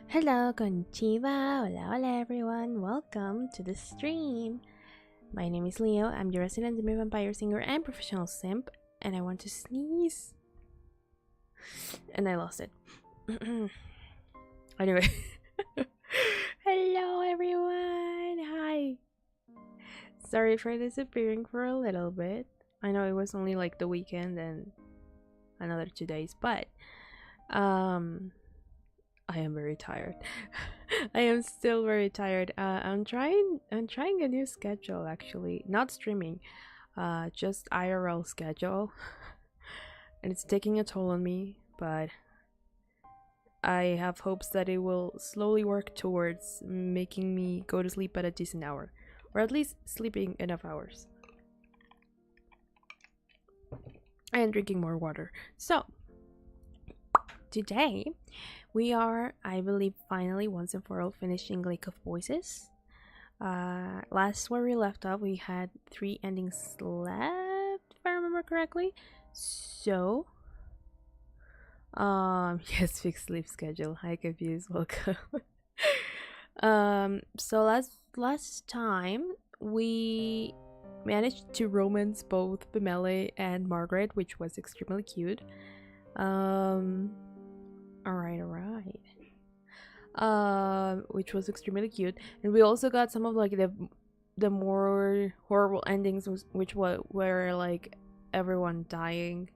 Hello, konnichiwa, hola everyone, welcome to the stream. My name is Leo, I'm your resident Demi Vampire singer and professional simp, and I want to sneeze. And I lost it. Anyway. Hello everyone, hi. Sorry for disappearing for a little bit. I know it was only like the weekend and another 2 days, but I am very tired. I am still very tired. I'm trying a new schedule actually. Not streaming, just IRL schedule. And it's taking a toll on me, but I have hopes that it will slowly work towards making me go to sleep at a decent hour, or at least sleeping enough hours. And drinking more water. So today we are, I believe, finally once and for all finishing Lake of Voices. Last where we left off, we had 3 endings left, if I remember correctly. So yes, fixed sleep schedule. Hi Confused, welcome. So last time we managed to romance both Bemele and Margaret, which was extremely cute. Alright. Which was extremely cute, and we also got some of like the more horrible endings, which were like everyone dying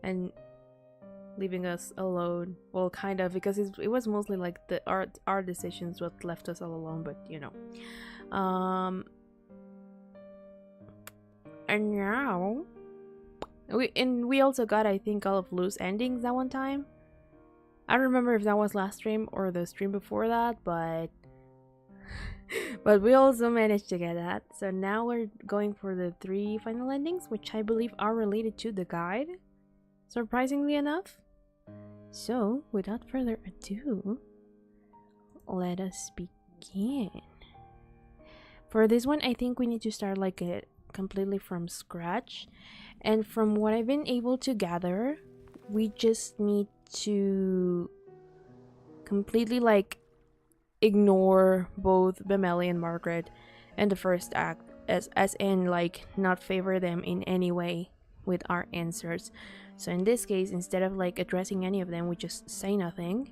and leaving us alone. Well, kind of, because it was mostly like our decisions what left us all alone, but you know. And now we also got, I think, all of Lou's endings that one time. I don't remember if that was last stream or the stream before that, but we also managed to get that. So now we're going for the 3 final endings, which I believe are related to the guide, surprisingly enough. So without further ado, let us begin. For this one, I think we need to start like completely from scratch, and from what I've been able to gather, we just need to completely like ignore both Bemelli and Margaret in the first act, as in like not favor them in any way with our answers. So in this case, instead of like addressing any of them, we just say nothing,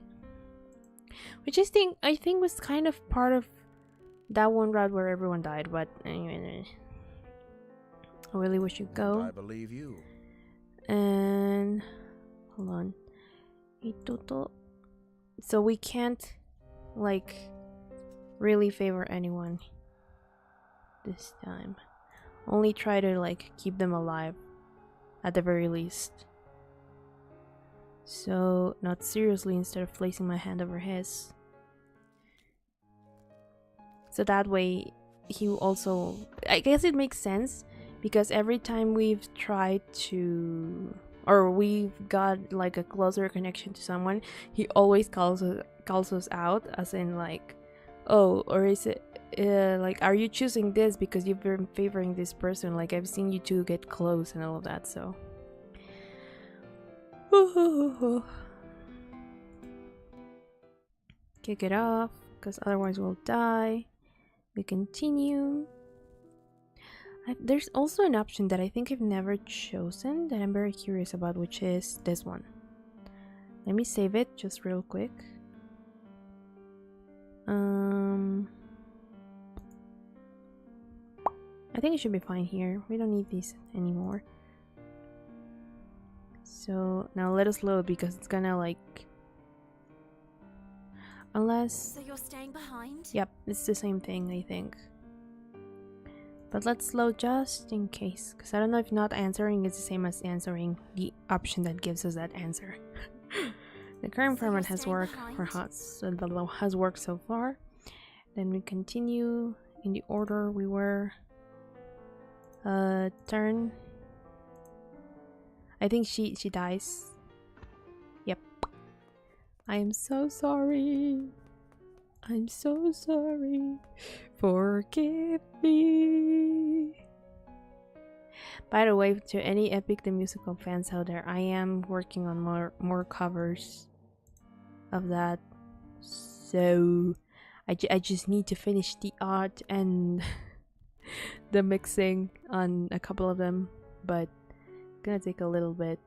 which I think was kind of part of that one route where everyone died. But anyway, I really wish you go. I believe you. And hold on. So we can't like really favor anyone this time. Only try to like keep them alive at the very least. So not seriously, instead of placing my hand over his. So that way he also, I guess it makes sense, because every time we've tried to, or we've got like a closer connection to someone, he always calls us out, as in like, oh, or is it like, are you choosing this because you've been favoring this person? Like, I've seen you two get close and all of that. So kick it off, because otherwise we'll die. We continue. There's also an option that I think I've never chosen that I'm very curious about, which is this one. Let me save it just real quick. I think it should be fine here. We don't need these anymore. So now let us load, because it's gonna like, unless, so you're staying behind? Yep, it's the same thing, I think. But let's load just in case, because I don't know if not answering is the same as answering the option that gives us that answer. The current format has worked so far. Then we continue in the order we were. Turn. I think she dies. Yep. I am so sorry. I'm so sorry. Forgive me. By the way, to any Epic the Musical fans out there, I am working on more covers of that. So I just need to finish the art and the mixing on a couple of them, but it's gonna take a little bit.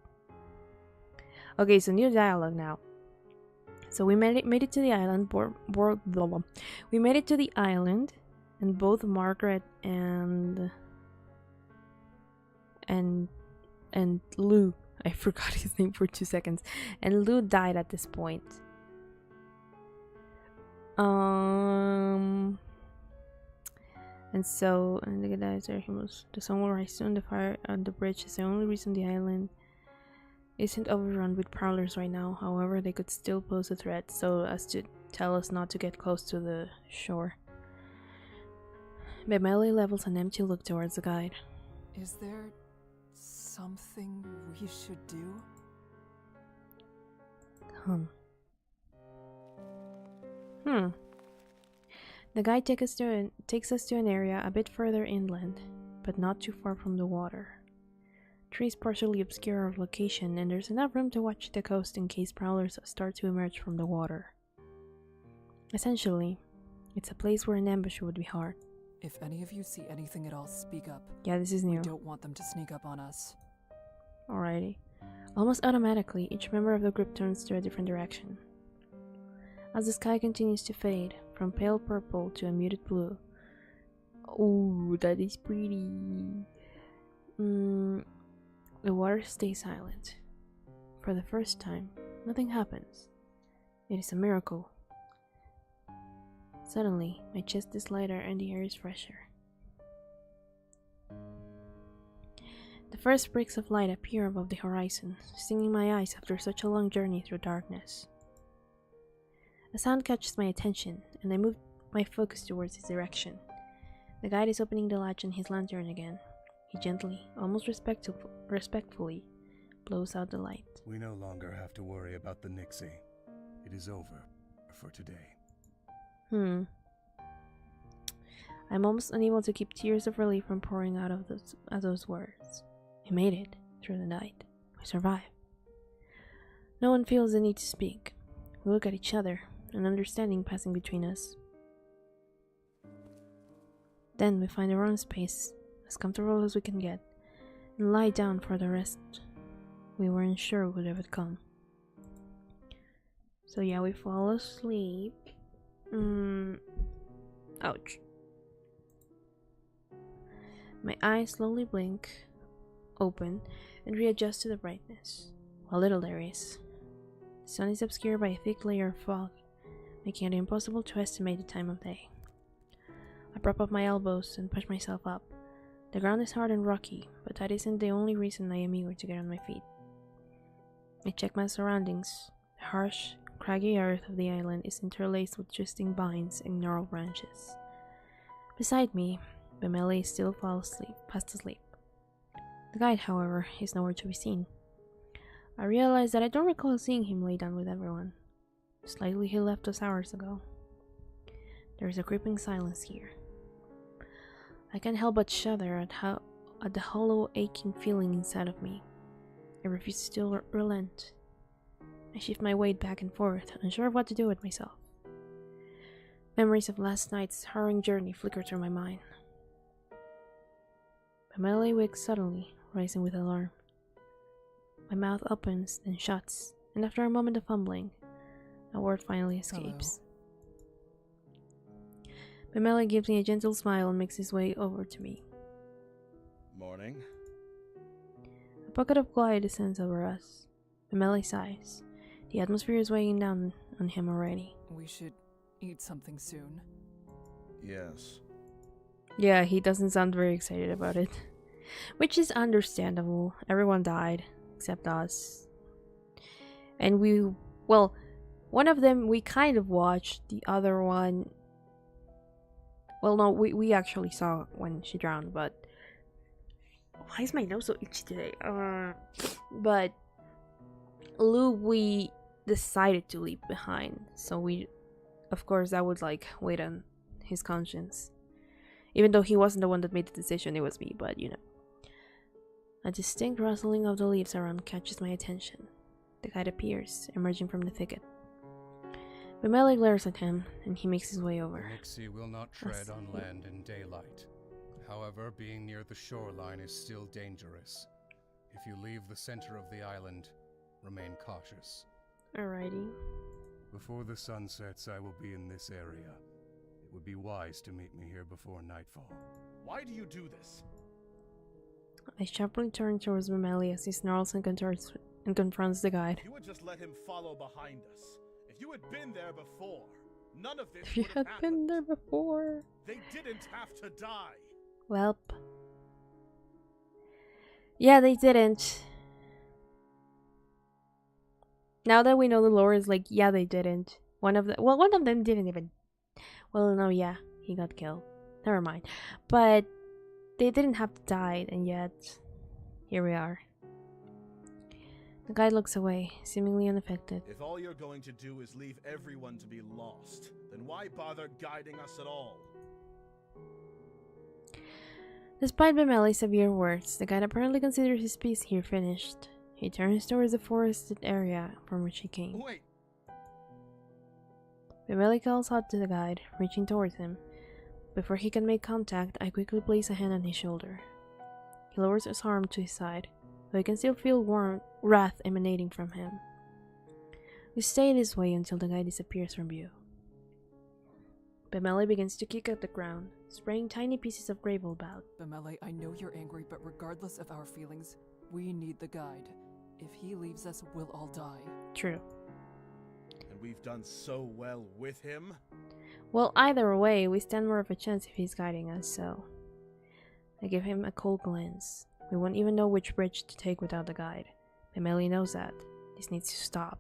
Okay, so new dialogue now. So we made it to the island. We made it to the island, and both Margaret and Lou, I forgot his name for 2 seconds, and Lou died at this point. And so, and the guy said the sun will rise soon. The fire on the bridge is the only reason the island isn't overrun with prowlers right now. However, they could still pose a threat, so as to tell us not to get close to the shore. Bemelli levels an empty look towards the guide. Is there something we should do? The guide takes us to an area a bit further inland, but not too far from the water. Trees partially obscure our location, and there's enough room to watch the coast in case prowlers start to emerge from the water. Essentially, it's a place where an ambush would be hard. If any of you see anything at all, speak up. Yeah, this is new. We don't want them to sneak up on us. Alrighty. Almost automatically, each member of the group turns to a different direction. As the sky continues to fade, from pale purple to a muted blue. Ooh, that is pretty. The water stays silent. For the first time, nothing happens. It is a miracle. Suddenly, my chest is lighter and the air is fresher. The first sparks of light appear above the horizon, stinging my eyes after such a long journey through darkness. A sound catches my attention, and I move my focus towards its direction. The guide is opening the latch on his lantern again. He gently, almost respectfully, blows out the light. We no longer have to worry about the Nixi. It is over for today. I'm almost unable to keep tears of relief from pouring out of those words. We made it through the night. We survived. No one feels the need to speak. We look at each other, an understanding passing between us. Then we find our own space, as comfortable as we can get, and lie down for the rest we weren't sure would ever come. So yeah, we fall asleep. Ouch. My eyes slowly blink open and readjust to the brightness. How little there is. The sun is obscured by a thick layer of fog, making it impossible to estimate the time of day. I prop up my elbows and push myself up. The ground is hard and rocky, but that isn't the only reason I am eager to get on my feet. I check my surroundings. The harsh, craggy earth of the island is interlaced with twisting vines and gnarled branches. Beside me, Bemele is still fast asleep. The guide, however, is nowhere to be seen. I realize that I don't recall seeing him lay down with everyone. Slightly he left us hours ago. There is a creeping silence here. I can't help but shudder at the hollow, aching feeling inside of me. I refuse to relent. I shift my weight back and forth, unsure of what to do with myself. Memories of last night's harrowing journey flicker through my mind. Bemele wakes suddenly, rising with alarm. My mouth opens, then shuts, and after a moment of fumbling, a word finally escapes. Bemele gives me a gentle smile and makes his way over to me. Morning. A pocket of quiet descends over us. Bemele sighs. The atmosphere is weighing down on him already. We should eat something soon. Yes. Yeah, he doesn't sound very excited about it. Which is understandable. Everyone died, except us. And well, one of them we kind of watched, the other one... Well, no, we actually saw when she drowned, but... Why is my nose so itchy today? But... Lou, we decided to leave behind, so of course, that would, like, weigh on his conscience. Even though he wasn't the one that made the decision, it was me, but, you know. A distinct rustling of the leaves around catches my attention. The guide appears, emerging from the thicket. Bemele glares at him, and he makes his way over. Nixi will not tread on land in daylight. However, being near the shoreline is still dangerous. If you leave the center of the island, remain cautious. Alrighty. Before the sun sets, I will be in this area. It would be wise to meet me here before nightfall. Why do you do this? I sharply turn towards Bemele as he snarls and confronts the guide. You would just let him follow behind us. If you had been there before, none of this If you would had have been happened. there before. They didn't have to die. Welp. Yeah, they didn't. Now that we know the lore is like, yeah, they didn't. One of them didn't even... Well, no, yeah, he got killed. Never mind. But they didn't have to die, and yet here we are. The guide looks away, seemingly unaffected. If all you're going to do is leave everyone to be lost, then why bother guiding us at all? Despite Bemele's severe words, the guide apparently considers his piece here finished. He turns towards the forested area from which he came. Wait! Bemele calls out to the guide, reaching towards him. Before he can make contact, I quickly place a hand on his shoulder. He lowers his arm to his side, though I can still feel warm wrath emanating from him. We stay this way until the guide disappears from view. Bemele begins to kick at the ground, spraying tiny pieces of gravel about. Bemele, I know you're angry, but regardless of our feelings, we need the guide. If he leaves us, we'll all die. True. And we've done so well with him? Well, either way, we stand more of a chance if he's guiding us, so... I give him a cold glance. We won't even know which bridge to take without the guide. Bemele knows that. This needs to stop.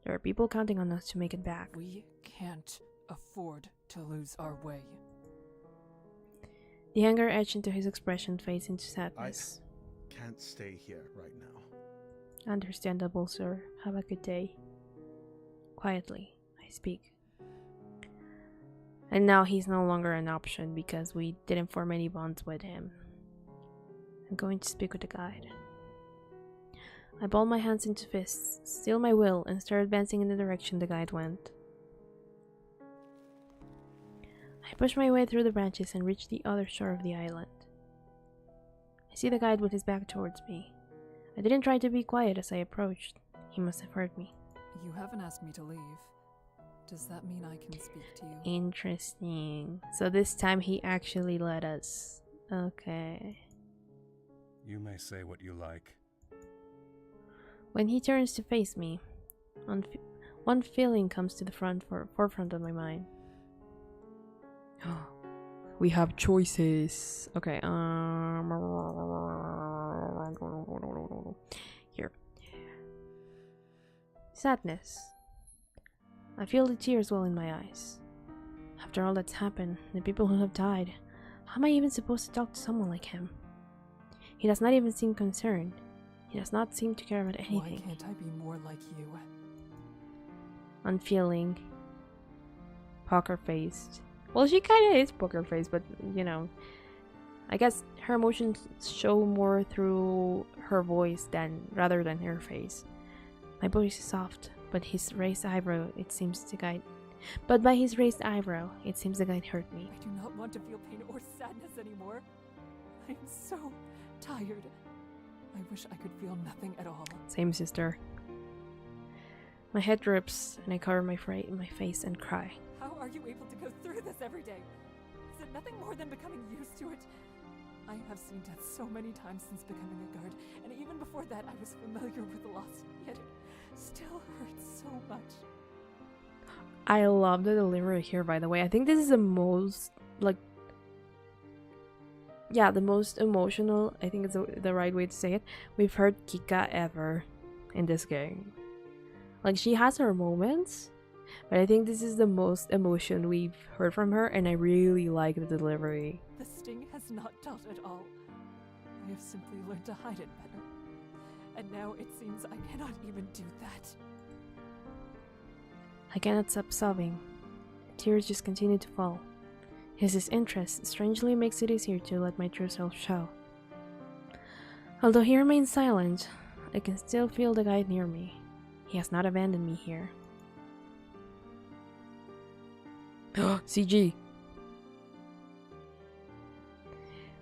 There are people counting on us to make it back. We can't afford to lose our way. The anger etched into his expression fades into sadness. Can't stay here right now. Understandable, sir. Have a good day. Quietly, I speak. And now he's no longer an option because we didn't form any bonds with him. I'm going to speak with the guide. I ball my hands into fists, steel my will, and start advancing in the direction the guide went. I push my way through the branches and reach the other shore of the island. I see the guide with his back towards me. I didn't try to be quiet as I approached. He must have heard me. You haven't asked me to leave. Does that mean I can speak to you? Interesting. So this time he actually let us. Okay. You may say what you like. When he turns to face me, one feeling comes to the forefront of my mind. We have choices. Okay. Here. Sadness. I feel the tears well in my eyes. After all that's happened, the people who have died, how am I even supposed to talk to someone like him? He does not even seem concerned. He does not seem to care about anything. Why can't I be more like you? Unfeeling. Poker-faced. Well, she kind of is poker-faced, but, you know. I guess her emotions show more through her voice rather than her face. My voice is soft, but his raised eyebrow, it seems to guide. But by his raised eyebrow, it seems the guide hurt me. I do not want to feel pain or sadness anymore. I am so tired. I wish I could feel nothing at all. Same, sister. My head drips, and I cover my face and cry. How are you able to go through this every day? Is it nothing more than becoming used to it? I have seen death so many times since becoming a guard, and even before that I was familiar with loss, yet it still hurts so much. I love the delivery here, by the way. I think this is the most, the most emotional, I think it's the right way to say it, we've heard Kika ever in this game. Like, she has her moments, but I think this is the most emotion we've heard from her, and I really like the delivery. The sting has not dulled at all. I have simply learned to hide it better. And now it seems I cannot even do that. I cannot stop sobbing. The tears just continue to fall. His interest strangely makes it easier to let my true self show. Although he remains silent, I can still feel the guide near me. He has not abandoned me here. CG!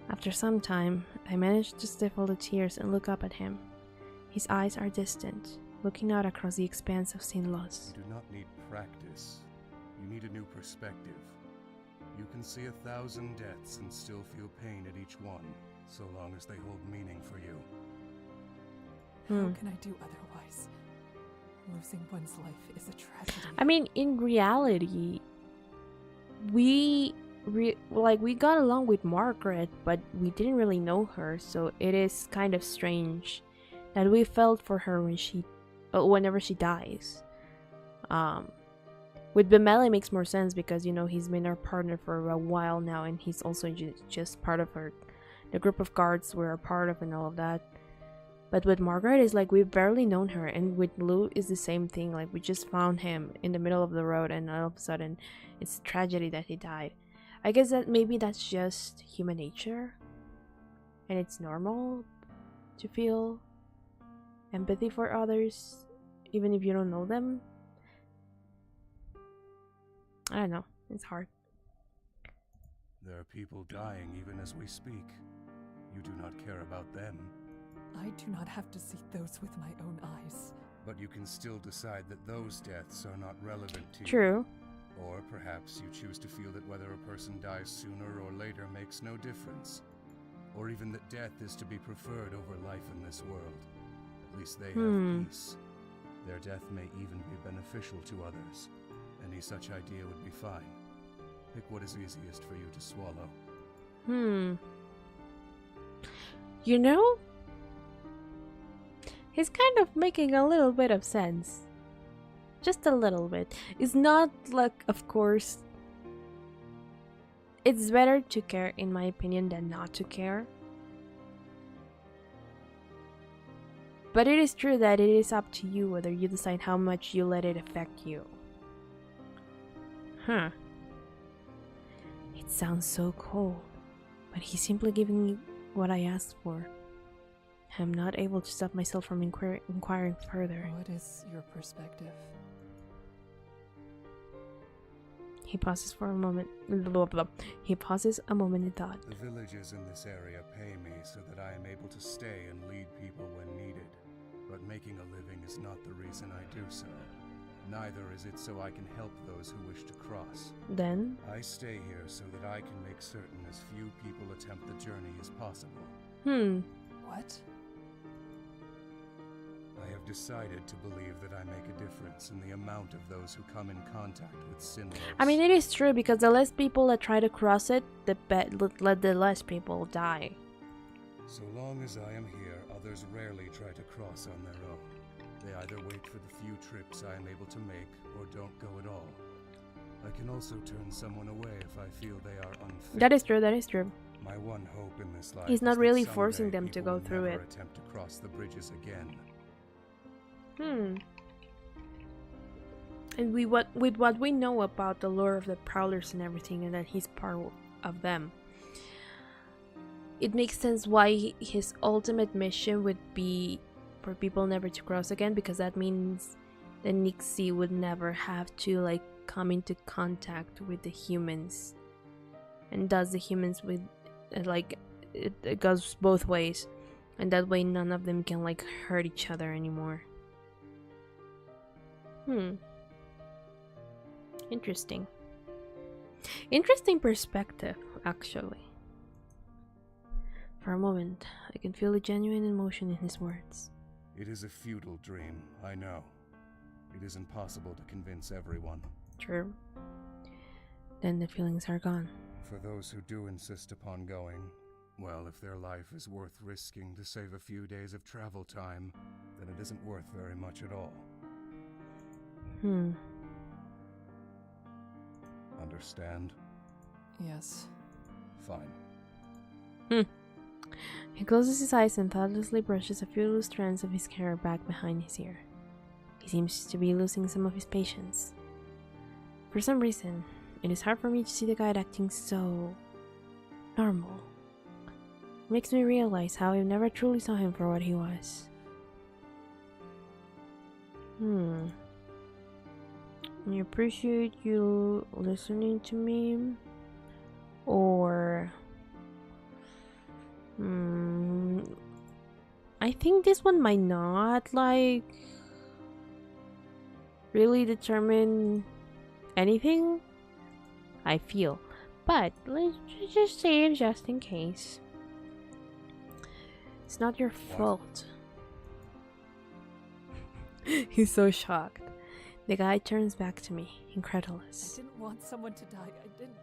After some time, I manage to stifle the tears and look up at him. His eyes are distant, looking out across the expanse of Sinlos. You do not need practice. You need a new perspective. You can see 1,000 deaths and still feel pain at each one, so long as they hold meaning for you. How can I do otherwise? Losing one's life is a tragedy. I mean, in reality, we got along with Margaret, but we didn't really know her, so it is kind of strange that we felt for her whenever she dies. With Bimele, it makes more sense because, you know, he's been our partner for a while now, and he's also just part of the group of guards we're a part of and all of that. But with Margaret, it's like we've barely known her, and with Lou is the same thing. Like, we just found him in the middle of the road, and all of a sudden, it's a tragedy that he died. I guess that maybe that's just human nature, and it's normal to feel empathy for others, even if you don't know them. I don't know, it's hard. There are people dying even as we speak. You do not care about them. I do not have to see those with my own eyes. But you can still decide that those deaths are not relevant to you. True. Or perhaps you choose to feel that whether a person dies sooner or later makes no difference. Or even that death is to be preferred over life in this world. At least they have peace. Their death may even be beneficial to others. Any such idea would be fine. Pick what is easiest for you to swallow. You know, he's kind of making a little bit of sense. Just a little bit. It's not like, of course, it's better to care, in my opinion, than not to care. But it is true that it is up to you whether you decide how much you let it affect you. Huh. It sounds so cold, but he's simply giving me what I asked for. I'm not able to stop myself from inquiring further. What is your perspective? He pauses for a moment. He pauses a moment in thought. The villages in this area pay me so that I am able to stay and lead people when needed. But making a living is not the reason I do so. Neither is it so I can help those who wish to cross. Then? I stay here so that I can make certain as few people attempt the journey as possible. What? I have decided to believe that I make a difference in the amount of those who come in contact with sin. I mean, it is true, because the less people that try to cross it, the less people die. So long as I am here, others rarely try to cross on their own. They either wait for the few trips I am able to make, or don't go at all. I can also turn someone away if I feel they are unfit. That is true, that is true. My one hope in this life He's not is that really someday forcing them to people go will through never it. attempt to cross the bridges again. And with what we know about the lore of the Prowlers and everything, and that he's part of them, it makes sense why his ultimate mission would be for people never to cross again, because that means the Nixi would never have to like come into contact with the humans, and thus the humans with like it goes both ways, and that way none of them can like hurt each other anymore. Interesting perspective, actually. For a moment, I can feel a genuine emotion in his words. It is a futile dream, I know. It is impossible to convince everyone. True. Then the feelings are gone. For those who do insist upon going, well, if their life is worth risking to save a few days of travel time, then it isn't worth very much at all. Understand? Yes. Fine. He closes his eyes and thoughtlessly brushes a few loose strands of his hair back behind his ear. He seems to be losing some of his patience. For some reason, it is hard for me to see the guide acting so normal. It makes me realize how I never truly saw him for what he was. I appreciate you listening to me, or I think this one might not like really determine anything, I feel, but let's just say it just in case. It's not your fault. He's so shocked. The guy turns back to me, incredulous. I didn't want someone to die. I didn't.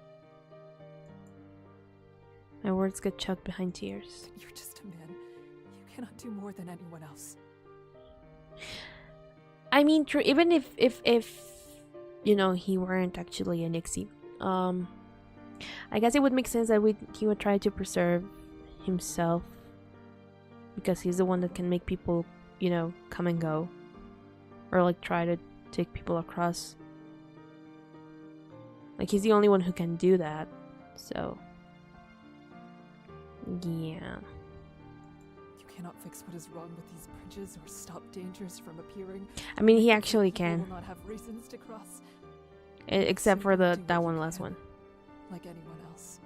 My words get choked behind tears. You're just a man. You cannot do more than anyone else. I mean, true. Even if you know, he weren't actually a Nixi, I guess it would make sense that he would try to preserve himself, because he's the one that can make people, you know, come and go, or like try to take people across. Like, he's the only one who can do that. So yeah. You cannot fix what is wrong with these bridges or stop dangers from appearing. I mean, he actually People can, will not have reasons to cross. except for Simply do that what one you last can, one. Like anyone else.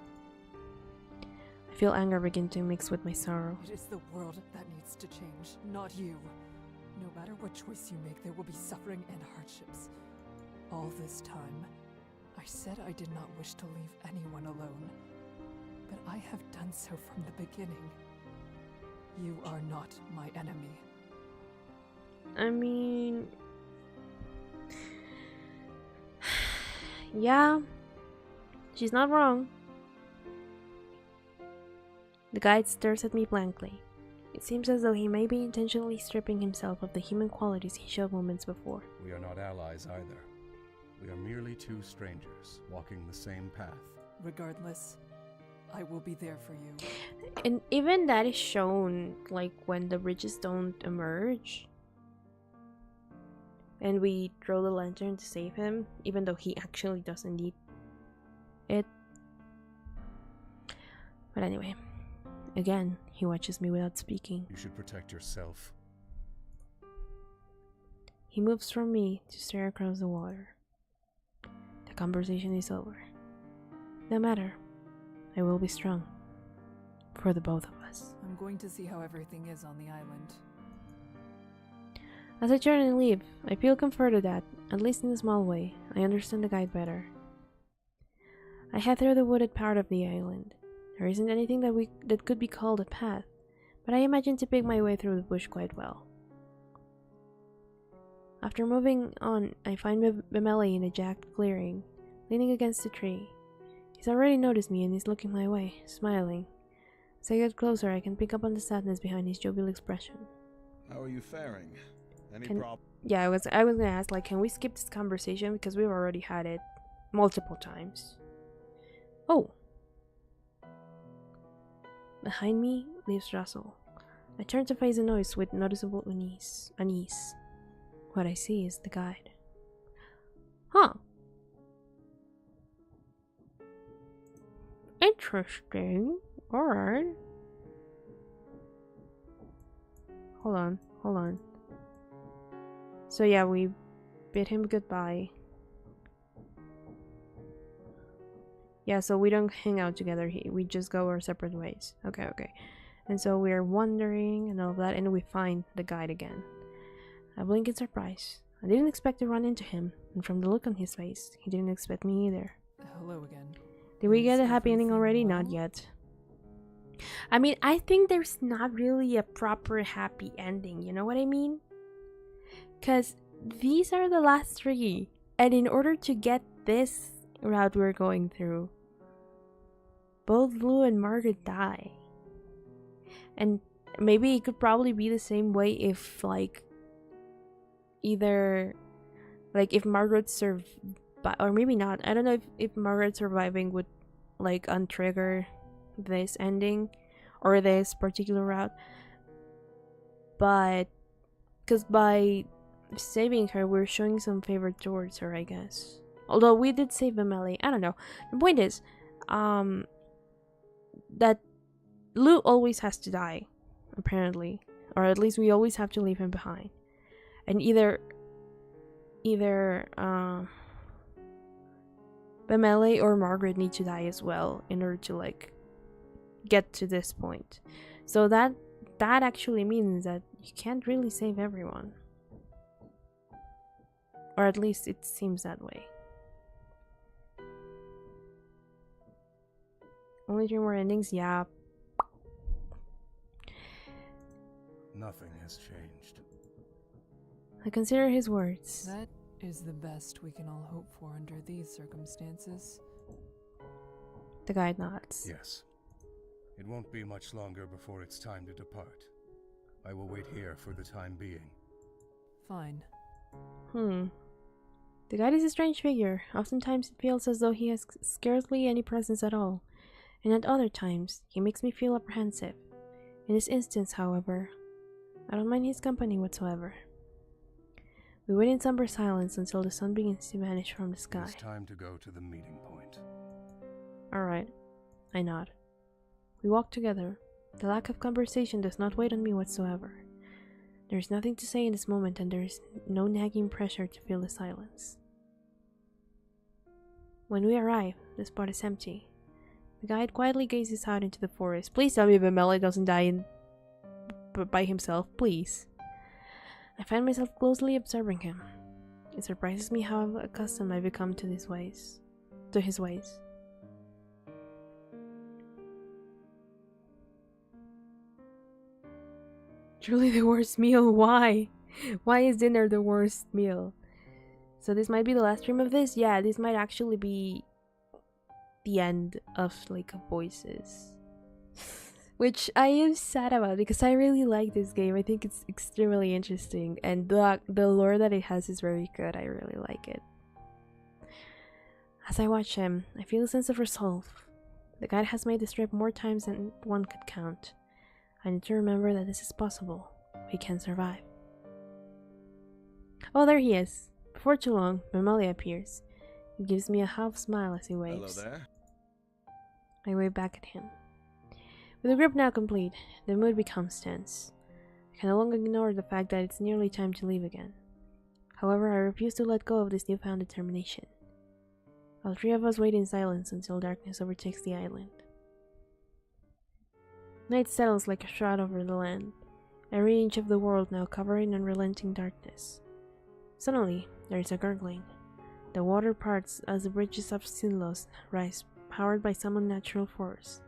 I feel anger begin to mix with my sorrow. It is the world that needs to change, not you. No matter what choice you make, there will be suffering and hardships. All this time, I said I did not wish to leave anyone alone. But I have done so from the beginning. You are not my enemy. I mean, yeah, she's not wrong. The guide stares at me blankly. It seems as though he may be intentionally stripping himself of the human qualities he showed moments before. We are not allies either. We are merely two strangers, walking the same path. Regardless, I will be there for you. And even that is shown, like, when the bridges don't emerge. And we throw the lantern to save him, even though he actually doesn't need it. But anyway, again, he watches me without speaking. You should protect yourself. He moves from me to stare across the water. The conversation is over. No matter. I will be strong. For the both of us. I'm going to see how everything is on the island. As I turn and leave, I feel comforted that, at least in a small way, I understand the guide better. I head through the wooded part of the island. There isn't anything that could be called a path, but I imagine to pick my way through the bush quite well. After moving on, I find Bemele in a jagged clearing, leaning against a tree. He's already noticed me and is looking my way, smiling. As I get closer, I can pick up on the sadness behind his jovial expression. How are you faring? Any problem? Yeah, I was gonna ask, like, can we skip this conversation because we've already had it multiple times. Oh! Behind me, leaves rustle. I turn to face the noise with noticeable unease. What I see is the guide. Huh. Interesting. Alright. Hold on. So yeah, we bid him goodbye. Yeah, so we don't hang out together. We just go our separate ways. Okay. And so we're wandering and all of that, and we find the guide again. I blink in surprise. I didn't expect to run into him, and from the look on his face, he didn't expect me either. Hello again. Did we get Is a happy ending already? everything Not well? yet. I mean, I think there's not really a proper happy ending, you know what I mean? Because these are the last three, and in order to get this route we're going through, both Lou and Margaret die. And maybe it could probably be the same way if, like, either, like, if Margaret survived, or maybe not. I don't know if Margaret surviving would, like, untrigger this ending or this particular route. But, because by saving her, we're showing some favor towards her, I guess. Although we did save Bemele. I don't know. The point is, that Lou always has to die, apparently. Or at least we always have to leave him behind. And either Bemele or Margaret need to die as well in order to, like, get to this point. So that actually means that you can't really save everyone. Or at least it seems that way. Only 3 more endings? Yeah. Nothing has changed. I consider his words. That is the best we can all hope for under these circumstances. The guide nods. Yes. It won't be much longer before it's time to depart. I will wait here for the time being. Fine. The guide is a strange figure. Oftentimes it feels as though he has scarcely any presence at all. And at other times, he makes me feel apprehensive. In this instance, however, I don't mind his company whatsoever. We wait in somber silence until the sun begins to vanish from the sky. It's time to go to the meeting point. Alright. I nod. We walk together. The lack of conversation does not weigh on me whatsoever. There is nothing to say in this moment, and there is no nagging pressure to fill the silence. When we arrive, the spot is empty. The guide quietly gazes out into the forest. Please tell me Bemele doesn't die by himself, please. I find myself closely observing him. It surprises me how accustomed I've become to his ways. Truly the worst meal. Why? Why is dinner the worst meal? So this might be the last stream of this? Yeah, this might actually be the end of, like, Voices. which I am sad about because I really like this game. I think it's extremely interesting, and the lore that it has is very good. I really like it. As I watch him, I feel a sense of resolve. The guide has made this trip more times than one could count. I need to remember that this is possible. We can survive. Oh, there he is. Before too long, Mammalia appears. He gives me a half smile as he waves. Hello there. I wave back at him. With the group now complete, the mood becomes tense. I can no longer ignore the fact that it's nearly time to leave again. However, I refuse to let go of this newfound determination. All three of us wait in silence until darkness overtakes the island. Night settles like a shroud over the land, every inch of the world now covered in unrelenting darkness. Suddenly, there is a gurgling. The water parts as the bridges of Sinlos rise, powered by some unnatural force,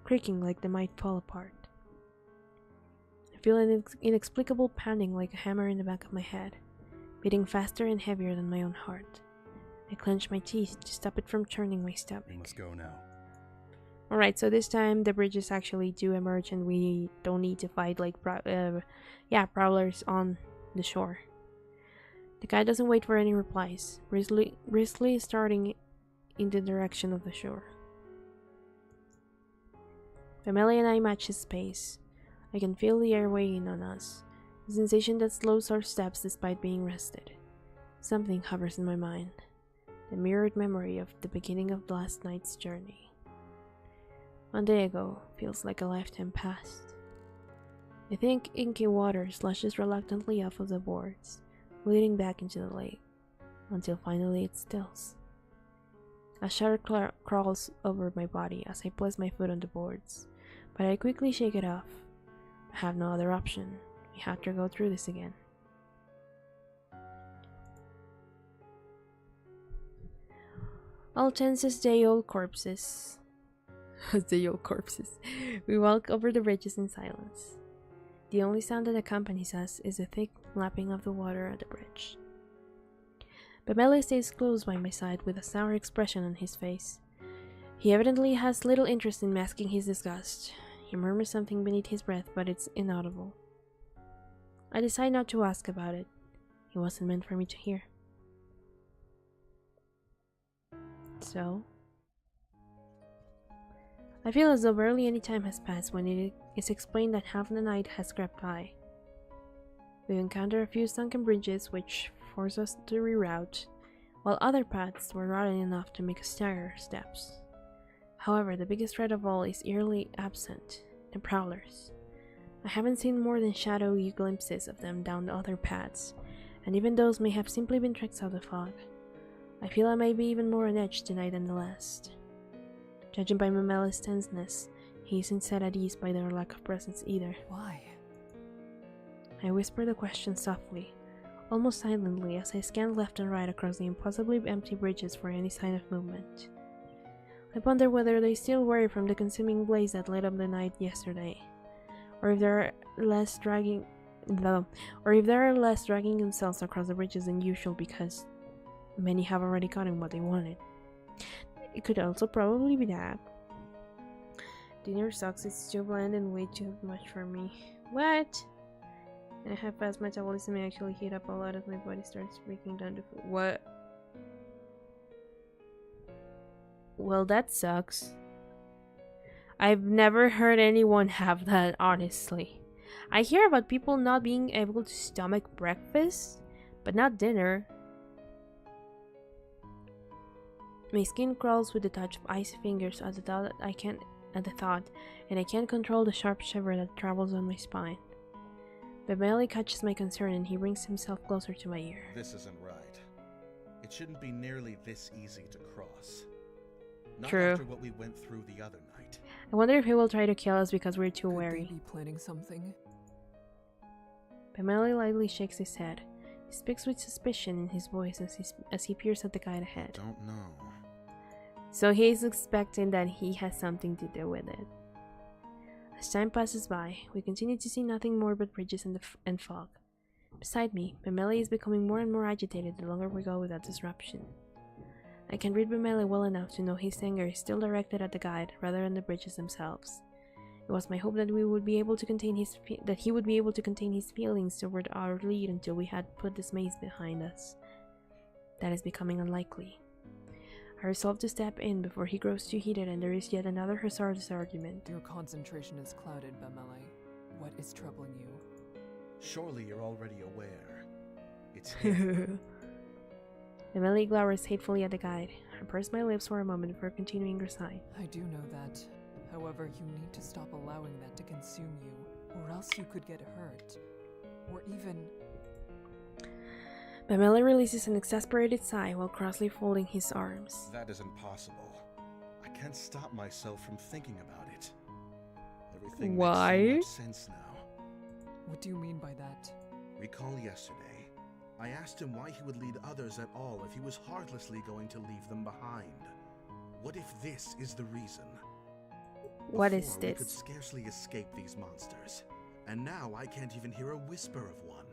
creaking like they might fall apart. I feel an inexplicable pounding like a hammer in the back of my head, beating faster and heavier than my own heart. I clench my teeth to stop it from turning my stomach. We must go now. Alright, so this time the bridges actually do emerge and we don't need to fight like prowlers on the shore. The guy doesn't wait for any replies, briskly starting in the direction of the shore. Mammalia and I match his pace. I can feel the air weighing on us, a sensation that slows our steps despite being rested. Something hovers in my mind, the mirrored memory of the beginning of last night's journey. 1 day ago feels like a lifetime past. I think inky water slushes reluctantly off of the boards, leading back into the lake, until finally it stills. A shudder crawls over my body as I place my foot on the boards, but I quickly shake it off. I have no other option. We have to go through this again. All tense as day-old corpses. As day-old corpses. We walk over the bridges in silence. The only sound that accompanies us is the thick lapping of the water at the bridge. Mammalia stays close by my side with a sour expression on his face. He evidently has little interest in masking his disgust. He murmurs something beneath his breath, but it's inaudible. I decide not to ask about it. It wasn't meant for me to hear. So, I feel as though barely any time has passed when it is explained that half the night has crept by. We've encountered a few sunken bridges which force us to reroute, while other paths were rotten enough to make us stagger our steps. However, the biggest threat of all is eerily absent, the prowlers. I haven't seen more than shadowy glimpses of them down the other paths, and even those may have simply been tricks of the fog. I feel I may be even more on edge tonight than the last. Judging by Mammalia's tenseness, he isn't set at ease by their lack of presence either. Why? I whisper the question softly, almost silently as I scan left and right across the impossibly empty bridges for any sign of movement. I wonder whether they still worry from the consuming blaze that lit up the night yesterday, or if they're less dragging themselves across the bridges than usual because many have already gotten what they wanted. It could also probably be that. Dinner sucks, it's too bland and way too much for me. What? And I have fast metabolism and actually heat up a lot as my body starts breaking down to food. What? Well, that sucks. I've never heard anyone have that, honestly. I hear about people not being able to stomach breakfast, but not dinner. My skin crawls with the touch of icy fingers at the thought, and I can't control the sharp shiver that travels on my spine. Mammalia catches my concern and he brings himself closer to my ear. This isn't right. It shouldn't be nearly this easy to cross. Not True. after what we went through the other night. I wonder if he will try to kill us because we're too Could wary. they be planning something? Mammalia lightly shakes his head. He speaks with suspicion in his voice as he peers at the guide ahead. Don't know. So he's expecting that he has something to do with it. As time passes by, we continue to see nothing more but bridges and fog. Beside me, Mammalia is becoming more and more agitated the longer we go without disruption. I can read Mammalia well enough to know his anger is still directed at the guide rather than the bridges themselves. It was my hope that he would be able to contain his feelings toward our lead until we had put this maze behind us. That is becoming unlikely. I resolve to step in before he grows too heated and there is yet another hazardous argument. Your concentration is clouded, Bemele. What is troubling you? Surely you're already aware. It's him. Bemele glowers hatefully at the guide. I purse my lips for a moment before continuing her sign. I do know that. However, you need to stop allowing that to consume you, or else you could get hurt. Or even... Bemele releases an exasperated sigh while crossly folding his arms. That is impossible. I can't stop myself from thinking about it. Everything Why? makes so much sense now. What do you mean by that? Recall yesterday. I asked him why he would lead others at all if he was heartlessly going to leave them behind. What if this is the reason? What is Before, this? We could scarcely escape these monsters, and now I can't even hear a whisper of one.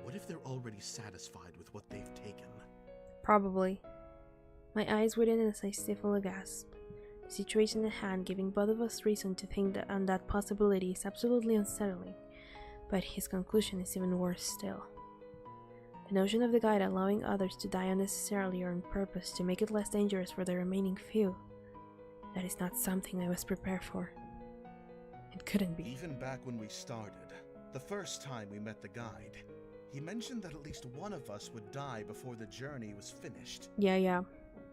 What if they're already satisfied with what they've taken? Probably. My eyes widen as I stifle a gasp. The situation at hand giving both of us reason to think that that possibility is absolutely unsettling, but his conclusion is even worse still. The notion of the guide allowing others to die unnecessarily or on purpose to make it less dangerous for the remaining few. That is not something I was prepared for. It couldn't be. Even back when we started, the first time we met the guide, he mentioned that at least one of us would die before the journey was finished. Yeah.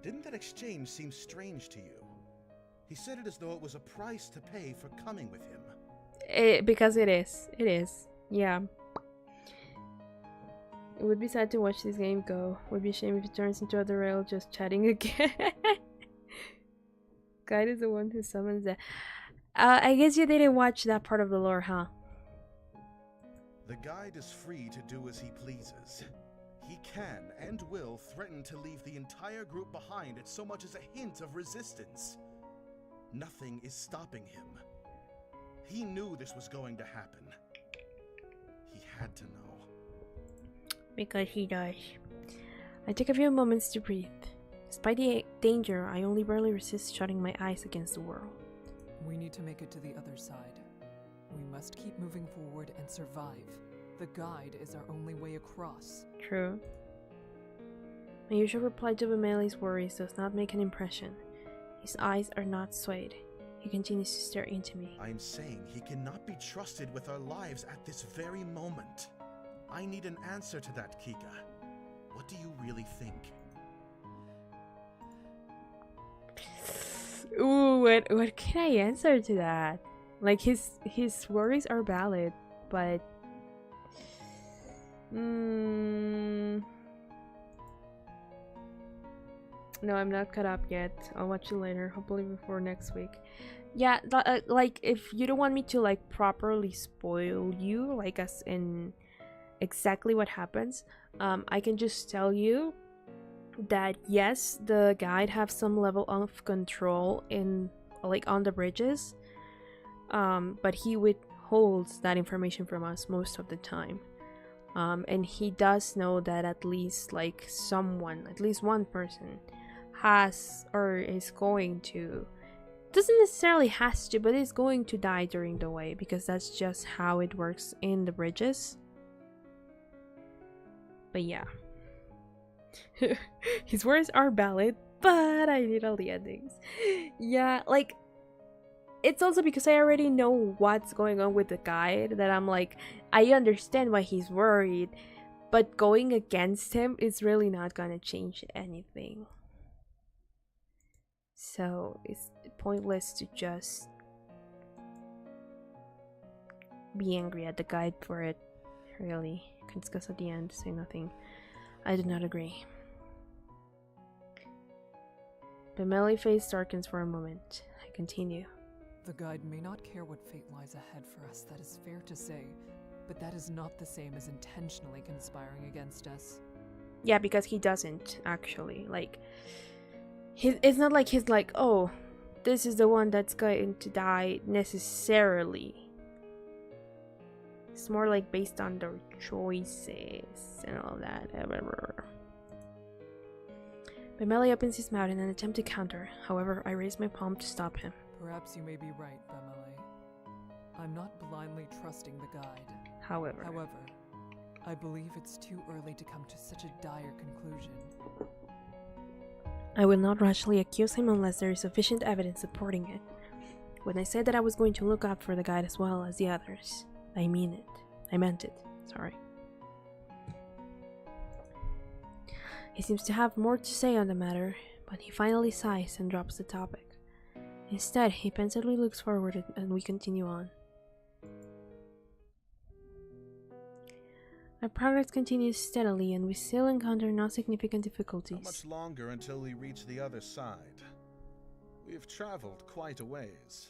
Didn't that exchange seem strange to you? He said it as though it was a price to pay for coming with him. Because it is. It is. Yeah. It would be sad to watch this game go. Would be a shame if it turns into a derail just chatting again. Guide is the one who summons that. I guess you didn't watch that part of the lore, huh? The guide is free to do as he pleases. He can and will threaten to leave the entire group behind at so much as a hint of resistance. Nothing is stopping him. He knew this was going to happen. He had to know. Because he does. I take a few moments to breathe. Despite the danger, I only barely resist shutting my eyes against the world. We need to make it to the other side. We must keep moving forward and survive. The guide is our only way across. True. My usual reply to Bemele's worries does not make an impression. His eyes are not swayed. He continues to stare into me. I'm saying he cannot be trusted with our lives at this very moment. I need an answer to that, Kika. What do you really think? Ooh, what can I answer to that? Like, his worries are valid, but no, I'm not caught up yet. I'll watch it later, hopefully before next week. Yeah, like, if you don't want me to like properly spoil you, like as in exactly what happens, I can just tell you that yes, the guide have some level of control in like on the bridges, but he withholds that information from us most of the time, and he does know that at least like someone, at least one person has or is going to, doesn't necessarily has to, but is going to die during the way, because that's just how it works in the bridges. But yeah. His words are valid, but I need all the endings. Yeah, like, it's also because I already know what's going on with the guide that I'm like, I understand why he's worried, but going against him is really not gonna change anything. So it's pointless to just be angry at the guide for it, really. You can discuss at the end, say nothing. I do not agree. Bemele's face darkens for a moment. I continue. The guide may not care what fate lies ahead for us, that is fair to say, but that is not the same as intentionally conspiring against us. Yeah, because he doesn't, actually. Like, it's not like he's like, oh, this is the one that's going to die necessarily. It's more like based on their choices and all that. Bemele opens his mouth in an attempt to counter. However, I raise my palm to stop him. Perhaps you may be right, Bemele. I'm not blindly trusting the guide. However, I believe it's too early to come to such a dire conclusion. I will not rashly accuse him unless there is sufficient evidence supporting it. When I said that I was going to look out for the guide as well as the others, I mean it. I meant it. Sorry. He seems to have more to say on the matter, but he finally sighs and drops the topic. Instead, he pensively looks forward and we continue on. Our progress continues steadily and we still encounter no significant difficulties. How much longer until we reach the other side? We've traveled quite a ways.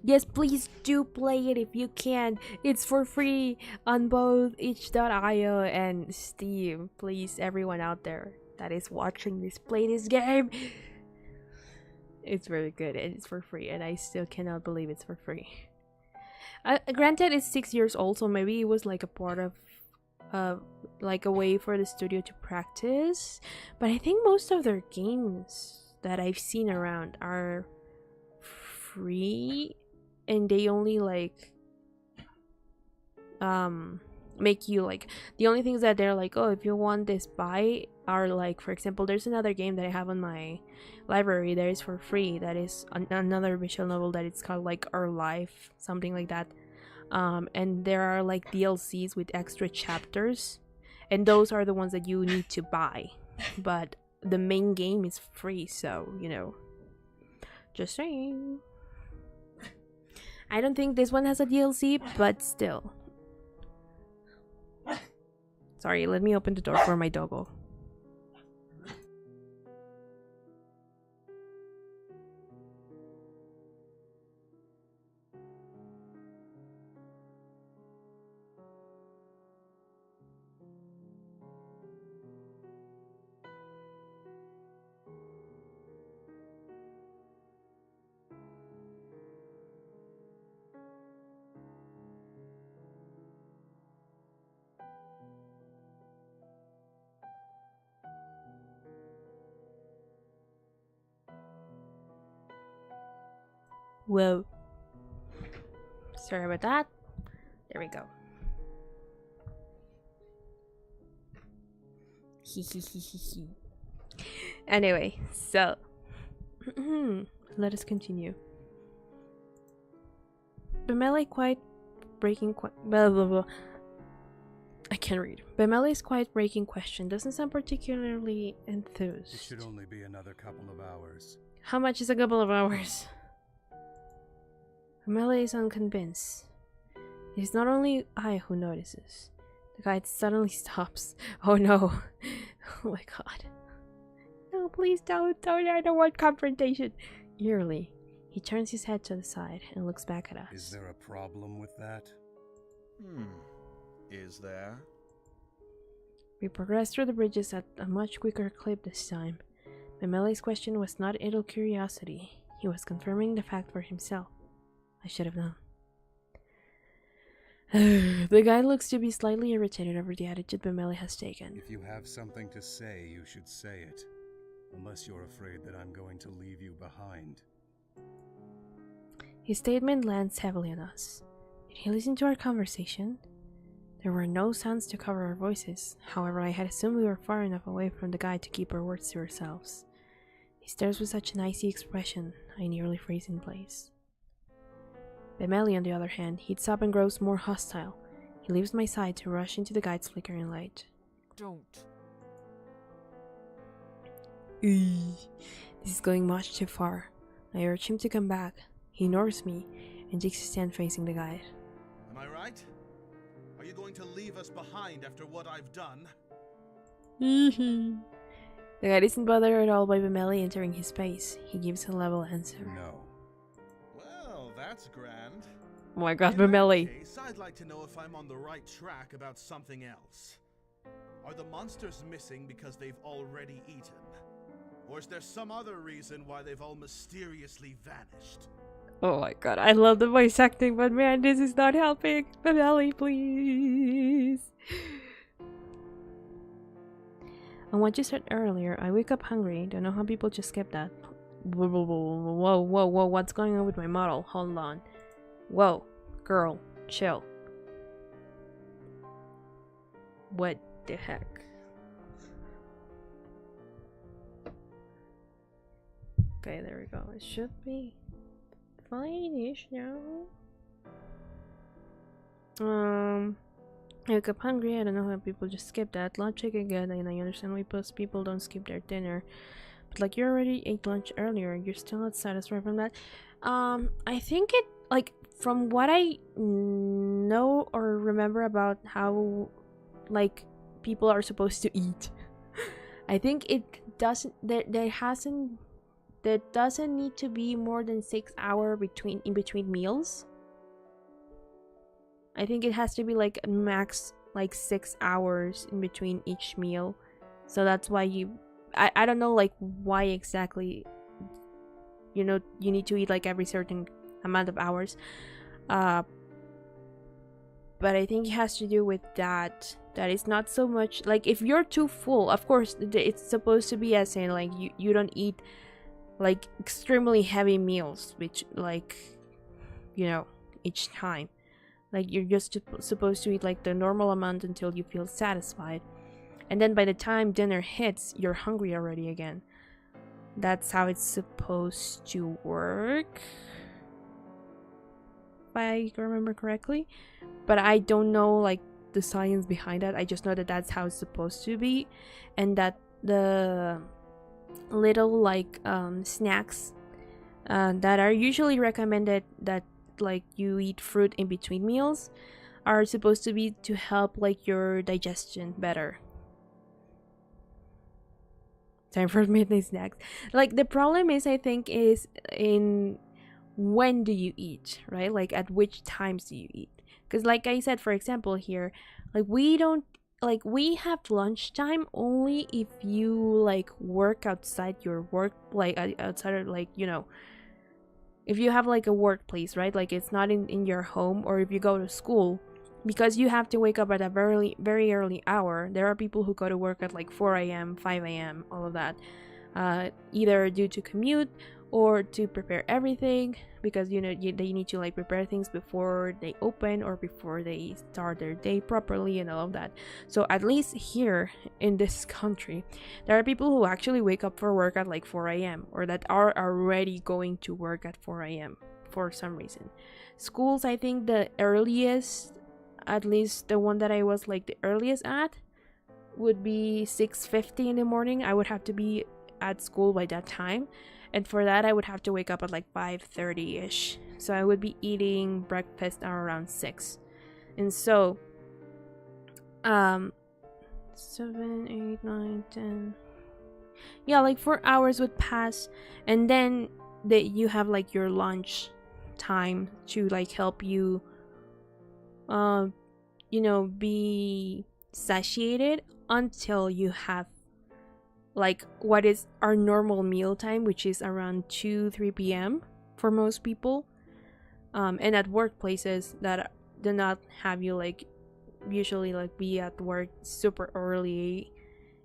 Yes, please do play it if you can. It's for free on both itch.io and Steam. Please, everyone out there that is watching this, play this game. It's very good and it's for free, and I still cannot believe it's for free. Granted, it's 6 years old, so maybe it was like a part of like a way for the studio to practice, but I think most of their games that I've seen around are free, and they only like make you like, the only things that they're like, oh, if you want this, buy, are like, for example, there's another game that I have on my library that is for free, that is another visual novel that it's called like Our Life, something like that, and there are like DLCs with extra chapters, and those are the ones that you need to buy, but the main game is free, so you know, just saying. I don't think this one has a DLC, but still. Sorry, let me open the door for my doggo. Whoa. Sorry about that. There we go. Anyway, so let us continue. Bemele quite breaking blah blah blah. I can't read. Bemele's quite breaking question doesn't sound particularly enthused. It should only be another couple of hours. How much is a couple of hours? Bemele is unconvinced. It is not only I who notices. The guide suddenly stops. Oh no. Oh my god. No, please don't. I don't want confrontation. Eerily, he turns his head to the side and looks back at us. Is there a problem with that? Is there? We progress through the bridges at a much quicker clip this time. Bemele's question was not idle curiosity. He was confirming the fact for himself. I should have known. The guy looks to be slightly irritated over the attitude Bemele has taken. If you have something to say, you should say it. Unless you're afraid that I'm going to leave you behind. His statement lands heavily on us. Did he listen to our conversation? There were no sounds to cover our voices. However, I had assumed we were far enough away from the guy to keep our words to ourselves. He stares with such an icy expression, I nearly freeze in place. Bemele, on the other hand, heats up and grows more hostile. He leaves my side to rush into the guide's flickering light. Don't. This is going much too far. I urge him to come back. He ignores me and takes his stand facing the guide. Am I right? Are you going to leave us behind after what I've done? The guide isn't bothered at all by Bemele entering his space. He gives a level answer. No. Well, that's grand. Oh my god, In that Bemele. case, I'd like to know if I'm on the right track about something else. Are the monsters missing because they've already eaten? Or is there some other reason why they've all mysteriously vanished? Oh my god, I love the voice acting, but man, this is not helping. Bemele, please. On what you said earlier, I wake up hungry. Don't know how people just skip that. Whoa, what's going on with my model? Hold on. Whoa, girl, chill. What the heck? Okay, there we go. It should be fine-ish now. I wake up hungry. I don't know how people just skip that. Logic again, and I understand why most people don't skip their dinner. But like, you already ate lunch earlier. You're still not satisfied from that. I think it, like, from what I know or remember about how, like, people are supposed to eat, I think it doesn't, there doesn't need to be more than 6 hours in between meals. I think it has to be like max like 6 hours in between each meal. So that's why I don't know like why exactly, you know, you need to eat like every certain amount of hours. But I think it has to do with that it's not so much like if you're too full, of course it's supposed to be as in like you don't eat like extremely heavy meals, which like, you know, each time. Like you're just supposed to eat like the normal amount until you feel satisfied. And then by the time dinner hits, you're hungry already again. That's how it's supposed to work, if I remember correctly. But I don't know like the science behind that. I just know that that's how it's supposed to be. And that the little like snacks that are usually recommended that like you eat fruit in between meals are supposed to be to help like your digestion better. Time for midnight snacks. Like the problem is, I think, is in when do you eat, right? Like at which times do you eat? Because like I said, for example here, like we have lunchtime only if you like work outside your work, like outside of like, you know, if you have like a workplace, right? Like it's not in your home, or if you go to school, because you have to wake up at a very, very early hour. There are people who go to work at like 4 a.m., 5 a.m., all of that. Either due to commute or to prepare everything, because you know they need to like prepare things before they open or before they start their day properly and all of that. So at least here in this country, there are people who actually wake up for work at like 4 a.m. or that are already going to work at 4 a.m. for some reason. Schools, I think the earliest, at least the one that I was like the earliest at, would be 6:50 in the morning. I would have to be at school by that time. And for that, I would have to wake up at like 5:30-ish. So I would be eating breakfast around 6. And so, 7, 8, 9, 10. Yeah, like 4 hours would pass. And then you have like your lunch time to like help you, you know, be satiated until you have like what is our normal meal time, which is around 2-3 p.m. for most people. And at workplaces that do not have you like usually like be at work super early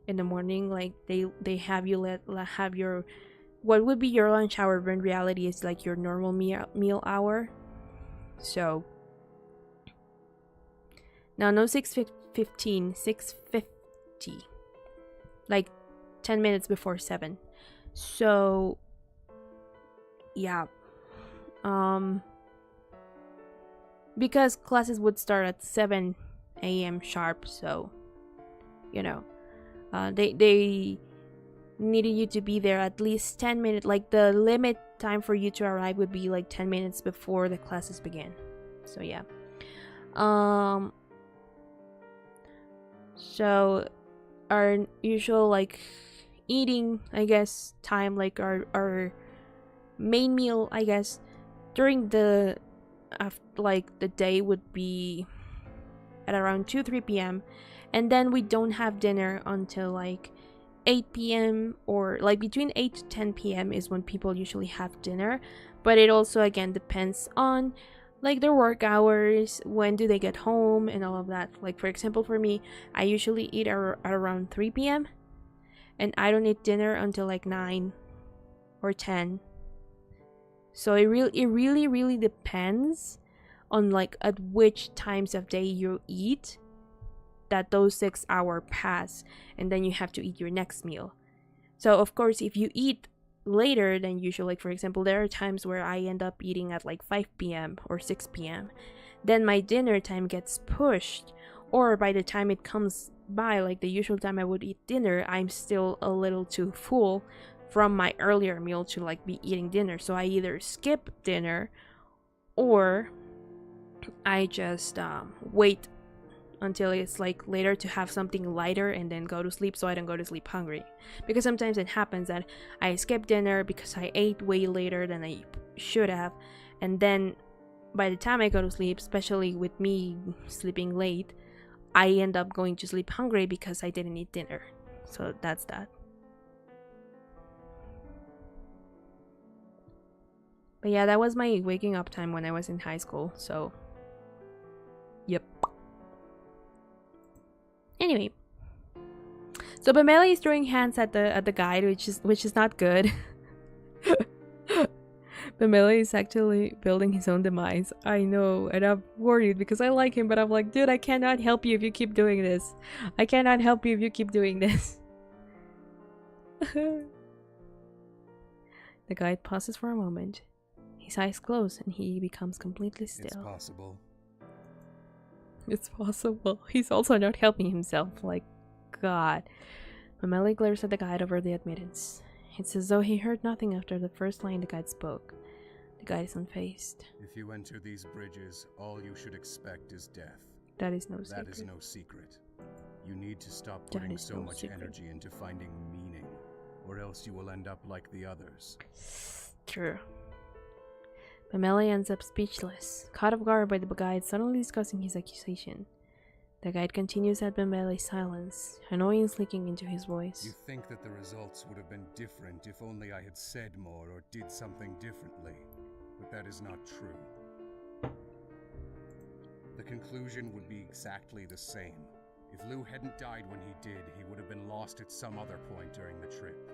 in the morning, like they have you have your what would be your lunch hour, but in reality is like your normal meal hour. So now no 6:15, 6:50, like 10 minutes before 7. So yeah, because classes would start at 7 a.m. sharp, so you know, they needed you to be there at least 10 minutes. Like the limit time for you to arrive would be like 10 minutes before the classes begin. So yeah, so our usual like eating, I guess, time, like our main meal, I guess, during the like the day would be at around 2-3 p.m. and then we don't have dinner until like 8 p.m. or like between 8 to 10 p.m. is when people usually have dinner. But it also again depends on like their work hours, when do they get home and all of that. Like for example, for me, I usually eat at around 3 p.m. and I don't eat dinner until like 9 or 10. So it really depends on like at which times of day you eat that those 6 hours pass, and then you have to eat your next meal. So of course, if you eat later than usual, like for example, there are times where I end up eating at like 5 p.m. or 6 p.m. Then my dinner time gets pushed, or by the time it comes by, like the usual time I would eat dinner, I'm still a little too full from my earlier meal to like be eating dinner. So I either skip dinner or I just wait until it's like later to have something lighter and then go to sleep, so I don't go to sleep hungry. Because sometimes it happens that I skip dinner because I ate way later than I should have, and then by the time I go to sleep, especially with me sleeping late, I end up going to sleep hungry because I didn't eat dinner. So that's that. But yeah, that was my waking up time when I was in high school, so yep. Anyway, so Bameli is throwing hands at the guide, which is not good. Bameli is actually building his own demise. I know, and I'm worried because I like him, but I'm like, dude, I cannot help you if you keep doing this. I cannot help you if you keep doing this. The guide pauses for a moment. His eyes close and he becomes completely still. It's possible. It's possible. He's also not helping himself. Like, God. Bameli glares at the guide over the admittance. It's as though he heard nothing after the first line the guide spoke. The guide is unfazed. If you enter these bridges, all you should expect is death. That is no secret. That is no secret. You need to stop putting so much energy into finding meaning, or else you will end up like the others. True. Bameli ends up speechless, caught off guard by the guide suddenly discussing his accusation. The guide continues at Bameli's silence, annoyance leaking into his voice. You think that the results would have been different if only I had said more or did something differently, but that is not true. The conclusion would be exactly the same. If Lou hadn't died when he did, he would have been lost at some other point during the trip.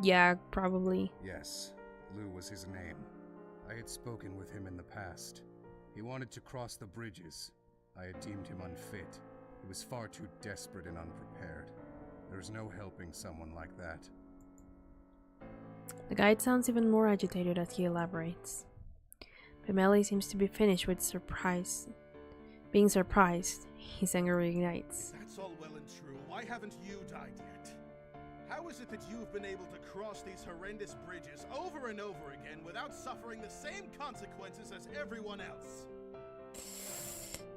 Yeah, probably. Yes, Lou was his name. I had spoken with him in the past. He wanted to cross the bridges. I had deemed him unfit. He was far too desperate and unprepared. There's no helping someone like that. The guide sounds even more agitated as he elaborates. Bameli seems to be finished with being surprised. His anger ignites. That's all well and true. Why haven't you died yet? How is it that you've been able to cross these horrendous bridges over and over again without suffering the same consequences as everyone else?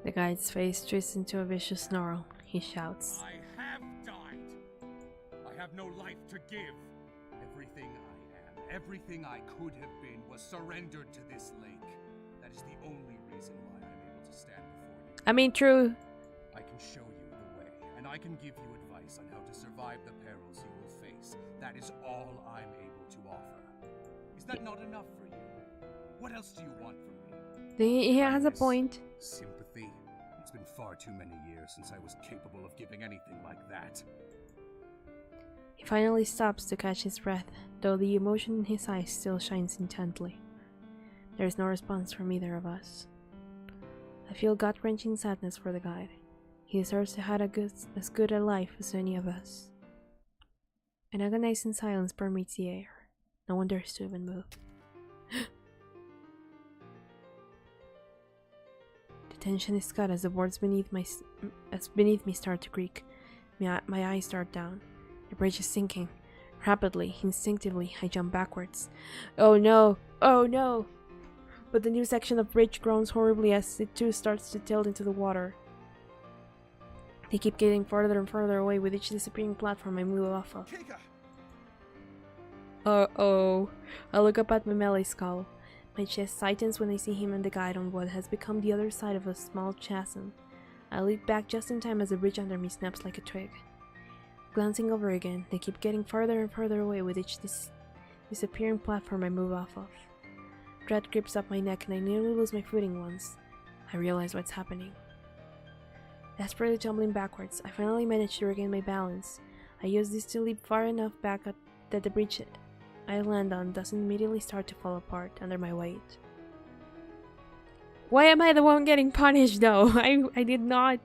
The guide's face twists into a vicious snarl. He shouts. I have died. I have no life to give. Everything I am, everything I could have been, was surrendered to this lake. That is the only reason why I'm able to stand before you. I mean, true. I can show you the way, and I can give you advice on how to survive the perils you will face. That is all I'm able to offer. Is that not enough for you? What else do you want from me? He has a point. Sympathy. It's been far too many years since I was capable of giving anything like that. He finally stops to catch his breath, though the emotion in his eyes still shines intently. There is no response from either of us. I feel gut-wrenching sadness for the guide. He deserves to have as good a life as any of us. An agonizing silence permeates the air. No one dares to even move. The tension is cut as the boards beneath me start to creak. My eyes dart down. The bridge is sinking. Rapidly, instinctively, I jump backwards. Oh no! Oh no! But the new section of bridge groans horribly as it too starts to tilt into the water. They keep getting further and further away with each disappearing platform I move off of. Uh-oh. I look up at Bameli's skull. My chest tightens when I see him and the guide on what has become the other side of a small chasm. I leap back just in time as the bridge under me snaps like a twig. Glancing over again, they keep getting further and further away with each disappearing platform I move off of. Dread grips up my neck and I nearly lose my footing once. I realize what's happening. Desperately tumbling backwards, I finally manage to regain my balance. I use this to leap far enough back that the bridge I land on doesn't immediately start to fall apart under my weight. Why am I the one getting punished though? I did not.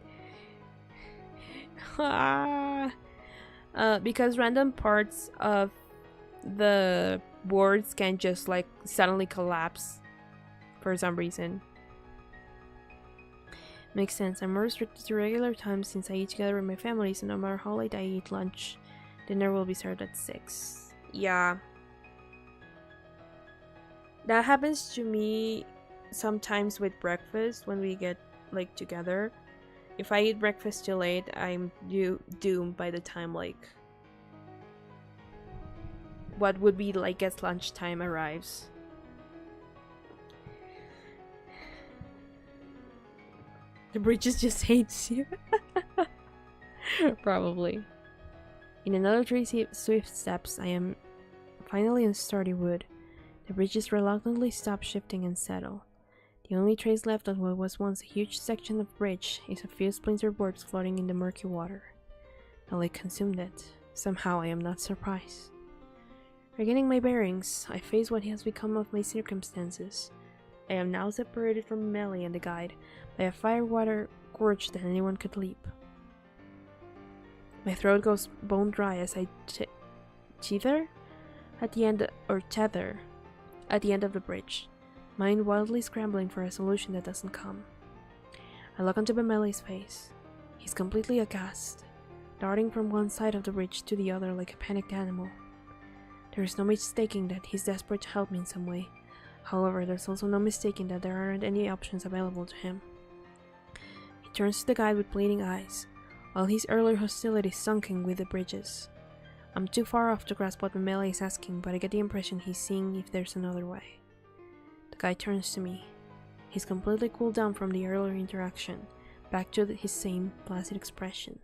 Because random parts of the boards can just like suddenly collapse for some reason. Makes sense. I'm more restricted to regular times since I eat together with my family, so no matter how late I eat lunch, dinner will be served at 6. Yeah. That happens to me sometimes with breakfast when we get like together. If I eat breakfast too late, I'm doomed by the time like what would be like as lunchtime arrives. The bridges just hates you. Probably. In another 3 swift steps, I am finally on sturdy wood. The bridges reluctantly stop shifting and settle. The only trace left of what was once a huge section of bridge is a few splintered boards floating in the murky water. The lake consumed it. Somehow I am not surprised. Regaining my bearings, I face what has become of my circumstances. I am now separated from Melly and the guide by a firewater gorge that anyone could leap. My throat goes bone dry as I tether at the end of the bridge, mind wildly scrambling for a solution that doesn't come. I look into Bemeli's face. He's completely aghast, darting from one side of the bridge to the other like a panicked animal. There is no mistaking that he's desperate to help me in some way. However, there's also no mistaking that there aren't any options available to him. He turns to the guide with bleeding eyes, while his earlier hostility sunken with the bridges. I'm too far off to grasp what Mamela is asking, but I get the impression he's seeing if there's another way. The guy turns to me. He's completely cooled down from the earlier interaction, back to his same placid expression.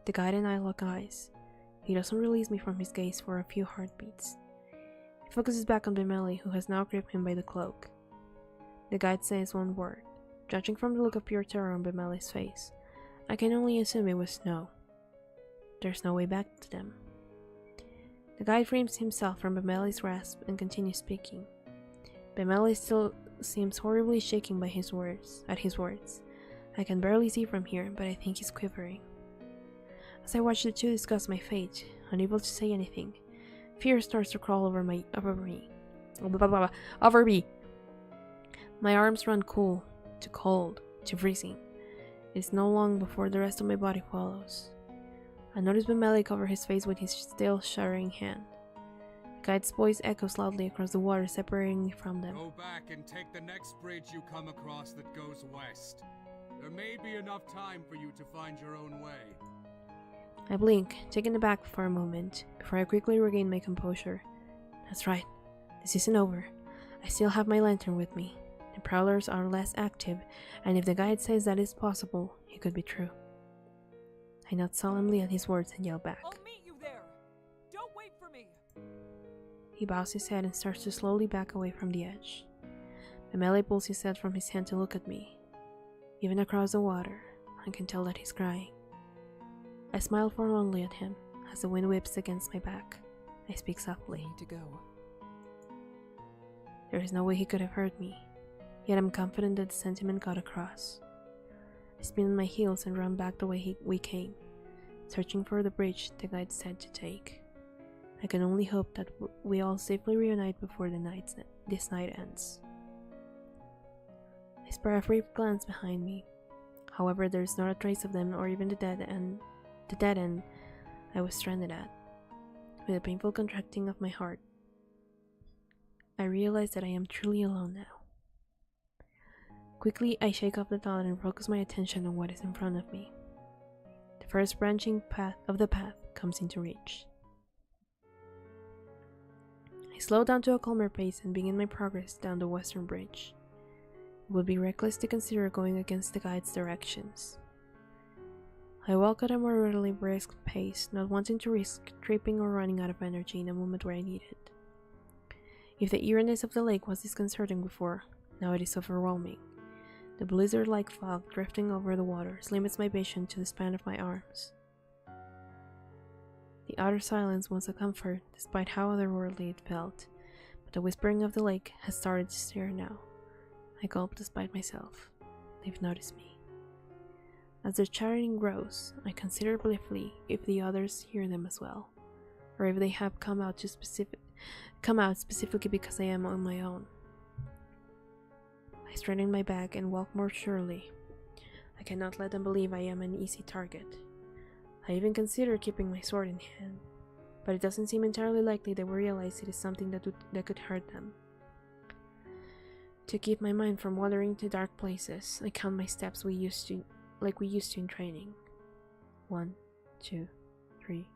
The guide and I lock eyes. He doesn't release me from his gaze for a few heartbeats. He focuses back on Bemeli, who has now gripped him by the cloak. The guide says one word. Judging from the look of pure terror on Bemeli's face, I can only assume it was no. There's no way back to them. The guide frees himself from Bemeli's grasp and continues speaking. Bemeli still seems horribly shaken by his words. I can barely see from here, but I think he's quivering. As I watch the two discuss my fate, unable to say anything, fear starts to crawl over me. My arms run cool, to cold, to freezing. It's not long before the rest of my body follows. I notice Bemeli cover his face with his still shuddering hand. The guide's voice echoes loudly across the water, separating me from them. Go back and take the next bridge you come across that goes west. There may be enough time for you to find your own way. I blink, taken aback for a moment, before I quickly regain my composure. That's right. This isn't over. I still have my lantern with me. The prowlers are less active, and if the guide says that is possible, it could be true. I nod solemnly at his words and yell back. I'll meet you there! Don't wait for me! He bows his head and starts to slowly back away from the edge. Bemeli pulls his head from his hand to look at me. Even across the water, I can tell that he's crying. I smile forlornly at him as the wind whips against my back. I speak softly. I need to go. There is no way he could have heard me, yet I'm confident that the sentiment got across. I spin on my heels and run back the way we came, searching for the bridge the guide said to take. I can only hope that we all safely reunite before this night ends. I spare a brief glance behind me. However, there is not a trace of them or even the dead end I was stranded at. With a painful contracting of my heart, I realize that I am truly alone now. Quickly, I shake off the thought and focus my attention on what is in front of me. The first branching path comes into reach. I slow down to a calmer pace and begin my progress down the western bridge. It would be reckless to consider going against the guide's directions. I walk at a more readily brisk pace, not wanting to risk tripping or running out of energy in a moment where I need it. If the eeriness of the lake was disconcerting before, now it is overwhelming. The blizzard-like fog drifting over the waters limits my vision to the span of my arms. The utter silence was a comfort, despite how otherworldly it felt. But the whispering of the lake has started to stir now. I gulp despite myself. They've noticed me. As their chattering grows, I consider briefly if the others hear them as well, or if they have come out specifically because I am on my own. I straighten my back and walk more surely. I cannot let them believe I am an easy target. I even consider keeping my sword in hand, but it doesn't seem entirely likely they will realize it is something that could hurt them. To keep my mind from wandering to dark places, I count my steps like we used to in training. 1, 2, 3,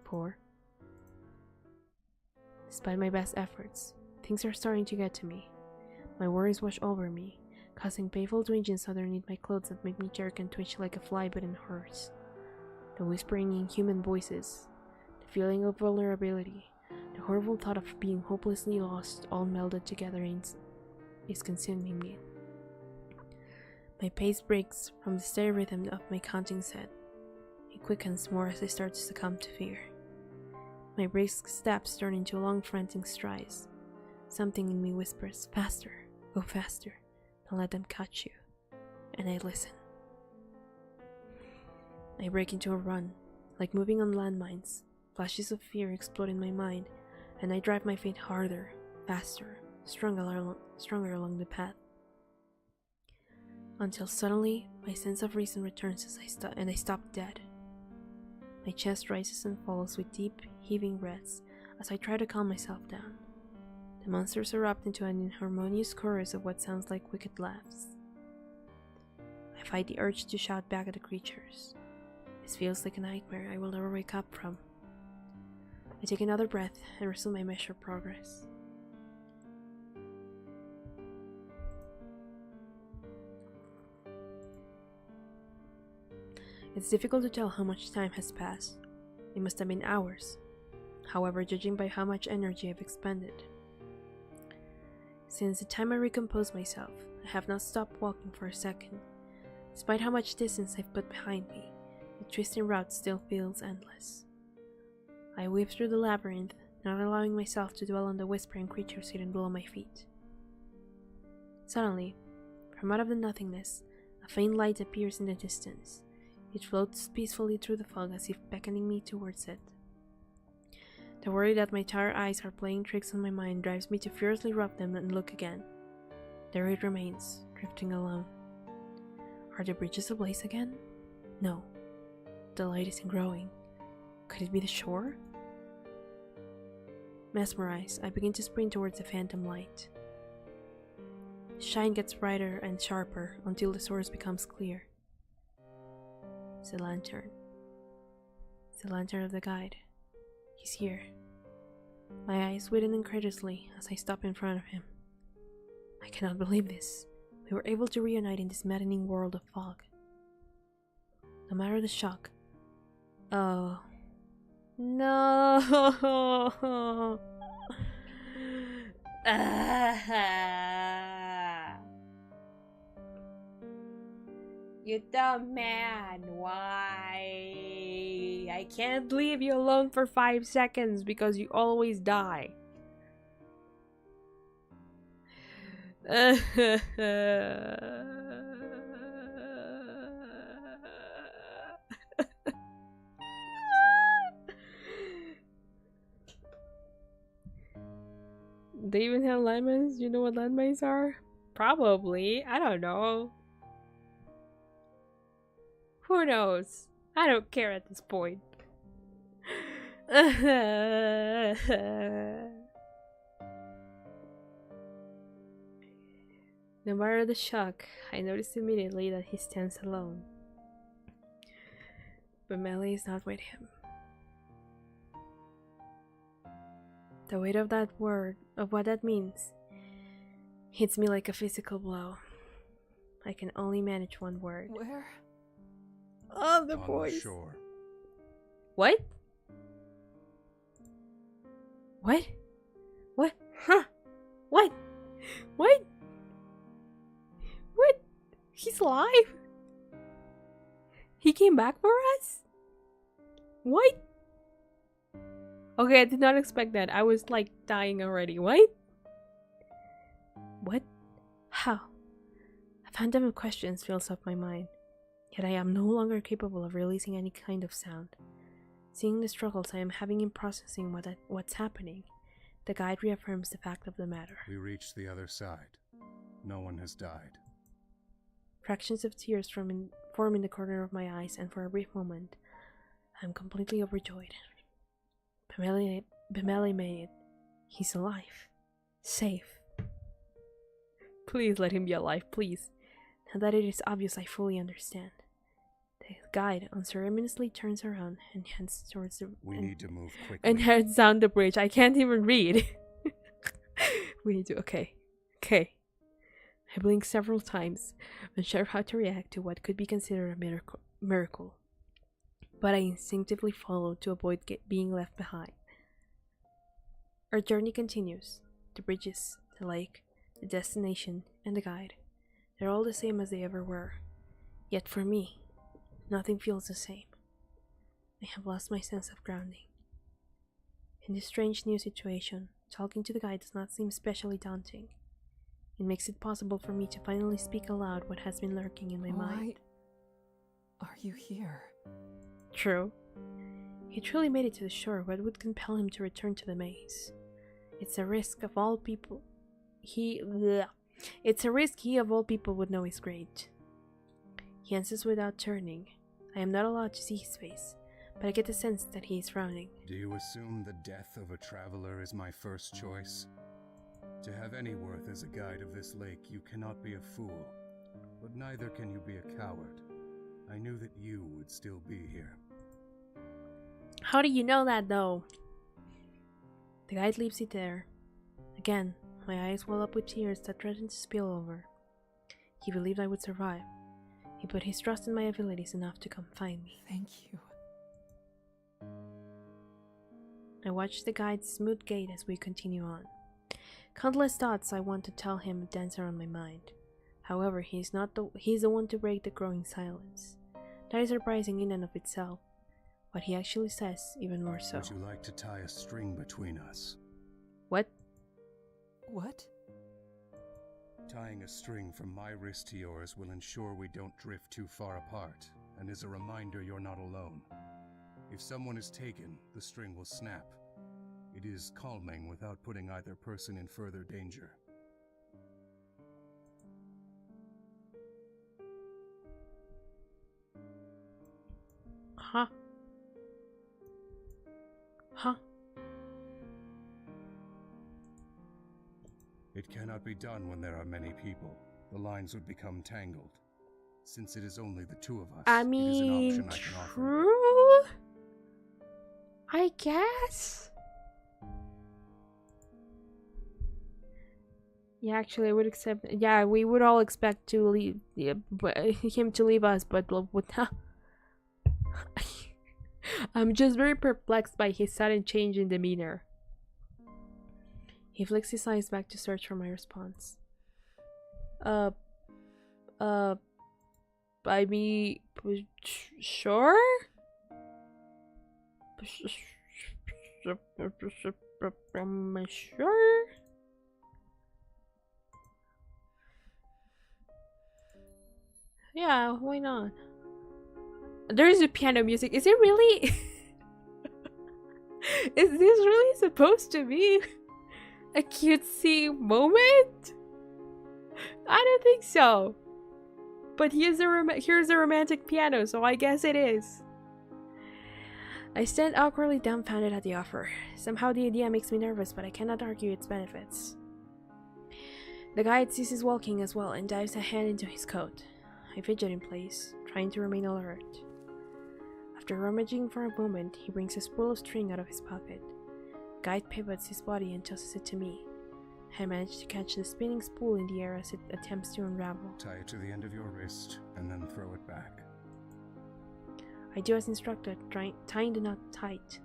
4. Despite my best efforts, things are starting to get to me. My worries wash over me, causing painful twinges underneath my clothes that make me jerk and twitch like a fly bitten horse. The whispering in human voices, the feeling of vulnerability, the horrible thought of being hopelessly lost, all melded together is consuming me. My pace breaks from the steady rhythm of my counting set. It quickens more as I start to succumb to fear. My brisk steps turn into long frantic strides. Something in me whispers, faster, go faster, don't let them catch you. And I listen. I break into a run, like moving on landmines. Flashes of fear explode in my mind, and I drive my feet harder, faster, stronger along the path. Until suddenly, my sense of reason returns and I stop dead. My chest rises and falls with deep, heaving breaths as I try to calm myself down. The monsters erupt into an inharmonious chorus of what sounds like wicked laughs. I fight the urge to shout back at the creatures. This feels like a nightmare I will never wake up from. I take another breath and resume my measured progress. It's difficult to tell how much time has passed. It must have been hours. However, judging by how much energy I've expended. Since the time I recompose myself, I have not stopped walking for a second. Despite how much distance I've put behind me, the twisting route still feels endless. I weave through the labyrinth, not allowing myself to dwell on the whispering creatures hidden below my feet. Suddenly, from out of the nothingness, a faint light appears in the distance. It floats peacefully through the fog as if beckoning me towards it. The worry that my tired eyes are playing tricks on my mind drives me to furiously rub them and look again. There it remains, drifting alone. Are the bridges ablaze again? No. The light isn't growing. Could it be the shore? Mesmerized, I begin to sprint towards the phantom light. The shine gets brighter and sharper until the source becomes clear. It's a lantern. It's the lantern of the guide. He's here. My eyes widen incredulously as I stop in front of him. I cannot believe this. We were able to reunite in this maddening world of fog. No matter the shock. Oh. No! You dumb man, why? I can't leave you alone for 5 seconds because you always die. They even have landmines? You know what landmines are? Probably. I don't know. Who knows? I don't care at this point. No matter the shock, I noticed immediately that he stands alone. But Melly is not with him. The weight of that word, of what that means, hits me like a physical blow. I can only manage one word. Where? Oh, the On voice. the shore. What? What? What? Huh? What? What? What? He's alive? He came back for us? What? Okay, I did not expect that. I was like dying already. What? What? How? A phantom of questions fills up my mind. Yet I am no longer capable of releasing any kind of sound. Seeing the struggles I am having in processing what's happening, the guide reaffirms the fact of the matter. We reached the other side. No one has died. Fractions of tears form in the corner of my eyes, and for a brief moment, I am completely overjoyed. Bemeli made it. He's alive. Safe. Please let him be alive, please. Now that it is obvious, I fully understand. The guide unceremoniously turns around and heads towards the... We need to move quickly. And heads down the bridge. I can't even read. We need to... Okay. I blink several times, unsure how to react to what could be considered a miracle. But I instinctively follow to avoid being left behind. Our journey continues. The bridges, the lake, the destination, and the guide. They're all the same as they ever were. Yet for me, nothing feels the same. I have lost my sense of grounding. In this strange new situation, talking to the guide does not seem especially daunting. It makes it possible for me to finally speak aloud what has been lurking in my mind. Why are you here? True. He truly made it to the shore. What would compel him to return to the maze? It's a risk of all people. It's a risk he of all people would know is great. He answers without turning. I am not allowed to see his face, but I get the sense that he is frowning. Do you assume the death of a traveler is my first choice? To have any worth as a guide of this lake, you cannot be a fool, but neither can you be a coward. I knew that you would still be here. How do you know that, though? The guide leaves it there. Again, my eyes well up with tears that threatened to spill over. He believed I would survive. He put his trust in my abilities enough to come find me. Thank you. I watched the guide's smooth gait as we continue on. Countless thoughts I want to tell him dance around my mind. However, he's the one to break the growing silence. That is surprising in and of itself. What he actually says, even more so. Would you like to tie a string between us? What? What? Tying a string from my wrist to yours will ensure we don't drift too far apart, and is a reminder you're not alone. If someone is taken, the string will snap. It is calming without putting either person in further danger. Huh? It cannot be done when there are many people. The lines would become tangled. Since it is only the two of us, I it is mean, an option I can offer. true? I guess? Yeah, actually, I would accept. Yeah, we would all expect to leave. Yeah, but him to leave us, but with I'm just very perplexed by his sudden change in demeanor. He flicks his eyes back to search for my response. I mean, sure? Sure? Yeah, why not? There is a piano music. Is it really? Is this really supposed to be a cutesy moment? I don't think so. But here's a romantic piano, so I guess it is. I stand awkwardly dumbfounded at the offer. Somehow the idea makes me nervous, but I cannot argue its benefits. The guide ceases walking as well and dives a hand into his coat. I fidget in place, trying to remain alert. After rummaging for a moment, he brings a spool of string out of his pocket. Guide pivots his body and tosses it to me. I manage to catch the spinning spool in the air as it attempts to unravel. Tie it to the end of your wrist, and then throw it back. I do as instructed, tying the knot tight.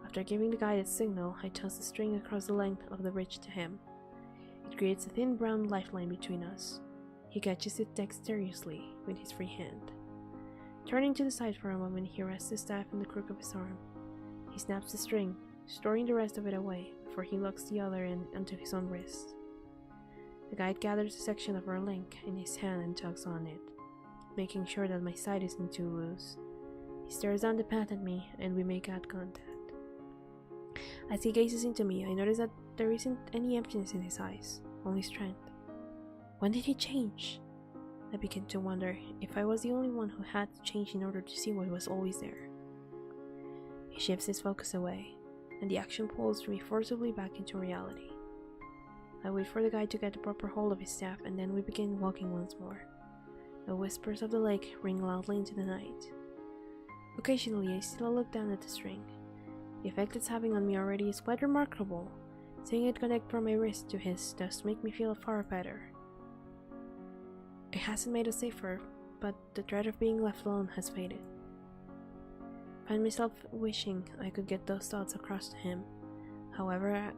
After giving the guide a signal, I toss the string across the length of the bridge to him. It creates a thin brown lifeline between us. He catches it dexterously with his free hand. Turning to the side for a moment, he rests the staff in the crook of his arm. He snaps the string, storing the rest of it away before he locks the other end onto his own wrist. The guide gathers a section of our link in his hand and tugs on it, making sure that my side isn't too loose. He stares down the path at me, and we make eye contact. As he gazes into me, I notice that there isn't any emptiness in his eyes, only strength. When did he change? I begin to wonder if I was the only one who had to change in order to see what was always there. He shifts his focus away, and the action pulls me forcibly back into reality. I wait for the guy to get the proper hold of his staff, and then we begin walking once more. The whispers of the lake ring loudly into the night. Occasionally, I still look down at the string. The effect it's having on me already is quite remarkable. Seeing it connect from my wrist to his does make me feel far better. It hasn't made us safer, but the dread of being left alone has faded. I find myself wishing I could get those thoughts across to him. However,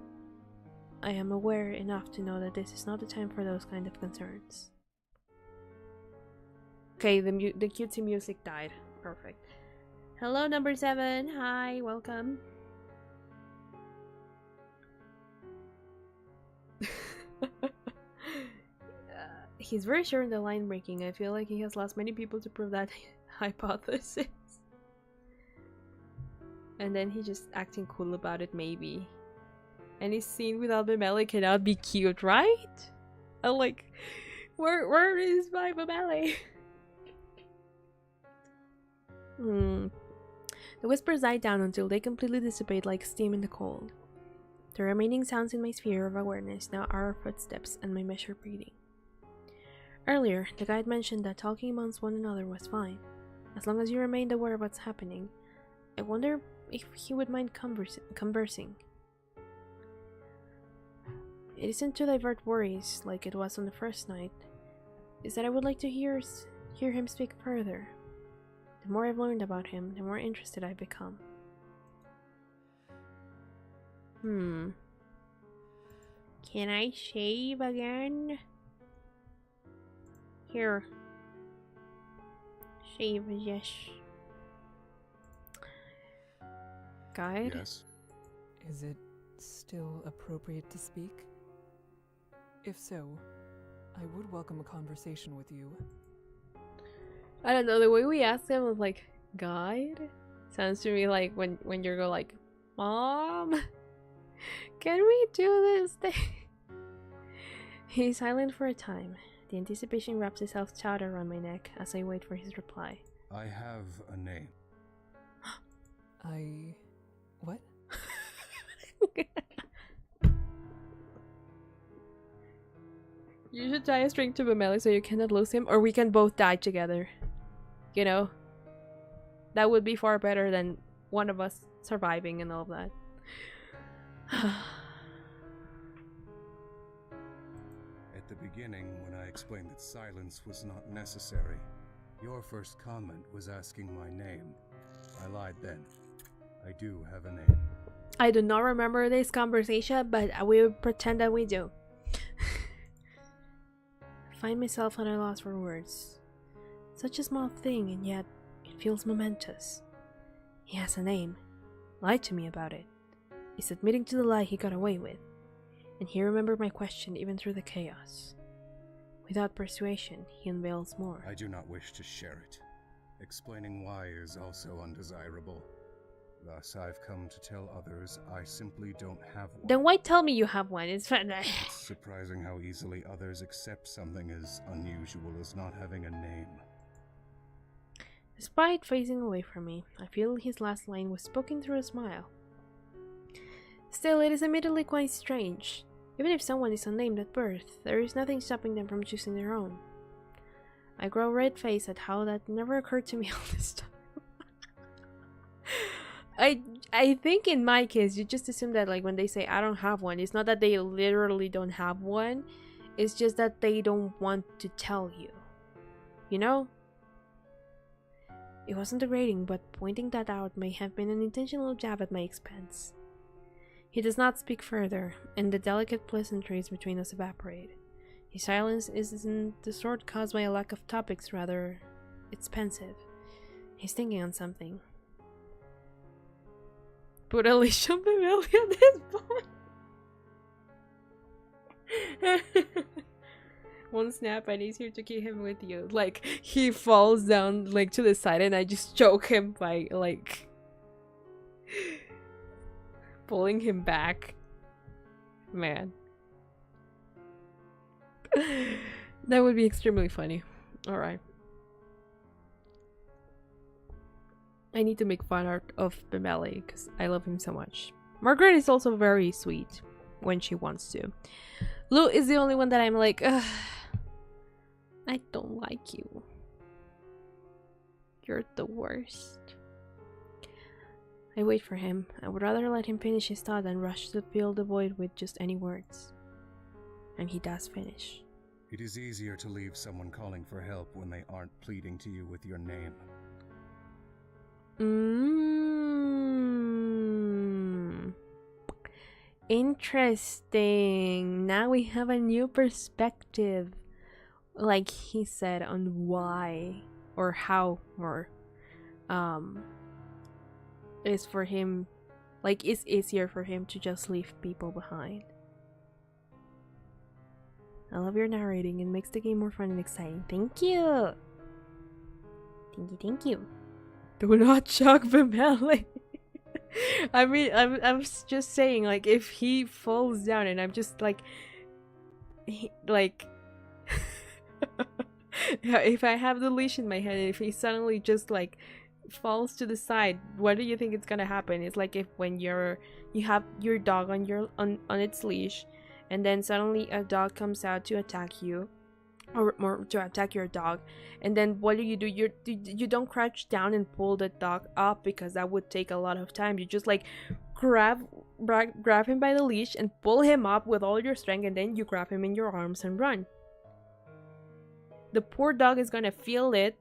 I am aware enough to know that this is not the time for those kind of concerns. Okay, the cutesy music died. Perfect. Hello, number 7. Hi, welcome. He's very sure in the line breaking. I feel like he has lost many people to prove that hypothesis. And then he's just acting cool about it, maybe. Any scene without Mameli cannot be cute, right? I'm like, where is my Mameli? The whispers die down until they completely dissipate like steam in the cold. The remaining sounds in my sphere of awareness now are our footsteps and my measured breathing. Earlier, the guide mentioned that talking amongst one another was fine, as long as you remained aware of what's happening. I wonder if he would mind conversing. It isn't to divert worries like it was on the first night. It's that I would like to hear him speak further. The more I've learned about him, the more interested I've become. Can I shave again? Here. Shave, yes. Guide? Yes. Is it still appropriate to speak? If so, I would welcome a conversation with you. I don't know, the way we asked him was like, guide? Sounds to me like when you go like, Mom? Can we do this thing? He's silent for a time. The anticipation wraps itself tight around my neck as I wait for his reply. I have a name. What? You should tie a string to Mameli so you cannot lose him, or we can both die together. You know? That would be far better than one of us surviving and all of that. At the beginning, when I explained that silence was not necessary, your first comment was asking my name. I lied then. I do have a name. I do not remember this conversation, but we will pretend that we do. I find myself at a loss for words. Such a small thing, and yet it feels momentous. He has a name. Lied to me about it. Is admitting to the lie he got away with. And he remembered my question even through the chaos. Without persuasion, he unveils more. I do not wish to share it. Explaining why is also undesirable. Thus, I've come to tell others I simply don't have one. Then why tell me you have one? It's fun. It's surprising how easily others accept something as unusual as not having a name. Despite facing away from me, I feel his last line was spoken through a smile. Still, it is admittedly quite strange. Even if someone is unnamed at birth, there is nothing stopping them from choosing their own. I grow red-faced at how that never occurred to me all this time. I think in my case, you just assume that like when they say I don't have one, it's not that they literally don't have one. It's just that they don't want to tell you. You know? It wasn't degrading, but pointing that out may have been an intentional jab at my expense. He does not speak further, and the delicate pleasantries between us evaporate. His silence isn't the sort caused by a lack of topics, rather, it's pensive. He's thinking on something. put a leash on Bimeli at this point. One snap and he's here to keep him with you. Like, he falls down, like, to the side and I just choke him by, like, pulling him back. Man. That would be extremely funny. Alright. I need to make fun art of Bimeli because I love him so much. Margaret is also very sweet when she wants to. Lou is the only one that I'm like, ugh, I don't like you. You're the worst. I wait for him. I would rather let him finish his thought than rush to fill the void with just any words. And he does finish. It is easier to leave someone calling for help when they aren't pleading to you with your name. Interesting. Now we have a new perspective, like he said, on why or how or is for him, like, it's easier for him to just leave people behind. I love your narrating. It makes the game more fun and exciting. Thank you. Thank you. Do not shock Bimeli. I mean, I'm just saying, like, if he falls down and I'm just like, if I have the leash in my hand, if he suddenly just like falls to the side, what do you think is gonna happen? It's like if when you have your dog on its leash, and then suddenly a dog comes out to attack you, or more to attack your dog, and then what do? You don't crouch down and pull the dog up because that would take a lot of time. You just like grab him by the leash and pull him up with all your strength, and then you grab him in your arms and run. The poor dog is gonna feel it,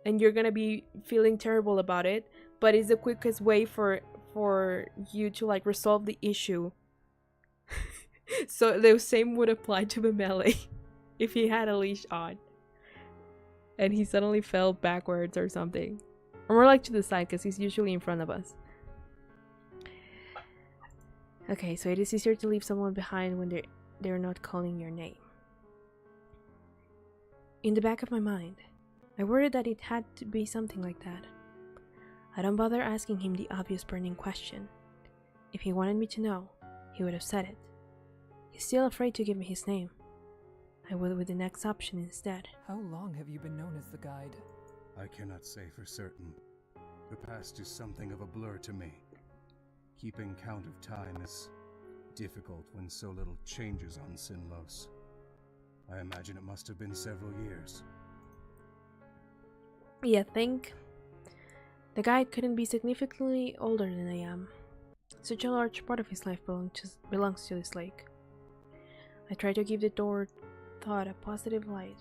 and you're gonna be feeling terrible about it, but it's the quickest way for you to like resolve the issue. So the same would apply to Bimeli if he had a leash on and he suddenly fell backwards or something, or more like to the side because he's usually in front of us. Okay, so it is easier to leave someone behind when they're not calling your name. In the back of my mind, I worried that it had to be something like that. I don't bother asking him the obvious burning question. If he wanted me to know, he would have said it. He's still afraid to give me his name. I went with the next option instead. How long have you been known as the guide? I cannot say for certain. The past is something of a blur to me. Keeping count of time is difficult when so little changes on Sinlos. I imagine it must have been several years. Yeah, think. The guide couldn't be significantly older than I am. Such a large part of his life belongs to this lake. I try to give the door thought a positive light.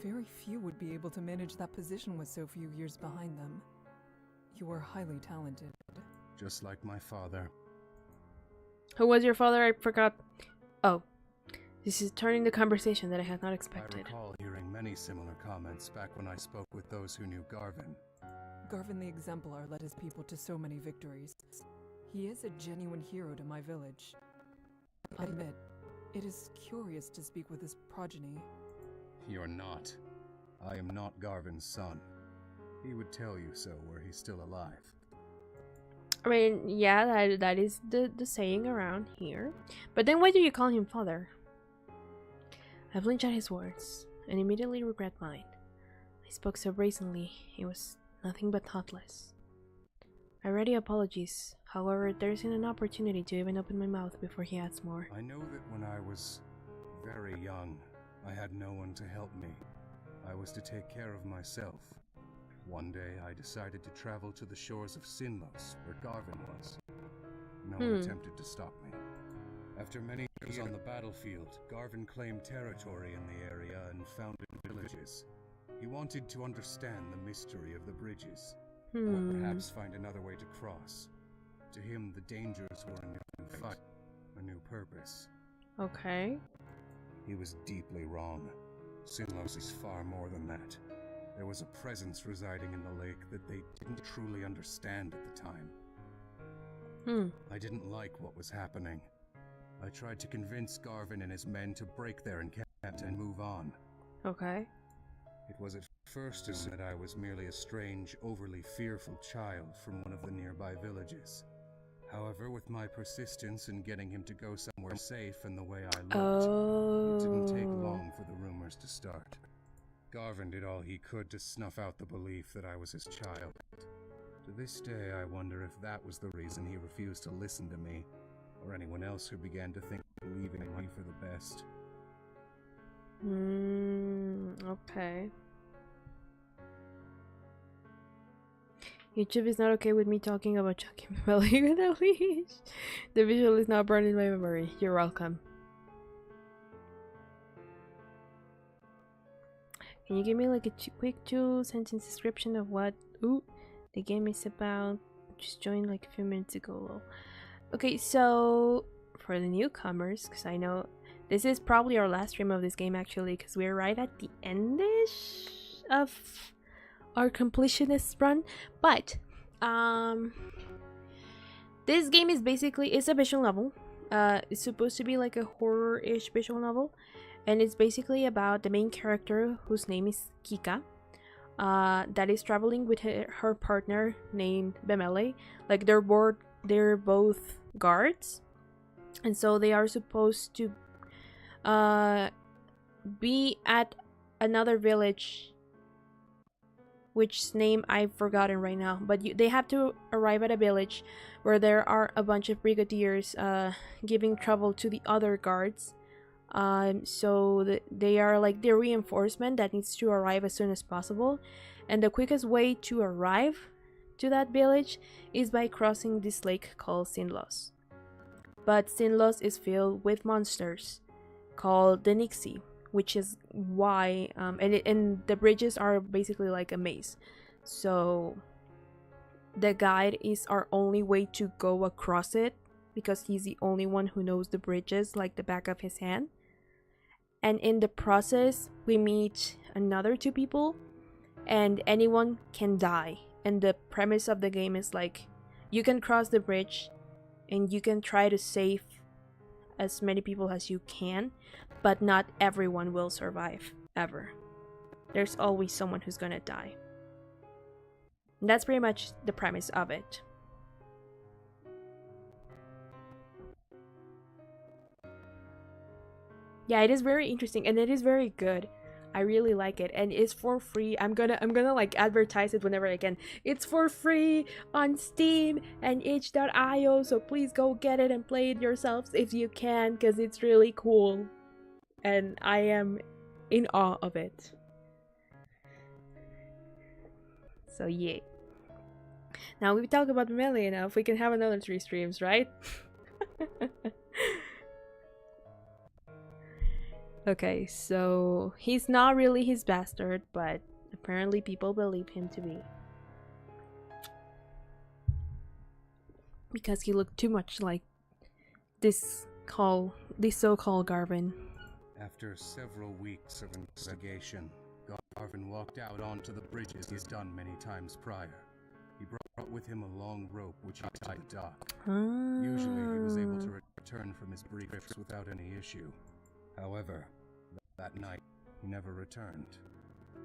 Very few would be able to manage that position with so few years behind them. You are highly talented. Just like my father. Who was your father? I forgot. Oh, this is turning the conversation that I had not expected. I recall hearing many similar comments back when I spoke with those who knew Garvin. Garvin the Exemplar led his people to so many victories. He is a genuine hero to my village. I admit, it is curious to speak with his progeny. You're not. I am not Garvin's son. He would tell you so were he still alive. I mean, yeah, that is the saying around here. But then why do you call him father? I flinch at his words, and immediately regret mine. I spoke so brazenly, it was nothing but thoughtless. I ready apologies, however, there isn't an opportunity to even open my mouth before he adds more. I know that when I was very young, I had no one to help me. I was to take care of myself. One day I decided to travel to the shores of Sinlos, where Garvin was. No one attempted to stop me. After many years on the battlefield, Garvin claimed territory in the area and founded villages. He wanted to understand the mystery of the bridges, or perhaps find another way to cross. To him, the dangers were a new fight, a new purpose. Okay. He was deeply wrong. Sinlos is far more than that. There was a presence residing in the lake that they didn't truly understand at the time. I didn't like what was happening. I tried to convince Garvin and his men to break their encampment and move on. Okay. It was at first assumed that I was merely a strange, overly fearful child from one of the nearby villages. However, with my persistence in getting him to go somewhere safe and the way I looked, it didn't take long for the rumors to start. Garvin did all he could to snuff out the belief that I was his child. To this day, I wonder if that was the reason he refused to listen to me, or anyone else who began to think leaving me for the best. Okay. YouTube is not okay with me talking about Chucky Melly with a leash. The visual is not burned in my memory. You're welcome. Can you give me like a quick 2-sentence description of what the game is about? Just joined like a few minutes ago. Okay, so for the newcomers, because I know this is probably our last stream of this game actually, because we're right at the end-ish of our completionist run. But this game is basically, it's a visual novel. It's supposed to be like a horror-ish visual novel, and it's basically about the main character whose name is Kika, that is traveling with her partner named Bemele. Like they're both guards, and so they are supposed to be at another village, which name I've forgotten right now, but they have to arrive at a village where there are a bunch of brigadiers giving trouble to the other guards. So they are like the reinforcement that needs to arrive as soon as possible, and the quickest way to arrive to that village is by crossing this lake called Sinlos. But Sinlos is filled with monsters called the Nixi, which is why and the bridges are basically like a maze, so the guide is our only way to go across it, because he's the only one who knows the bridges like the back of his hand. And in the process we meet another 2 people, and anyone can die. And the premise of the game is like, you can cross the bridge and you can try to save as many people as you can, but not everyone will survive, ever. There's always someone who's gonna die. And that's pretty much the premise of it. Yeah, it is very interesting and it is very good. I really like it, and it's for free. I'm gonna like advertise it whenever I can. It's for free on Steam and itch.io, so please go get it and play it yourselves if you can, because it's really cool. And I am in awe of it. So yeah. Now we've talked about Melee enough, we can have another 3 streams, right? Okay, so he's not really his bastard, but apparently people believe him to be. Because he looked too much like this so-called Garvin. After several weeks of investigation, Garvin walked out onto the bridges he's done many times prior. He brought with him a long rope which he tied to the dock. Usually he was able to return from his brief trips without any issue. However, that night, he never returned.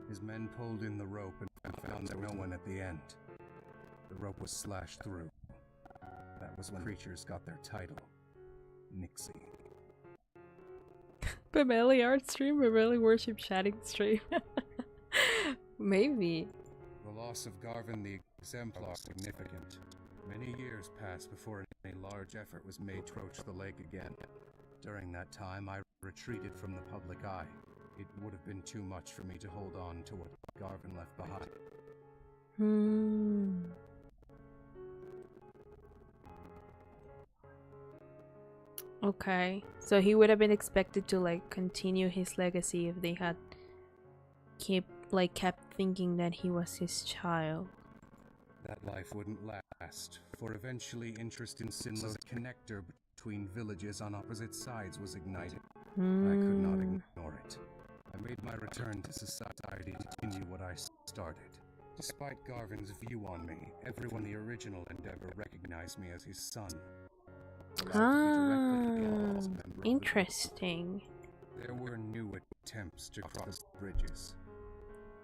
His men pulled in the rope and found there was no one at the end. The rope was slashed through. That was when creatures got their title, Nixi. Pameli art stream, Pameli worship chatting stream. Maybe. The loss of Garvin the Exemplar was significant. Many years passed before any large effort was made to approach the lake again. During that time, I retreated from the public eye. It would have been too much for me to hold on to what Garvin left behind. Okay, so he would have been expected to like continue his legacy if they had kept thinking that he was his child. That life wouldn't last, for eventually interest in Sinlo's connector between villages on opposite sides was ignited. I could not ignore it. I made my return to society to continue what I started. Despite Garvin's view on me, everyone in the original endeavor recognized me as his son. Interesting. There were new attempts to cross bridges.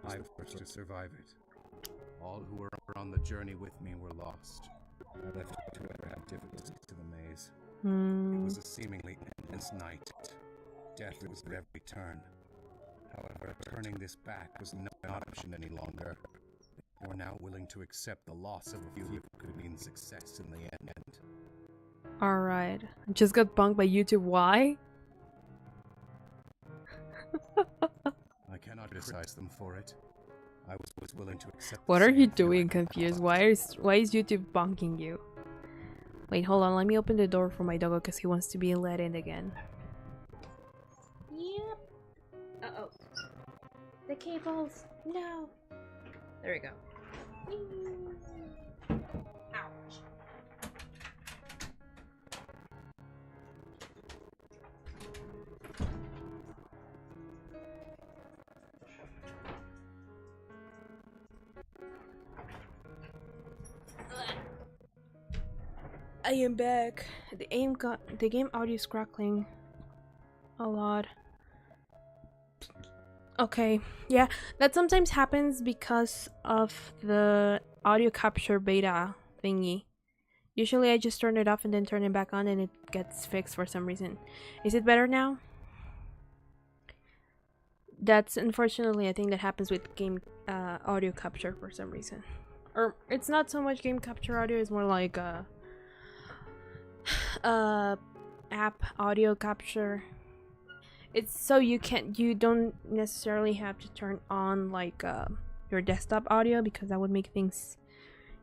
I was first to survive it. All who were on the journey with me were lost. I left whoever had difficulties to the maze. It was a seemingly endless night. Death was at every turn. However, turning this back was not an option any longer. They were now willing to accept the loss of a few who could mean success in the end. Alright. Just got punked by YouTube. Why? I cannot criticize them for it. I was willing to accept. What are you doing, confused? Why is YouTube bonking you? Wait, hold on. Let me open the door for my doggo because he wants to be let in again. Yep. Uh-oh. The cables. No. There we go. Ouch. I am back. The game audio is crackling a lot. Okay, yeah, that sometimes happens because of the audio capture beta thingy. Usually I just turn it off and then turn it back on and it gets fixed for some reason. Is it better now? That's unfortunately a thing that happens with game audio capture for some reason. Or it's not so much game capture audio, it's more like app audio capture. It's so you don't necessarily have to turn on like your desktop audio, because that would make things,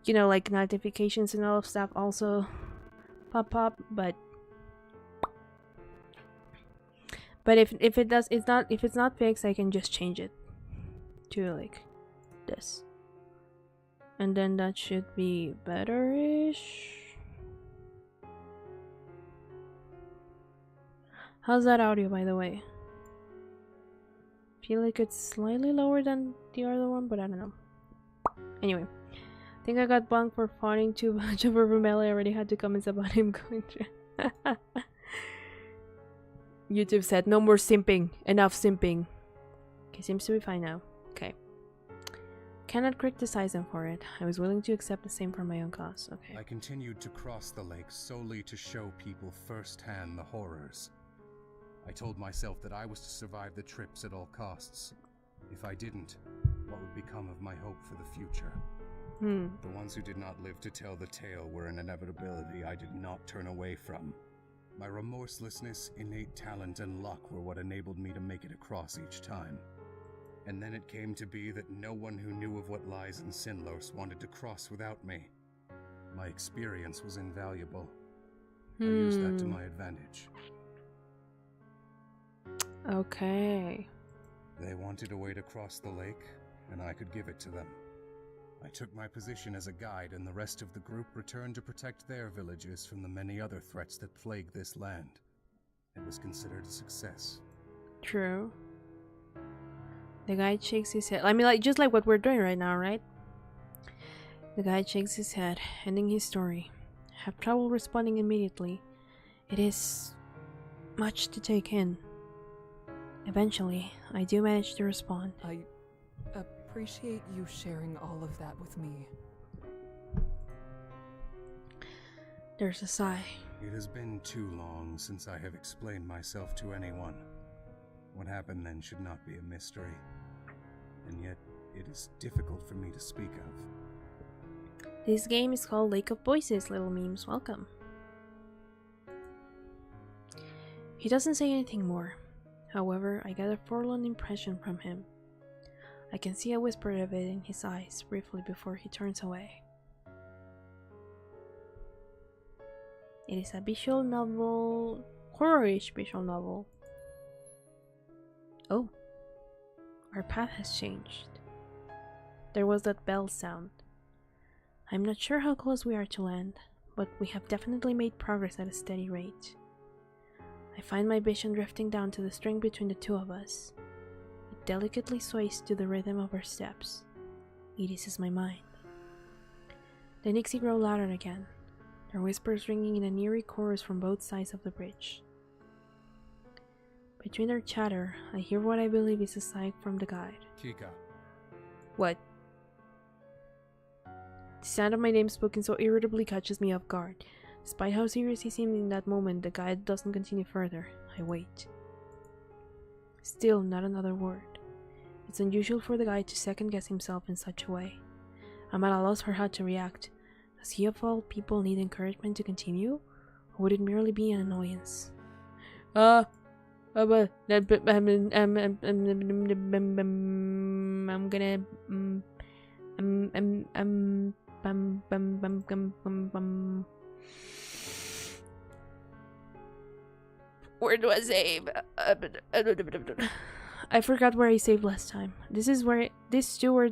you know, like notifications and all of stuff also pop up. But if it's not fixed, I can just change it to like this, and then that should be better-ish. How's that audio, by the way? Feel like it's slightly lower than the other one, but I don't know. Anyway, I think I got bunked for fawning too much over Rumeli. I already had to comments about him going through. YouTube said, no more simping. Enough simping. Okay, seems to be fine now. Okay. Cannot criticize him for it. I was willing to accept the same for my own cause. Okay. I continued to cross the lake solely to show people firsthand the horrors. I told myself that I was to survive the trips at all costs. If I didn't, what would become of my hope for the future? The ones who did not live to tell the tale were an inevitability I did not turn away from. My remorselessness, innate talent, and luck were what enabled me to make it across each time. And then it came to be that no one who knew of what lies in Sinlos wanted to cross without me. My experience was invaluable. I used that to my advantage. Okay. They wanted a way to cross the lake, and I could give it to them. I took my position as a guide, and the rest of the group returned to protect their villages from the many other threats that plague this land. It was considered a success. True. The guy shakes his head. I mean, like, just like what we're doing right now, right? The guy shakes his head, ending his story. Have trouble responding immediately. It is much to take in. Eventually, I do manage to respond. I appreciate you sharing all of that with me. There's a sigh. It has been too long since I have explained myself to anyone. What happened then should not be a mystery. And yet, it is difficult for me to speak of. This game is called Lake of Voices, little memes. Welcome. He doesn't say anything more. However, I get a forlorn impression from him. I can see a whisper of it in his eyes briefly before he turns away. It is a visual novel, horror-ish visual novel. Oh, our path has changed. There was that bell sound. I'm not sure how close we are to land, but we have definitely made progress at a steady rate. I find my vision drifting down to the string between the two of us. It delicately sways to the rhythm of our steps. It eases my mind. The Nixi grow louder again, their whispers ringing in an eerie chorus from both sides of the bridge. Between their chatter, I hear what I believe is a sigh from the guide. Kika. What? The sound of my name spoken so irritably catches me off guard. Despite how serious he seemed in that moment, the guide doesn't continue further. I wait. Still, not another word. It's unusual for the guide to second-guess himself in such a way. I'm at a loss for how to react. Does he of all people need encouragement to continue? Or would it merely be an annoyance? I'm gonna... Where do I save? I forgot where I saved last time. This is where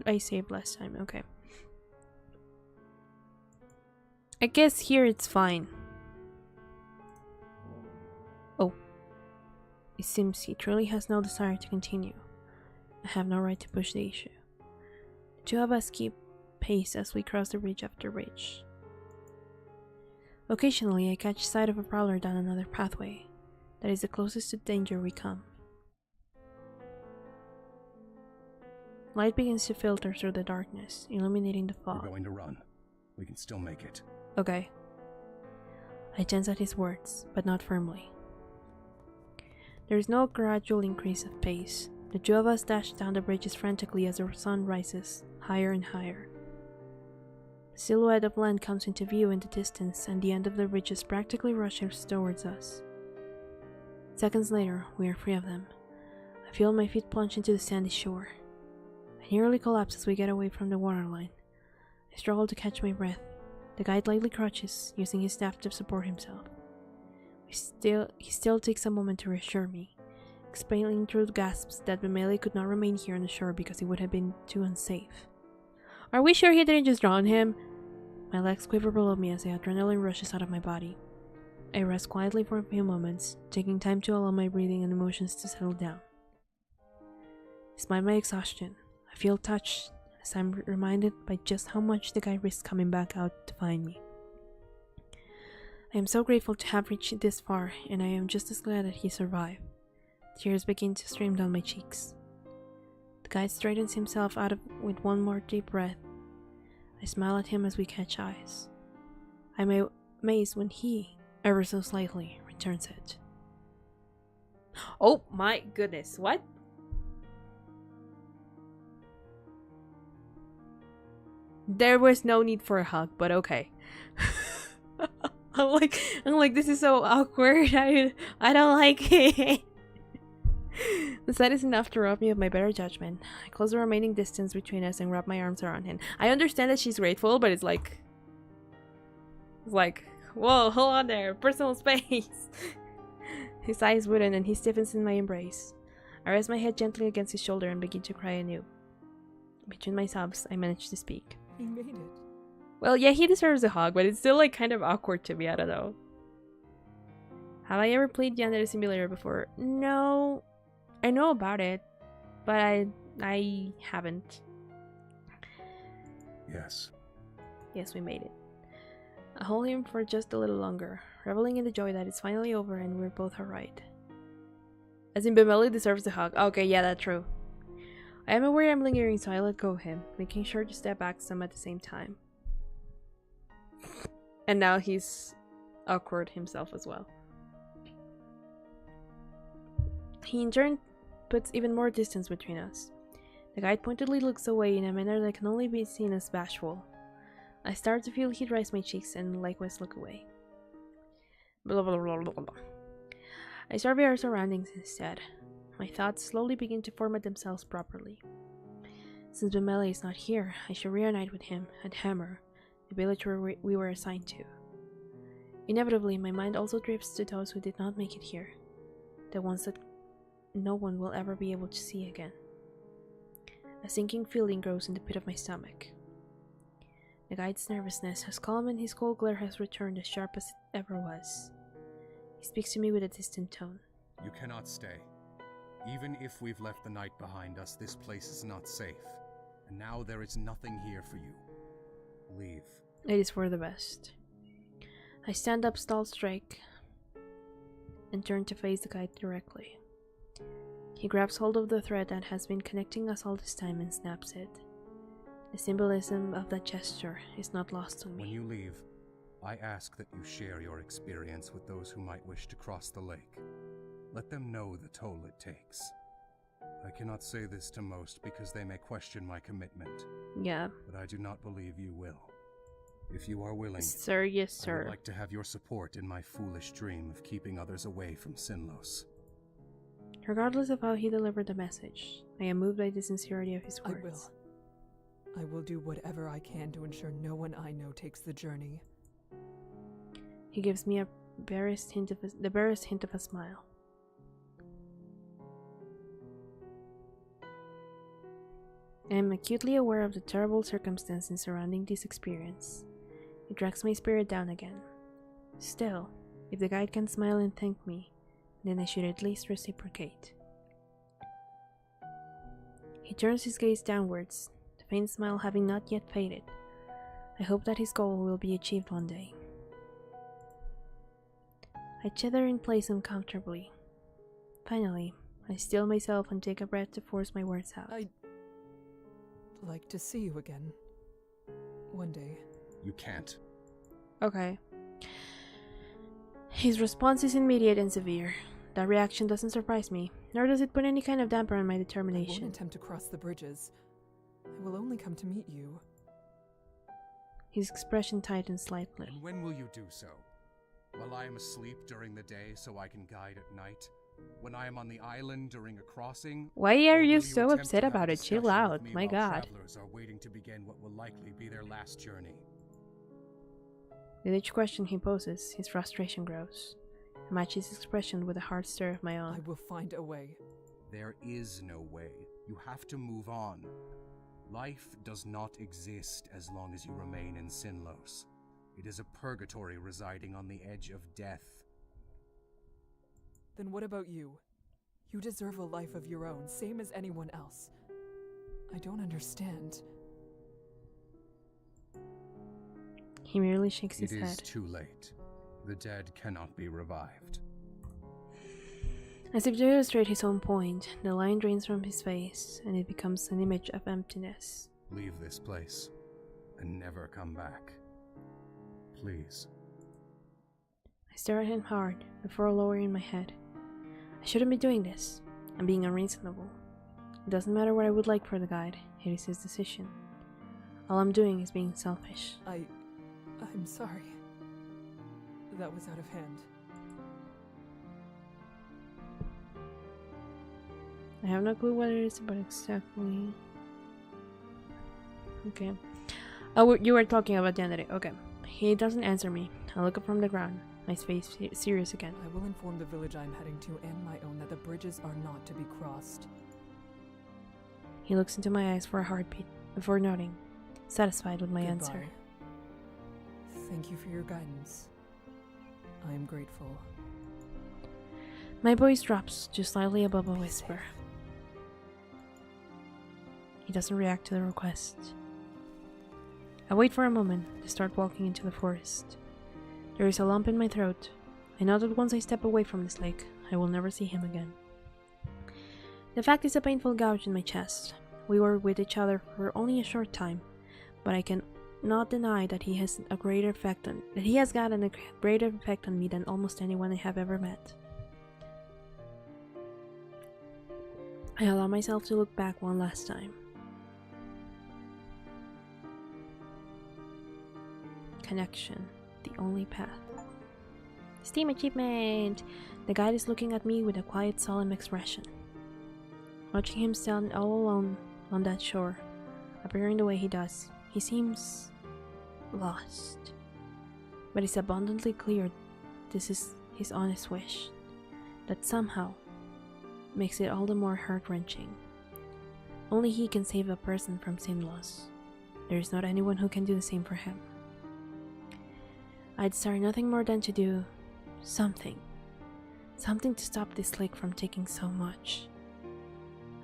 I saved last time. Okay. I guess here it's fine. Oh. It seems he truly has no desire to continue. I have no right to push the issue. The two of us keep pace as we cross the bridge after bridge. Occasionally, I catch sight of a prowler down another pathway. That is the closest to danger we come. Light begins to filter through the darkness, illuminating the fog. We're going to run. We can still make it. Okay. I tense at his words, but not firmly. There is no gradual increase of pace. The two of us dash down the bridges frantically as the sun rises, higher and higher. The silhouette of land comes into view in the distance, and the end of the bridges practically rushes towards us. Seconds later, we are free of them. I feel my feet plunge into the sandy shore. I nearly collapse as we get away from the waterline. I struggle to catch my breath. The guide lightly crouches, using his staff to support himself. He still takes a moment to reassure me, explaining through gasps that Bemele could not remain here on the shore because it would have been too unsafe. Are we sure he didn't just drown him? My legs quiver below me as the adrenaline rushes out of my body. I rest quietly for a few moments, taking time to allow my breathing and emotions to settle down. Despite my exhaustion, I feel touched as I'm reminded by just how much the guy risked coming back out to find me. I am so grateful to have reached this far, and I am just as glad that he survived. Tears begin to stream down my cheeks. The guide straightens himself out with one more deep breath. I smile at him as we catch eyes. I'm amazed when he, ever so slightly, returns it. Oh my goodness, what? There was no need for a hug, but okay. I'm like, this is so awkward. I don't like it. The sight is enough to rob me of my better judgment. I close the remaining distance between us and wrap my arms around him. I understand that she's grateful, but it's like, whoa, hold on there, personal space. His eyes wooden and he stiffens in my embrace. I rest my head gently against his shoulder and begin to cry anew. Between my sobs, I manage to speak. He made it. Well, yeah, he deserves a hug, but it's still like kind of awkward to me. I don't know. Have I ever played the Undead Simulator before? No. I know about it, but I haven't. Yes. Yes, we made it. I hold him for just a little longer, reveling in the joy that it's finally over and we're both alright. As in, Bemele deserves a hug. Okay, yeah, that's true. I am aware I'm lingering, so I let go of him, making sure to step back some at the same time. And now he's awkward himself as well. He in turn puts even more distance between us. The guide pointedly looks away in a manner that can only be seen as bashful. I start to feel heat rise my cheeks and likewise look away. Blah, blah, blah, blah, blah. I survey our surroundings instead. My thoughts slowly begin to format themselves properly. Since Bemele is not here, I should reunite with him at Hammer, the village where we were assigned to. Inevitably, my mind also drifts to those who did not make it here, the ones that no one will ever be able to see again. A sinking feeling grows in the pit of my stomach. The guide's nervousness has calmed and his cold glare has returned as sharp as it ever was. He speaks to me with a distant tone. You cannot stay. Even if we've left the night behind us, this place is not safe. And now there is nothing here for you. Leave. It is for the best. I stand up stall-strike and turn to face the guy directly. He grabs hold of the thread that has been connecting us all this time and snaps it. The symbolism of that gesture is not lost on me. When you leave, I ask that you share your experience with those who might wish to cross the lake. Let them know the toll it takes. I cannot say this to most because they may question my commitment. Yeah. But I do not believe you will. If you are willing, Sir, yes, I sir. would like to have your support in my foolish dream of keeping others away from Sinlos. Regardless of how he delivered the message, I am moved by the sincerity of his words. I will do whatever I can to ensure no one I know takes the journey. He gives me the barest hint of a smile. I am acutely aware of the terrible circumstances surrounding this experience. It drags my spirit down again. Still, if the guide can smile and thank me, then I should at least reciprocate. He turns his gaze downwards, the faint smile having not yet faded. I hope that his goal will be achieved one day. I tether in place uncomfortably. Finally, I still myself and take a breath to force my words out. I'd like to see you again. One day. You can't. Okay. His response is immediate and severe. That reaction doesn't surprise me, nor does it put any kind of damper on my I determination. won't attempt to cross the bridges. I will only come to meet you. His expression tightens slightly. And when will you do so? While I am asleep during the day so I can guide at night? When I am on the island during a crossing? Why are Or you will so attempt upset to have about a it? Chill discussion out, with me my while god. Travelers are waiting to begin what will likely be their last journey. With each question he poses, his frustration grows. I match his expression with a hard stare of my I own. will find a way. There is no way. You have to move on. Life does not exist as long as you remain in Sinlos. It is a purgatory residing on the edge of death. Then what about you? You deserve a life of your own, same as anyone else. I don't understand. He merely shakes his It is head. too late. The dead cannot be revived. As if to illustrate his own point, the line drains from his face, and it becomes an image of emptiness. Leave this place and never come back. Please. I stare at him hard, before lowering my head. I shouldn't be doing this. I'm being unreasonable. It doesn't matter what I would like for the guide, it is his decision. All I'm doing is being selfish. I'm sorry. That was out of hand. I have no clue what it is about exactly. Okay. Oh, you were talking about the entity. Okay. He doesn't answer me. I look up from the ground, my face serious again. I will inform the village I'm heading to and my own that the bridges are not to be crossed. He looks into my eyes for a heartbeat, before nodding, satisfied with my Goodbye. answer. Thank you for your guidance. I am grateful. My voice drops just slightly above a whisper. He doesn't react to the request. I wait for a moment to start walking into the forest. There is a lump in my throat. I know that once I step away from this lake, I will never see him again. The fact is a painful gouge in my chest. We were with each other for only a short time, but I can not deny that he has gotten a greater effect on me than almost anyone I have ever met. I allow myself to look back one last time. Connection, the only path. Steam achievement! The guide is looking at me with a quiet, solemn expression. Watching him stand all alone on that shore, appearing the way he does, he seems lost. But it's abundantly clear this is his honest wish, that somehow makes it all the more heart-wrenching. Only he can save a person from sin loss. There is not anyone who can do the same for him. I desire nothing more than to do something to stop this lake from taking so much.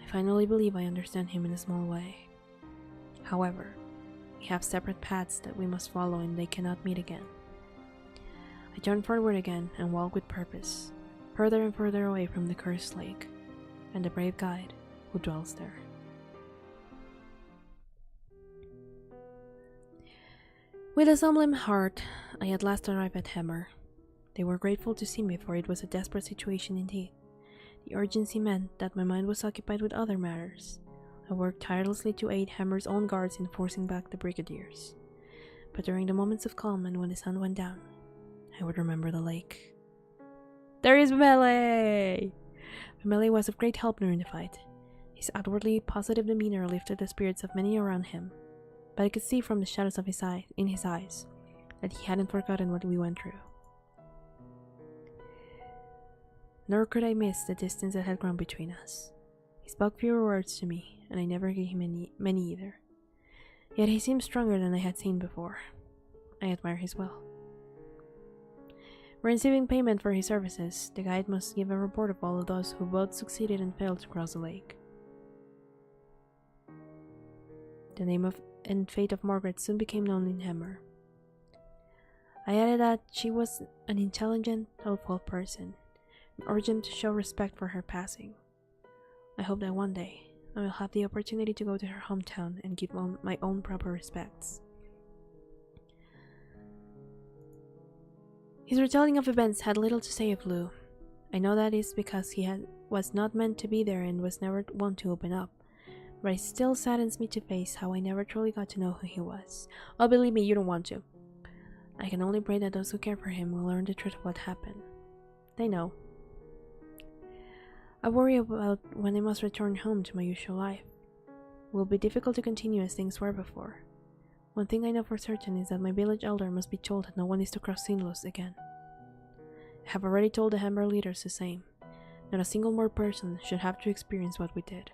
I finally believe I understand him in a small way. However, we have separate paths that we must follow and they cannot meet again. I turn forward again and walk with purpose, further and further away from the cursed lake, and the brave guide who dwells there. With a solemn heart, I at last arrived at Hammer. They were grateful to see me, for it was a desperate situation indeed. The urgency meant that my mind was occupied with other matters. I worked tirelessly to aid Hammer's own guards in forcing back the brigadiers. But during the moments of calm and when the sun went down, I would remember the lake. There is Melee! Melee was of great help during the fight. His outwardly positive demeanor lifted the spirits of many around him, but I could see from the shadows of his eyes that he hadn't forgotten what we went through. Nor could I miss the distance that had grown between us. He spoke fewer words to me, and I never gave him many either. Yet he seemed stronger than I had seen before. I admire his will. When receiving payment for his services, the guide must give a report of all of those who both succeeded and failed to cross the lake. The name and fate of Margaret soon became known in Hammer. I added that she was an intelligent, helpful person, and urged him to show respect for her passing. I hope that one day I will have the opportunity to go to her hometown and give my own proper respects. His retelling of events had little to say of Lou. I know that is because he was not meant to be there and was never one to open up. But it still saddens me to face how I never truly got to know who he was. Oh, believe me, you don't want to. I can only pray that those who care for him will learn the truth of what happened. They know. I worry about when I must return home to my usual life. It will be difficult to continue as things were before. One thing I know for certain is that my village elder must be told that no one is to cross Sinlos again. I have already told the Hammer leaders the same. Not a single more person should have to experience what we did.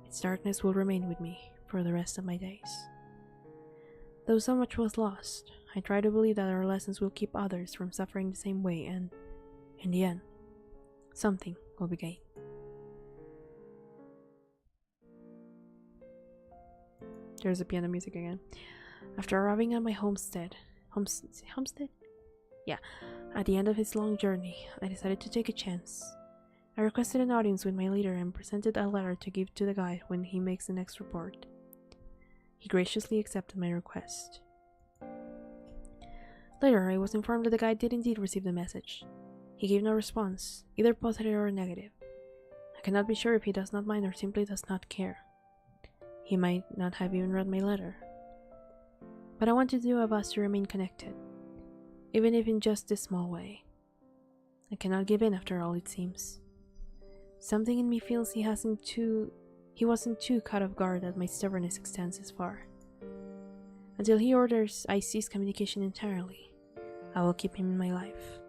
Its darkness will remain with me for the rest of my days. Though so much was lost, I try to believe that our lessons will keep others from suffering the same way and, in the end, something will be gained. There's the piano music again. After arriving at my homestead? Yeah. At the end of his long journey, I decided to take a chance. I requested an audience with my leader and presented a letter to give to the guide when he makes the next report. He graciously accepted my request. Later, I was informed that the guide did indeed receive the message. He gave no response, either positive or negative. I cannot be sure if he does not mind or simply does not care. He might not have even read my letter. But I want to do of us to remain connected, even if in just this small way. I cannot give in after all, it seems. Something in me feels he wasn't too caught off guard that my stubbornness extends this far. Until he orders I cease communication entirely, I will keep him in my life,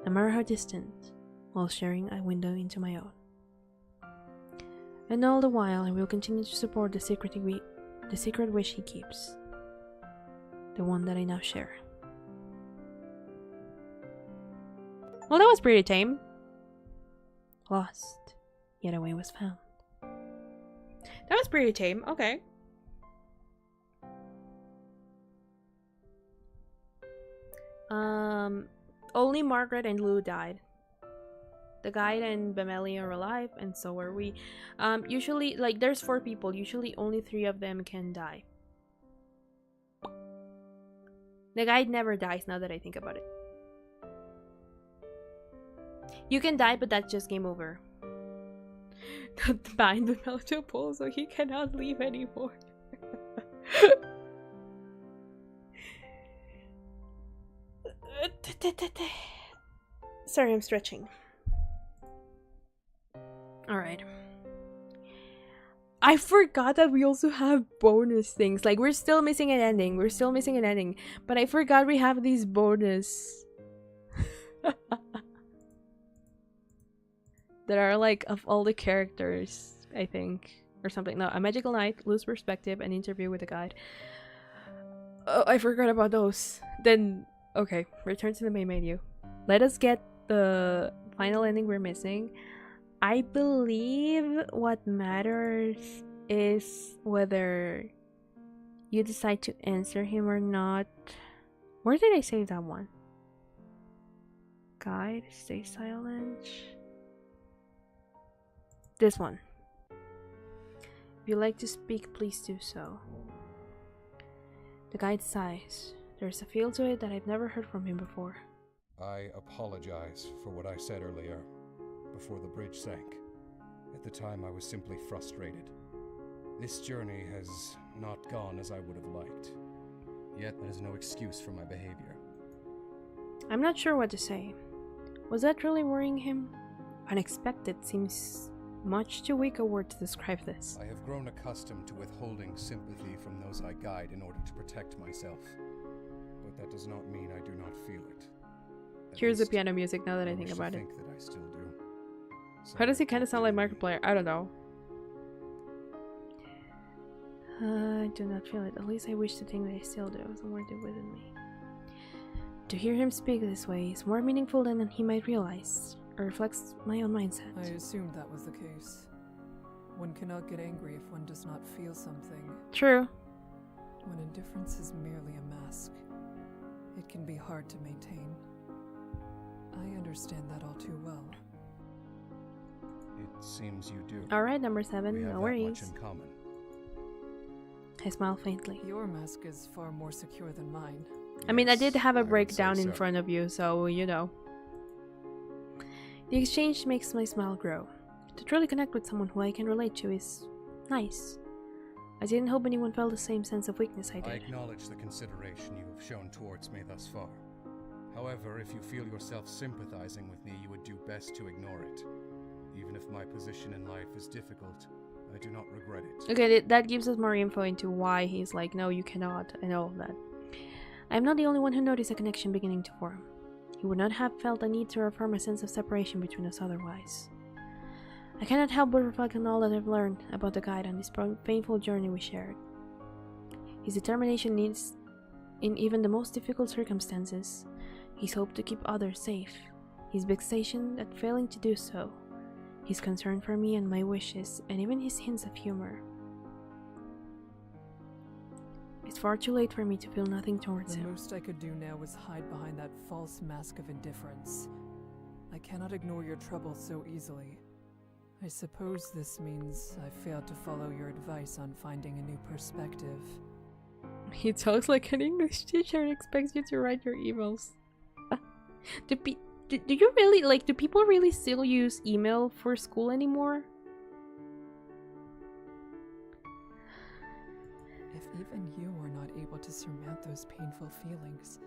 no matter how distant, while sharing a window into my own. And all the while I will continue to support the secret wish he keeps, the one that I now share. Well, that was pretty tame. Lost, yet a way was found. That was pretty tame, okay. Only Margaret and Lou died. The guide and Bemeli are alive, and so are we. Usually, like, there's 4 people. Usually only 3 of them can die. The guide never dies, now that I think about it. You can die, but that's just game over. Bind Bemeli to a pole so he cannot leave anymore. Sorry, I'm stretching. Alright. I forgot that we also have bonus things. Like, we're still missing an ending. But I forgot we have these bonus. That are, like, of all the characters, I think. Or something. No, a magical night, lose perspective, an interview with a guide. Oh, I forgot about those. Then, okay, return to the main menu. Let us get the final ending we're missing. I believe what matters is whether You decide to answer him or not. Where did I save that one? Guide, stay silent. This one. If you like to speak, please do so. The guide sighs. There's a feel to it that I've never heard from him before. I apologize for what I said earlier, before the bridge sank. At the time, I was simply frustrated. This journey has not gone as I would have liked. Yet, that is no excuse for my behavior. I'm not sure what to say. Was that really worrying him? Unexpected seems much too weak a word to describe this. I have grown accustomed to withholding sympathy from those I guide in order to protect myself. But that does not mean I do not feel it. Here's the piano music now that I think about it. That I still do. How does he kind of sound like Markiplier? I don't know. I do not feel it. At least I wish to think that I still do. Somewhere deep within me. To hear him speak this way is more meaningful than he might realize. It reflects my own mindset. I assumed that was the case. One cannot get angry if one does not feel something. True. When indifference is merely a mask, it can be hard to maintain. I understand that all too well. It seems you do. Alright, number 7, We have no that worries. much in common. I smile faintly. Your mask is far more secure than mine. I mean, I Yes, did have a would say breakdown in so. front of you, so you know. The exchange makes my smile grow. To truly connect with someone who I can relate to is nice. I didn't hope anyone felt the same sense of weakness I I did. acknowledge the consideration you have shown towards me thus far. However, if you feel yourself sympathizing with me, you would do best to ignore it. Even if my position in life is difficult, I do not regret it. Okay, that gives us more info into why he's like, no, you cannot, and all of that. I'm not the only one who noticed a connection beginning to form. He would not have felt a need to affirm a sense of separation between us otherwise. I cannot help but reflect on all that I've learned about the guide on this painful journey we shared. His determination needs, in even the most difficult circumstances, his hope to keep others safe, his vexation at failing to do so, his concern for me and my wishes, and even his hints of humor. It's far too late for me to feel nothing towards The him. most I could do now was hide behind that false mask of indifference. I cannot ignore your trouble so easily. I suppose this means I failed to follow your advice on finding a new perspective. He talks like an English teacher and expects you to write your emails. Do you really, like, do people really still use email for school anymore? If even you are not able to surmount those painful feelings,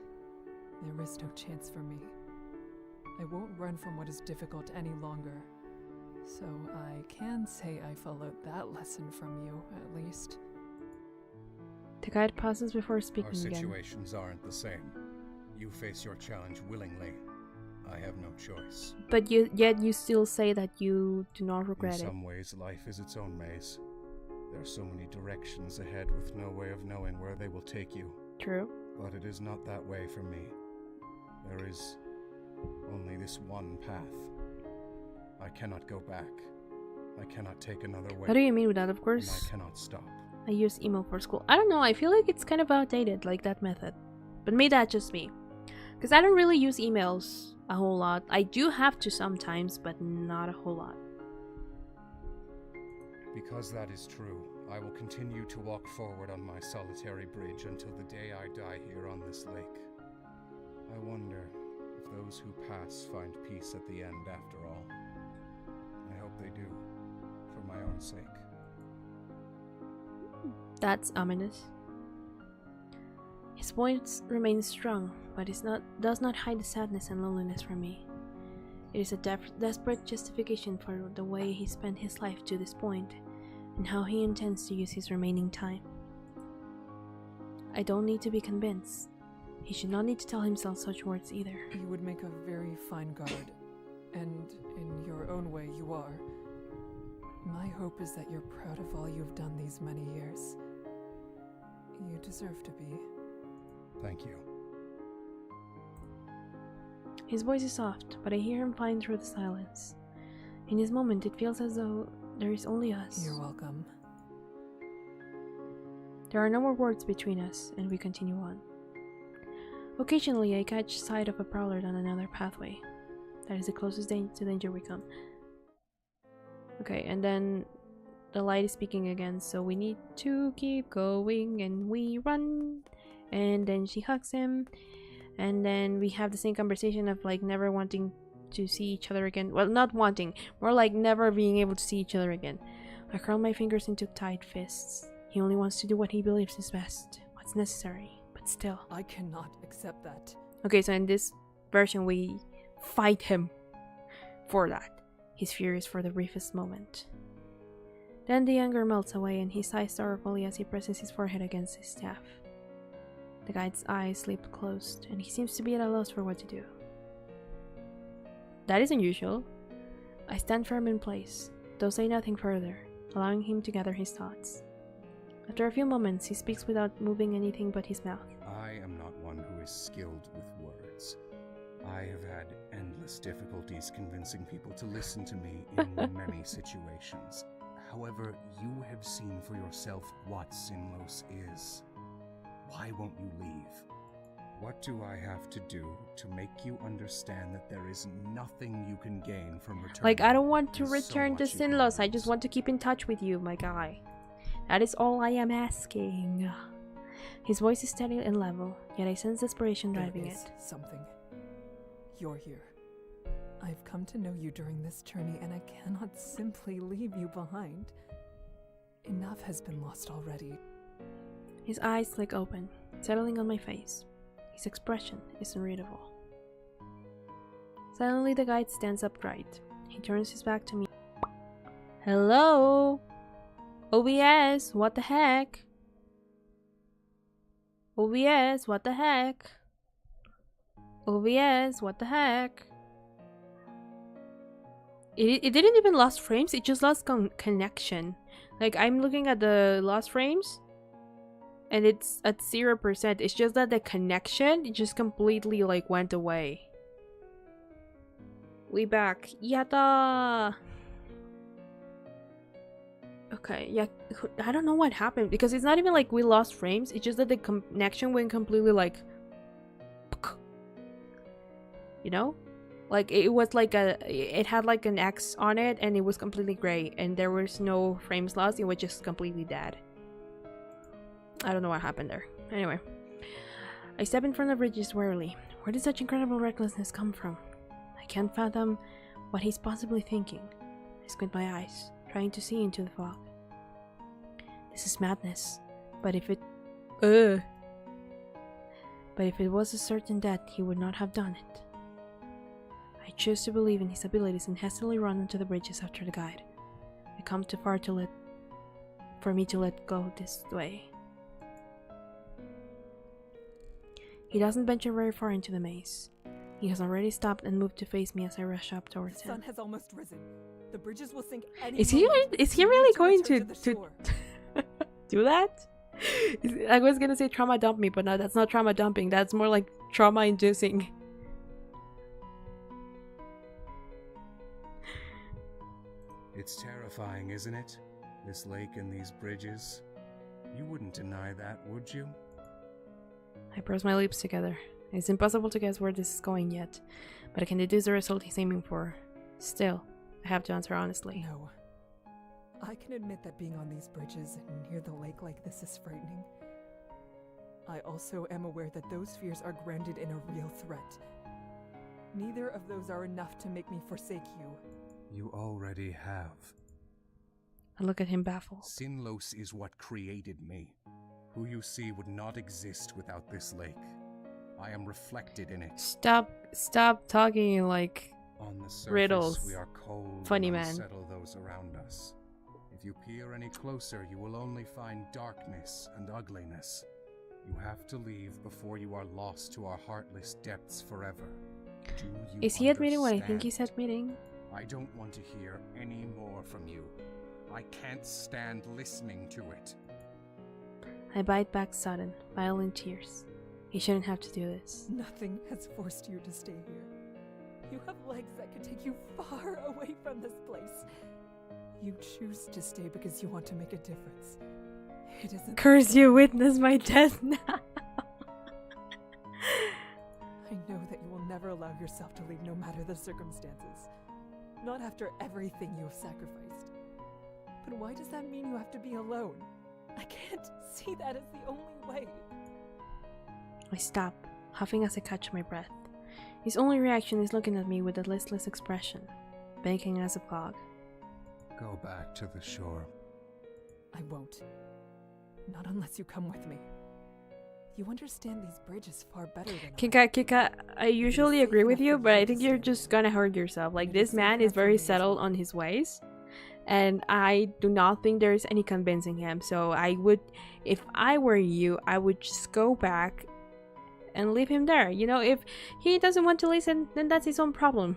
there is no chance for me. I won't run from what is difficult any longer. So I can say I followed that lesson from you, at least. The guide pauses before Our speaking again. situations aren't the same. You face your challenge willingly. I have no choice. But yet you still say that you do not regret In it. some ways, life is its own maze. There are so many directions ahead with no way of knowing where they will take you. True. But it is not that way for me. There is only this one path. I cannot go back. I cannot take another way. What do you mean with that? Of And course, I cannot stop. I use email for school. I don't know, I feel like it's kind of outdated, like that method. But maybe that's just me. Because I don't really use emails a whole lot. I do have to sometimes, but not a whole lot. Because that is true, I will continue to walk forward on my solitary bridge until the day I die here on this lake. I wonder if those who pass find peace at the end after all. I hope they do, for my own sake. That's ominous. His voice remains strong, but does not hide the sadness and loneliness from me. It is a desperate justification for the way he spent his life to this point, and how he intends to use his remaining time. I don't need to be convinced. He should not need to tell himself such words either. You would make a very fine guard, and in your own way you are. My hope is that you're proud of all you've done these many years. You deserve to be. Thank you. His voice is soft, but I hear him flying through the silence. In this moment, it feels as though there is only us. You're welcome. There are no more words between us, and we continue on. Occasionally, I catch sight of a prowler down another pathway. That is the closest to danger we come. Okay, and then the light is speaking again, so we need to keep going, and we run. And then she hugs him, and then we have the same conversation of like never wanting to see each other again. Well, not wanting, more like never being able to see each other again. I curl my fingers into tight fists. He only wants to do what he believes is best, what's necessary, but still. I cannot accept that. Okay, so in this version we fight him for that. He's furious for the briefest moment. Then the anger melts away and he sighs sorrowfully as he presses his forehead against his staff. The guide's eyes sleep closed and he seems to be at a loss for what to do. That is unusual. I stand firm in place, though say nothing further, allowing him to gather his thoughts. After a few moments, he speaks without moving anything but his mouth. I am not one who is skilled with words. I have had endless difficulties convincing people to listen to me in many situations. However, you have seen for yourself what Sinlos is. Why won't you leave? What do I have to do to make you understand that there is nothing you can gain from returning? Like, I don't want to There's so return to much you can Sinlos, I lose. just want to keep in touch with you, my guy. That is all I am asking. His voice is steady and level, yet I sense desperation driving There it. is something. You're here. I've come to know you during this journey, and I cannot simply leave you behind. Enough has been lost already. His eyes flick open, settling on my face. His expression is unreadable. Suddenly the guide stands upright. He turns his back to me. Hello? OBS, what the heck? OBS, what the heck? OBS, what the heck? It didn't even lost frames, it just lost connection. Like, I'm looking at the lost frames and it's at 0%. It's just that the connection, it just completely like went away. We back. Yata! Okay, yeah, I don't know what happened because it's not even like we lost frames, it's just that the connection went completely like, you know, like it was like it had like an X on it and it was completely gray and there was no frames lost, it was just completely dead. I don't know what happened there. Anyway, I step in front of Regis warily. Where did such incredible recklessness come from? I can't fathom what he's possibly thinking. I squint my eyes, trying to see into the fog. This is madness, but if it was a certain death, he would not have done it. I choose to believe in his abilities and hastily run onto the bridges after the guide. I come too far for me to let go this way. He doesn't venture very far into the maze. He has already stopped and moved to face me as I rush up towards The sun him. has almost risen. The bridges will sink any Is he moment. really going return to the shore. do that? I was gonna say trauma dump me, but no, that's not trauma dumping. That's more like trauma inducing. It's terrifying, isn't it? This lake and these bridges. You wouldn't deny that, would you? I press my lips together. It's impossible to guess where this is going yet, but I can deduce the result he's aiming for. Still, I have to answer honestly. No. I can admit that being on these bridges and near the lake like this is frightening. I also am aware that those fears are grounded in a real threat. Neither of those are enough to make me forsake you. You already have. I look at him baffled. Sinlos is what created me. Who you see would not exist without this lake. I am reflected in it. Stop talking like On the surface, riddles. we are cold Funny and man. unsettle those around us. If you peer any closer, you will only find darkness and ugliness. You have to leave before you are lost to our heartless depths forever. Do you Is he admitting what I think understand? he's admitting? I don't want to hear any more from you. I can't stand listening to it. I bite back sudden, violent tears. He shouldn't have to do this. Nothing has forced you to stay here. You have legs that could take you far away from this place. You choose to stay because you want to make a difference. It isn't. Curse you, witness my death now. I know that you will never allow yourself to leave no matter the circumstances. Not after everything you have sacrificed. But why does that mean you have to be alone? I can't see that as the only way. I stop, huffing as I catch my breath. His only reaction is looking at me with a listless expression, banking as a fog. Go back to the shore. I won't. Not unless you come with me. You understand these bridges far better than Kika, I usually agree with you, but I think you're just gonna hurt yourself. Like, this man is very settled on his ways, and I do not think there's any convincing him. So I would, if I were you, I would just go back and leave him there. You know, if he doesn't want to listen, then that's his own problem.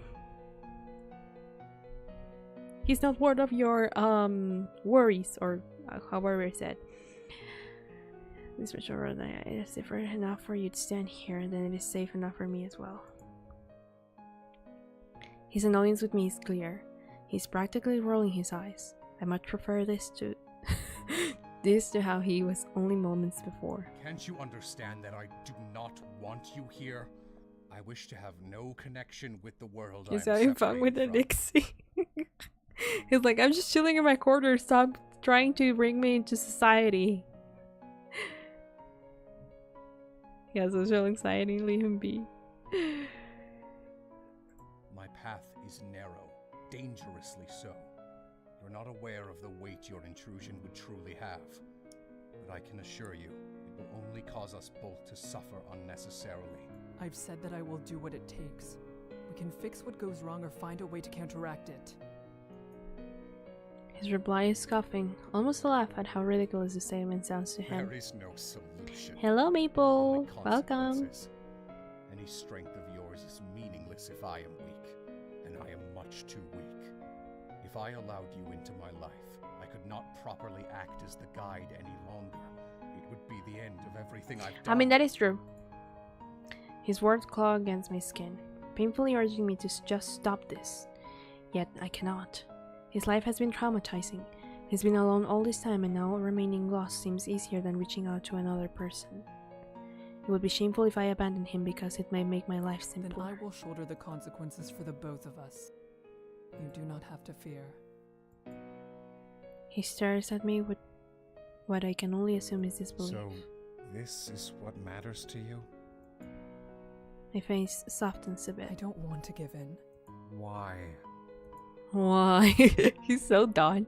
He's not worth of your worries, or however it's said. This much over than it is safe enough for you to stand here, then it is safe enough for me as well. His annoyance with me is clear. He's practically rolling his eyes. I much prefer this to this to how he was only moments before. Can't you understand that I do not want you here? I wish to have no connection with the world. He's having fun with the Nixi. He's like, I'm just chilling in my corner. Stop trying to bring me into society. He has social anxiety. Leave him be. My path is narrow, dangerously so. You're not aware of the weight your intrusion would truly have. But I can assure you, it will only cause us both to suffer unnecessarily. I've said that I will do what it takes. We can fix what goes wrong or find a way to counteract it. His reply is scoffing, almost a laugh at how ridiculous the statement sounds to him. There is no solution. Hello, Maple. Only Welcome. consequences. Any strength of yours is meaningless if I am weak, and I am much too weak. If I allowed you into my life, I could not properly act as the guide any longer. It would be the end of everything I've done. I mean, that is true. His words claw against my skin, painfully urging me to just stop this. Yet I cannot. His life has been traumatizing. He's been alone all this time, and now remaining lost seems easier than reaching out to another person. It would be shameful if I abandoned him because it may make my life simpler. Then I will shoulder the consequences for the both of us. You do not have to fear. He stares at me with what I can only assume is disbelief. So, this is what matters to you? My face softens a bit. I don't want to give in. Why? Why? He's so done.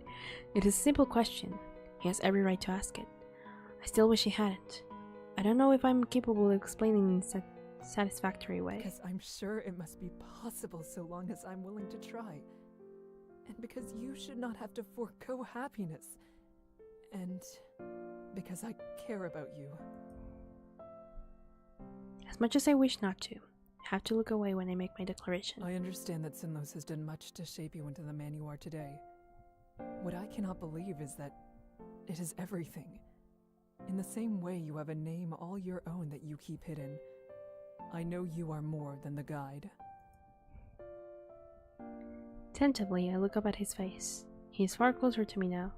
It is a simple question. He has every right to ask it. I still wish he hadn't. I don't know if I'm capable of explaining in a satisfactory way. Because I'm sure it must be possible so long as I'm willing to try. And because you should not have to forego happiness. And because I care about you. As much as I wish not to, I have to look away when I make my declaration. I understand that Sinlos has done much to shape you into the man you are today. What I cannot believe is that it is everything. In the same way you have a name all your own that you keep hidden, I know you are more than the guide. Tentatively, I look up at his face. He is far closer to me now.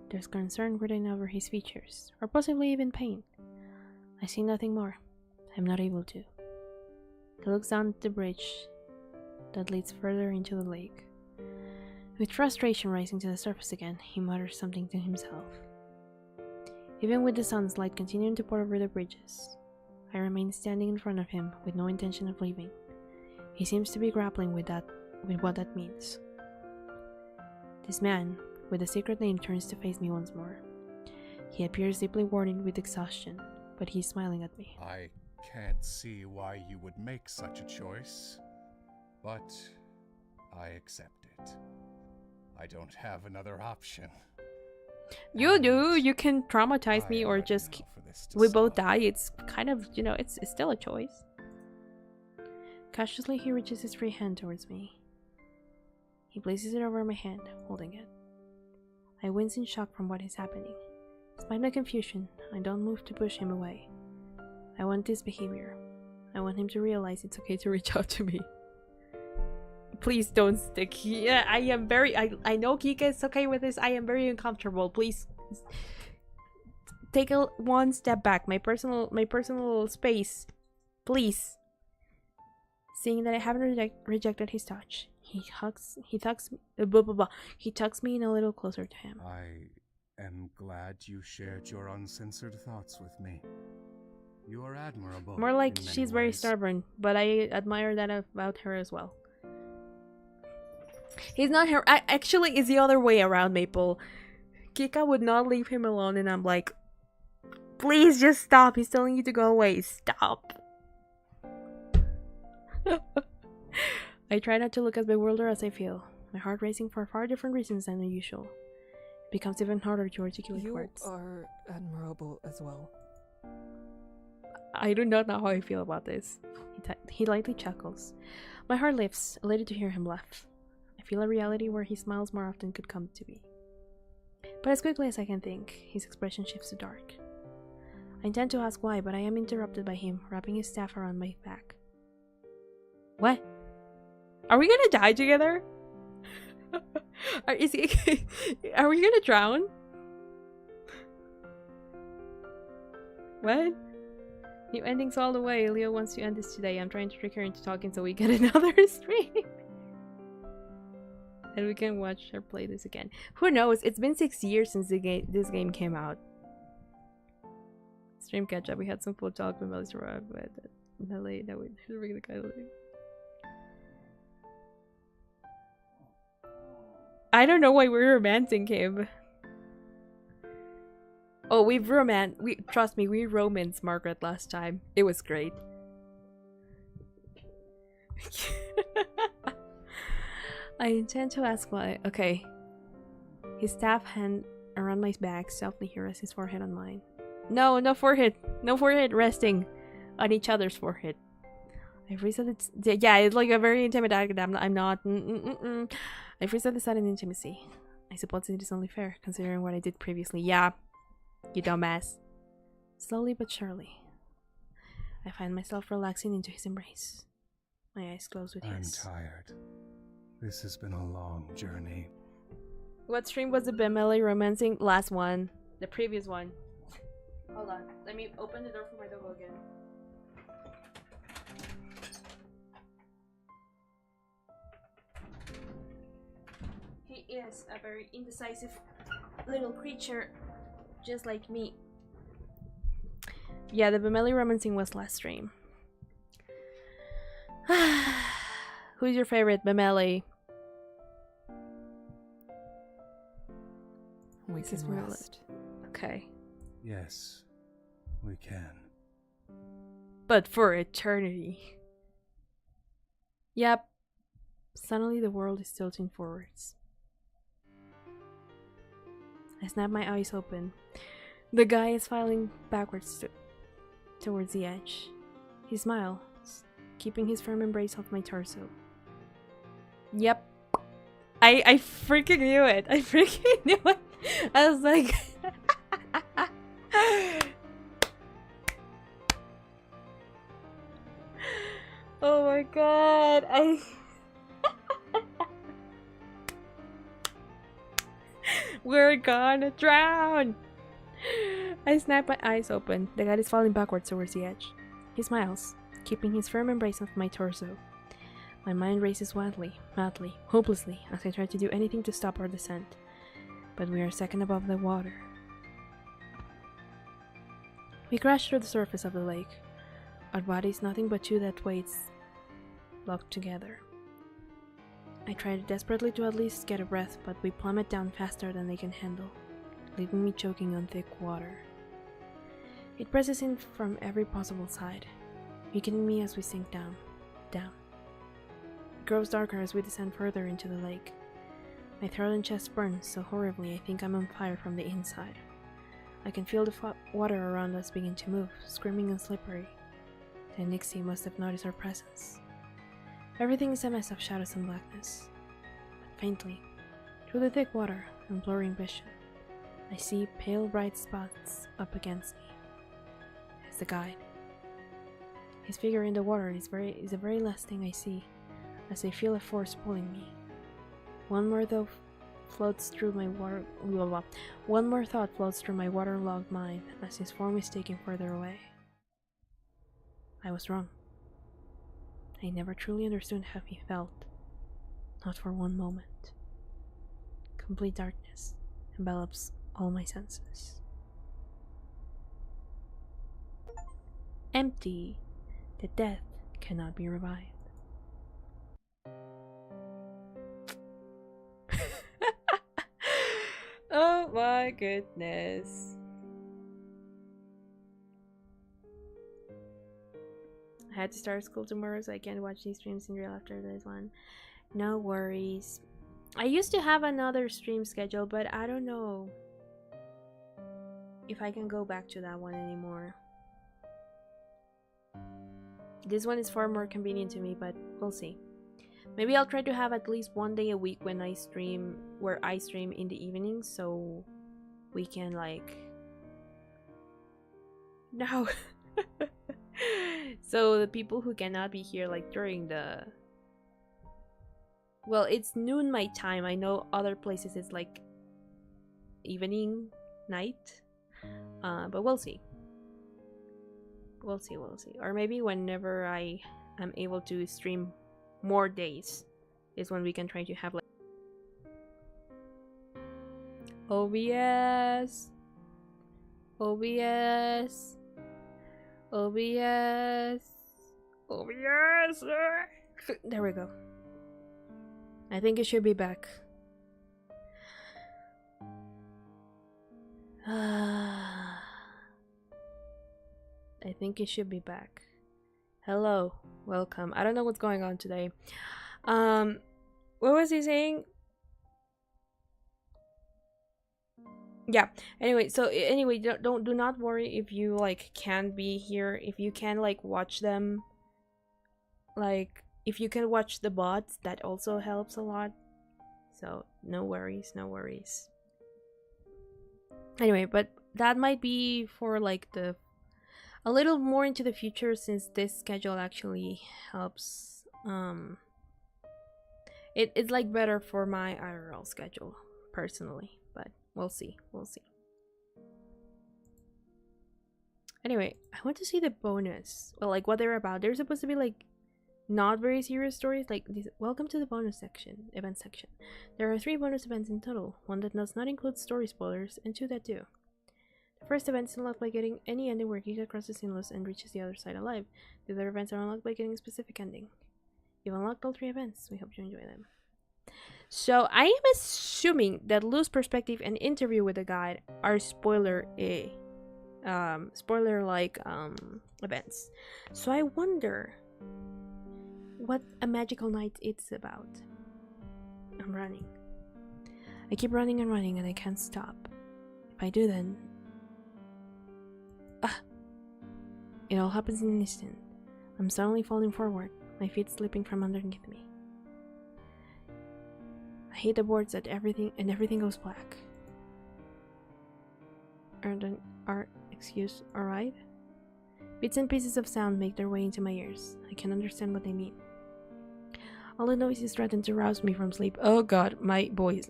There's concern written over his features, or possibly even pain. I see nothing more. I'm not able to. He looks down at the bridge that leads further into the lake. With frustration rising to the surface again, he mutters something to himself. Even with the sun's light continuing to pour over the bridges, I remain standing in front of him with no intention of leaving. He seems to be grappling with what that means. This man, with a secret name, turns to face me once more. He appears deeply worn with exhaustion, but he's smiling at me. I can't see why you would make such a choice, but I accept it. I don't have another option. You do. You can traumatize me or just we both die. It's kind of, you know, it's still a choice. Cautiously, he reaches his free hand towards me. He places it over my hand, holding it. I wince in shock from what is happening. Despite my confusion, I don't move to push him away. I want this behavior. I want him to realize it's okay to reach out to me. Please don't stick. Yeah, I am very... I know Kika is okay with this. I am very uncomfortable. Please. take one step back. My personal space, please. Seeing that I haven't rejected his touch, he tucks me in a little closer to him. I am glad you shared your uncensored thoughts with me. You are admirable. More like in many she's very ways. stubborn, but I admire that about her as well. He's not her. Actually, it's the other way around, Maple. Kika would not leave him alone, and I'm like, please just stop. He's telling you to go away. Stop. I try not to look as bewildered as I feel. My heart racing for far different reasons than usual. It becomes even harder to articulate words. You are admirable as well. I do not know how I feel about this. He lightly chuckles. My heart lifts, elated to hear him laugh. I feel a reality where he smiles more often could come to be. But as quickly as I can think, his expression shifts to dark. I intend to ask why, but I am interrupted by him, wrapping his staff around my back. What? Are we gonna die together? Are we gonna drown? What? New endings all the way. Leo wants to end this today. I'm trying to trick her into talking so we get another stream. And we can watch her play this again. Who knows? It's been 6 years since this game came out. Stream catch up. We had some full talk with Melissa Rob, but Melee, that would really kind of. I don't know why we're romancing him. Oh, trust me, we romanced Margaret last time. It was great. I intend to ask why. Okay. His staff hand around my back softly he rests his forehead on mine. No, no forehead. No forehead resting on each other's forehead. I freeze at its... Yeah, it's like a very intimate act. I'm not... I freeze at the sudden intimacy. I suppose it is only fair, considering what I did previously. Yeah, you dumbass. Slowly but surely, I find myself relaxing into his embrace. My eyes close with his. I'm tired. This has been a long journey. What stream was the Melee romancing? Last one. The previous one. Hold on. Let me open the door for my dog again. He is a very indecisive little creature, just like me. Yeah, the Melee romancing was last stream. Who's your favorite Melee? We can rest. Okay. Yes, we can. But for eternity. Yep. Suddenly the world is tilting forwards. I snap my eyes open. The guy is filing backwards towards the edge. He smiles, keeping his firm embrace of my torso. Yep. I freaking knew it. I freaking knew it. I was like... Oh my god. We're gonna drown. I snap my eyes open. The guy is falling backwards towards the edge. He smiles, keeping his firm embrace of my torso. My mind races wildly, madly, hopelessly as I try to do anything to stop our descent. But we are a second above the water. We crash through the surface of the lake. Our bodies nothing but two dead weights locked together. I try desperately to at least get a breath, but we plummet down faster than they can handle, leaving me choking on thick water. It presses in from every possible side, weakening me as we sink down, down. It grows darker as we descend further into the lake. My throat and chest burn so horribly I think I'm on fire from the inside. I can feel the water around us begin to move, screaming and slippery. The Nixi must have noticed our presence. Everything is a mess of shadows and blackness. But faintly, through the thick water and blurring vision, I see pale bright spots up against me. It's the guide. His figure in the water is the very last thing I see, as I feel a force pulling me. One more though floats through my water. Blah, blah. One more thought floats through my waterlogged mind as his form is taken further away. I was wrong. I never truly understood how he felt. Not for one moment. Complete darkness envelops all my senses. Empty. The death cannot be revived. Oh my goodness. I had to start school tomorrow, so I can't watch these streams in real after this one. No worries. I used to have another stream schedule, but I don't know if I can go back to that one anymore. This one is far more convenient to me, but we'll see. Maybe I'll try to have at least one day a week when I stream, where I stream in the evening, so we can like... No! So the people who cannot be here like during the... Well, it's noon my time. I know other places it's like evening, night. But we'll see. We'll see. Or maybe whenever I am able to stream more days is when we can try to have like OBS. There we go. I think it should be back. I think it should be back. Hello, welcome. I don't know what's going on today. What was he saying? Yeah. Anyway, do not worry if you like can't be here. If you can like watch them, like if you can watch the bots, that also helps a lot. So no worries. Anyway, but that might be for like a little more into the future, since this schedule actually helps. It's like better for my IRL schedule personally, but we'll see. Anyway, I want to see the bonus. Well, like what they're about. They're supposed to be like not very serious stories, like this. Welcome to the bonus section, event section. There are 3 bonus events in total, 1 that does not include story spoilers, and 2 that do. The first event is unlocked by getting any ending where Giga crosses Sinless and reaches the other side alive. The other events are unlocked by getting a specific ending. You've unlocked all 3 events. We hope you enjoy them. So I am assuming that Lou's perspective and interview with the guide are spoiler like events. So I wonder what a magical night it's about. I'm running. I keep running and running and I can't stop. If I do, then it all happens in an instant. I'm suddenly falling forward, my feet slipping from underneath me. I hit the boards and everything goes black. Excuse, alright? Bits and pieces of sound make their way into my ears. I can understand what they mean. All the noises threaten to rouse me from sleep. Oh god, my voice.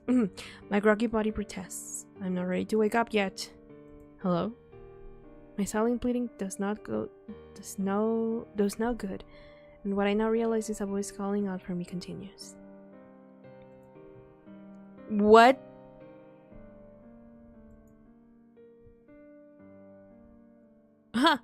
My groggy body protests. I'm not ready to wake up yet. Hello? My silent pleading does no good, and what I now realize is a voice calling out for me continues. What? Huh.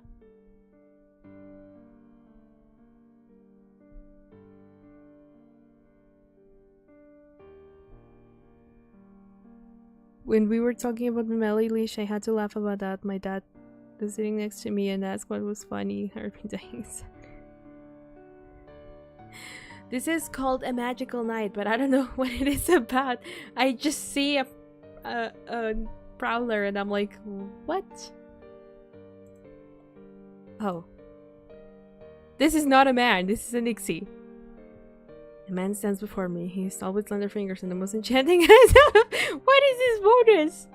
When we were talking about the Melly leash, I had to laugh about that. My dad was sitting next to me and asked what was funny. This is called A Magical Night, but I don't know what it is about. I just see a prowler and I'm like, what? Oh. This is not a man, this is a Nixi. A man stands before me. He's tall with slender fingers and the most enchanting eyes. What is this bonus?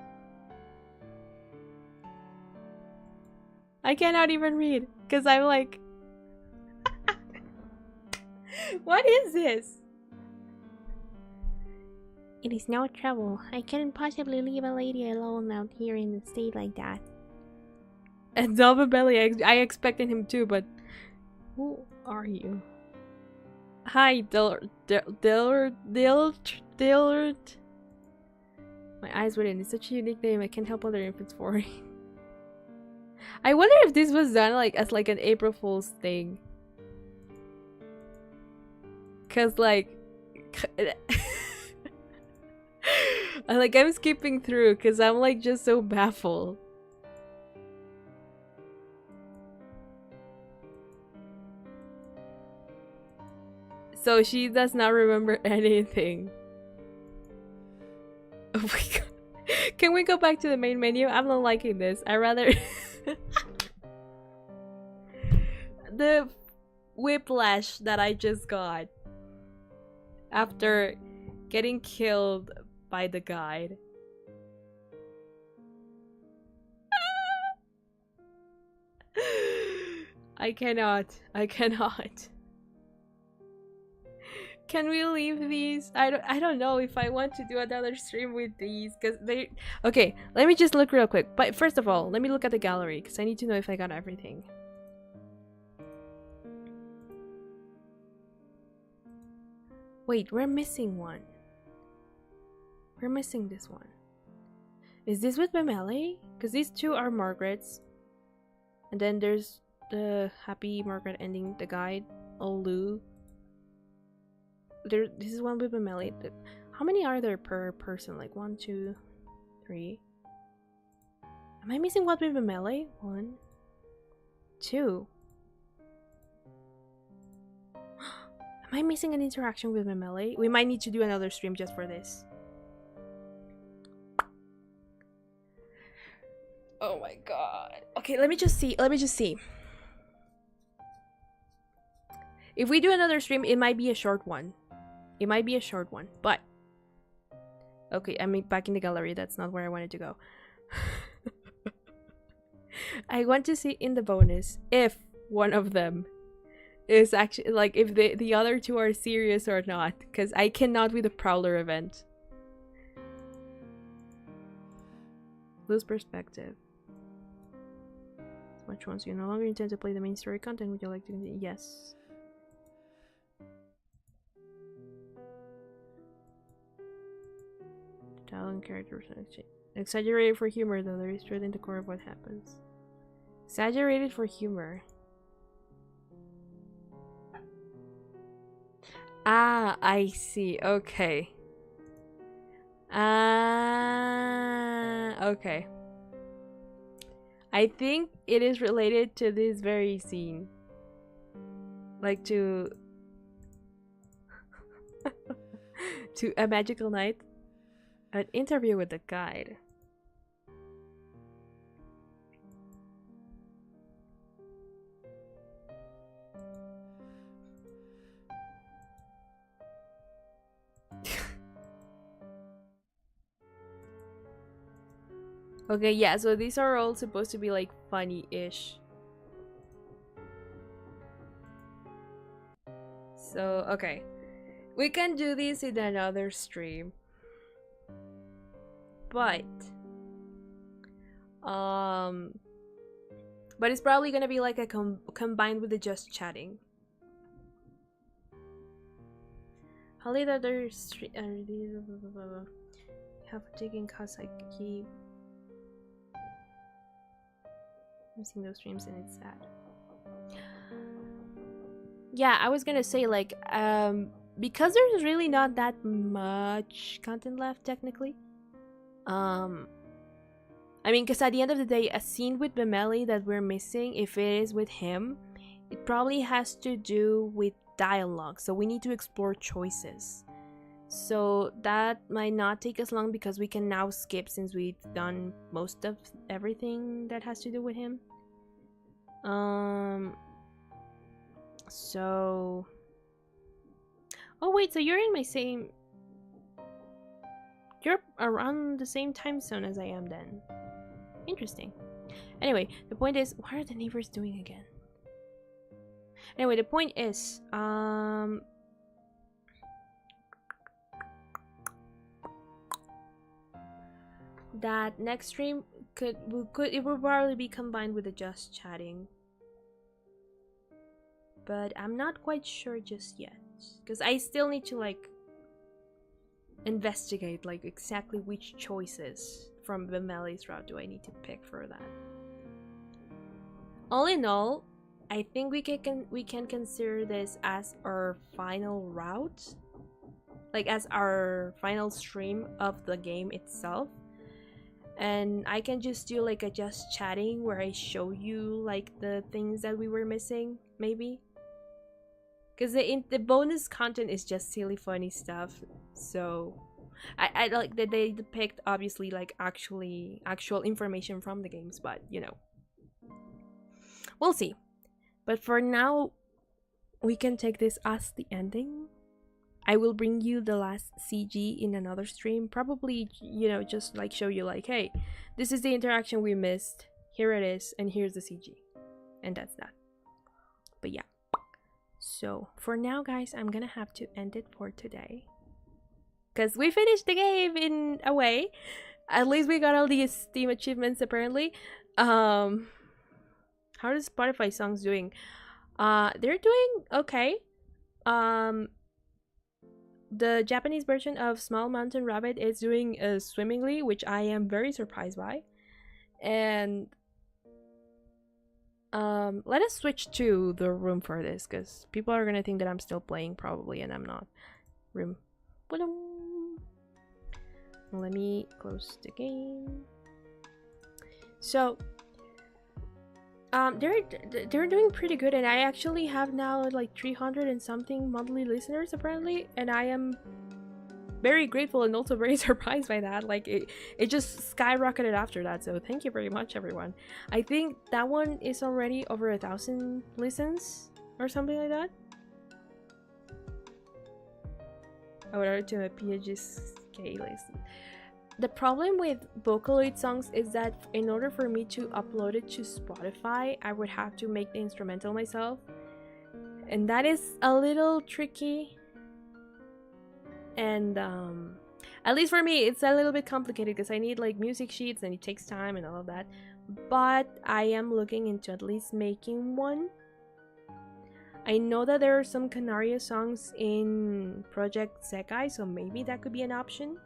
I cannot even read because I'm like, what is this? It is no trouble. I couldn't possibly leave a lady alone out here in a state like that. And Zelda Belly, I expected him too, but who are you? Hi, Dillard. My eyes wouldn't. It's such a unique name. I can't help wondering if it's foreign. I wonder if this was done like as like an April Fool's thing. Cause like, I'm skipping through because I'm like just so baffled. So she does not remember anything. Oh my god. Can we go back to the main menu? I'm not liking this. I rather the whiplash that I just got after getting killed by the guide. I cannot. Can we leave these? I don't know if I want to do another stream with these because they... Okay, let me just look real quick. But first of all, let me look at the gallery because I need to know if I got everything. Wait, we're missing one. We're missing this one. Is this with Memele? Because these two are Margaret's. And then there's the happy Margaret ending, the guide, Olu. This is one with Memele. How many are there per person? Like 1, 2, 3. Am I missing one with Memele? 1, 2. Am I missing an interaction with Memele? We might need to do another stream just for this. Oh my god. Okay, let me just see. If we do another stream, it might be a short one. But okay, I'm back in the gallery. That's not where I wanted to go. I want to see in the bonus if one of them is actually like if the other two are serious or not, because I cannot with the Prowler event. Lose perspective. Which ones you no longer intend to play the main story content? Would you like to continue? Yes. Talent, character, exaggerated for humor, though there is truth in the core of what happens. Exaggerated for humor. Ah, I see. Okay. Okay. I think it is related to this very scene. Like to to A Magical Night. An interview with the guide. Okay, yeah, so these are all supposed to be like funny-ish. So, okay. We can do this in another stream. But it's probably gonna be like a combined with the just chatting. How late are there have taken cause I keep missing those streams and it's sad. Yeah, I was gonna say like because there's really not that much content left technically. I mean, because at the end of the day, a scene with Memele that we're missing, if it is with him, it probably has to do with dialogue. So we need to explore choices. So that might not take us long because we can now skip since we've done most of everything that has to do with him. So... Oh wait, so you're in my same... You're around the same time zone as I am then. Interesting. Anyway, the point is, what are the neighbors doing again? Anyway, the point is, that next stream it would probably be combined with the just chatting, but I'm not quite sure just yet because I still need to like investigate like exactly which choices from the Melly's route do I need to pick for that. All in all, I think we can consider this as our final route, like as our final stream of the game itself. And I can just do like a just chatting where I show you like the things that we were missing, maybe. Because the bonus content is just silly funny stuff. So I like that they depict obviously like actual information from the games, but you know. We'll see. But for now, we can take this as the ending. I will bring you the last CG in another stream. Probably, you know, just like show you like, hey, this is the interaction we missed. Here it is, and here's the CG. And that's that. But yeah. So, for now, guys, I'm gonna have to end it for today. Because we finished the game in a way. At least we got all the Steam achievements, apparently. How are the Spotify songs doing? They're doing okay. The Japanese version of Small Mountain Rabbit is doing swimmingly, which I am very surprised by. And let us switch to the room for this, because people are gonna think that I'm still playing probably, and I'm not. Room. Let me close the game. So they're doing pretty good, and I actually have now like 300 and something monthly listeners apparently, and I am very grateful and also very surprised by that. Like it just skyrocketed after that, so thank you very much, everyone. I think that one is already over 1,000 listens or something like that. I would add to my PHSK list. The problem with Vocaloid songs is that in order for me to upload it to Spotify, I would have to make the instrumental myself. And that is a little tricky. And at least for me, it's a little bit complicated because I need like music sheets and it takes time and all of that. But I am looking into at least making one. I know that there are some Canaria songs in Project Sekai, so maybe that could be an option.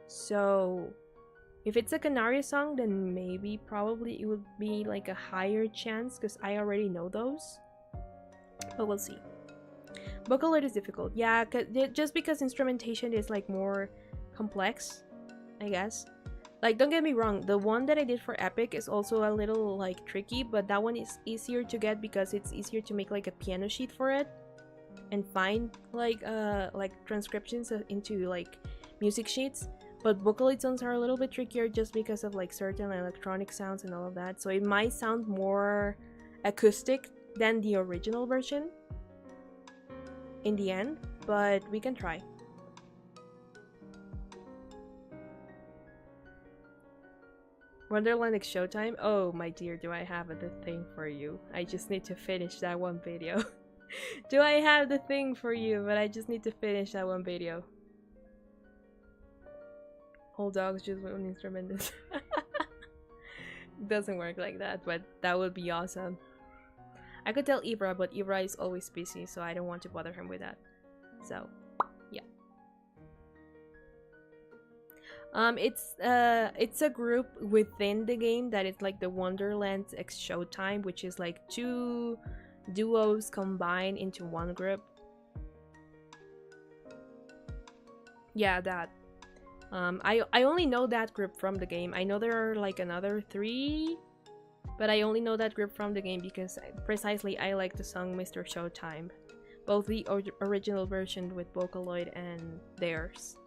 So if it's a Canaria song, then maybe probably it would be like a higher chance because I already know those. But we'll see. Vocaloid is difficult. Yeah, just because instrumentation is like more complex, I guess. Like, don't get me wrong, the one that I did for Epic is also a little like tricky, but that one is easier to get because it's easier to make like a piano sheet for it and find like transcriptions into like music sheets. But Vocaloid songs are a little bit trickier just because of like certain electronic sounds and all of that. So it might sound more acoustic than the original version in the end, but we can try. Wonderland X Showtime? Oh my dear, do I have the thing for you? I just need to finish that one video. Do I have the thing for you? But I just need to finish that one video. All dogs just one instrument. Doesn't work like that, but that would be awesome. I could tell Ibra, but Ibra is always busy, so I don't want to bother him with that. So, yeah. It's a group within the game that is like the Wonderland X Showtime, which is like 2 duos combined into one group. Yeah, that. I only know that group from the game. I know there are like another 3, but I only know that group from the game because precisely I like the song Mr. Showtime, both the original version with Vocaloid and theirs.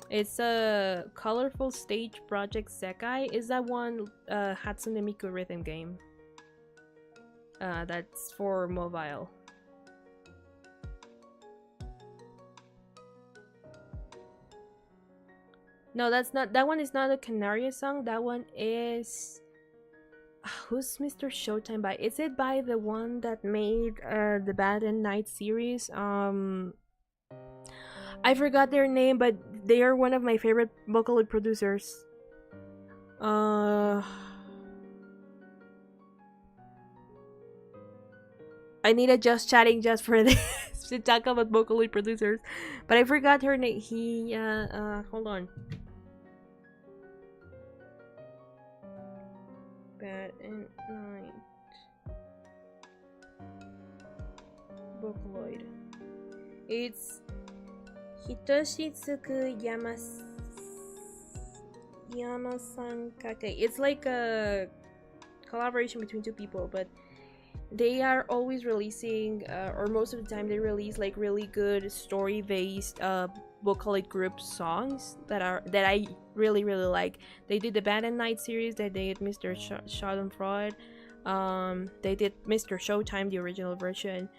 It's a colorful stage Project Sekai. Is that one Hatsune Miku rhythm game? That's for mobile. No, that's not. That one is not a Canaria song. That one is. Who's Mr. Showtime by? Is it by the one that made the Bad and Night series? I forgot their name, but they are one of my favorite Vocaloid producers. I needed just chatting just for this to talk about Vocaloid producers, but I forgot her name. Hold on. Bad and Night Vocaloid. It's Hitoshitsuku Yamasankake. It's like a collaboration between two people, but they are always releasing, or most of the time they release like really good story-based Vocaloid group songs that I really like. They did the Bad and Night series. They did Mr. Schadenfreude. They did Mr. Showtime, the original version.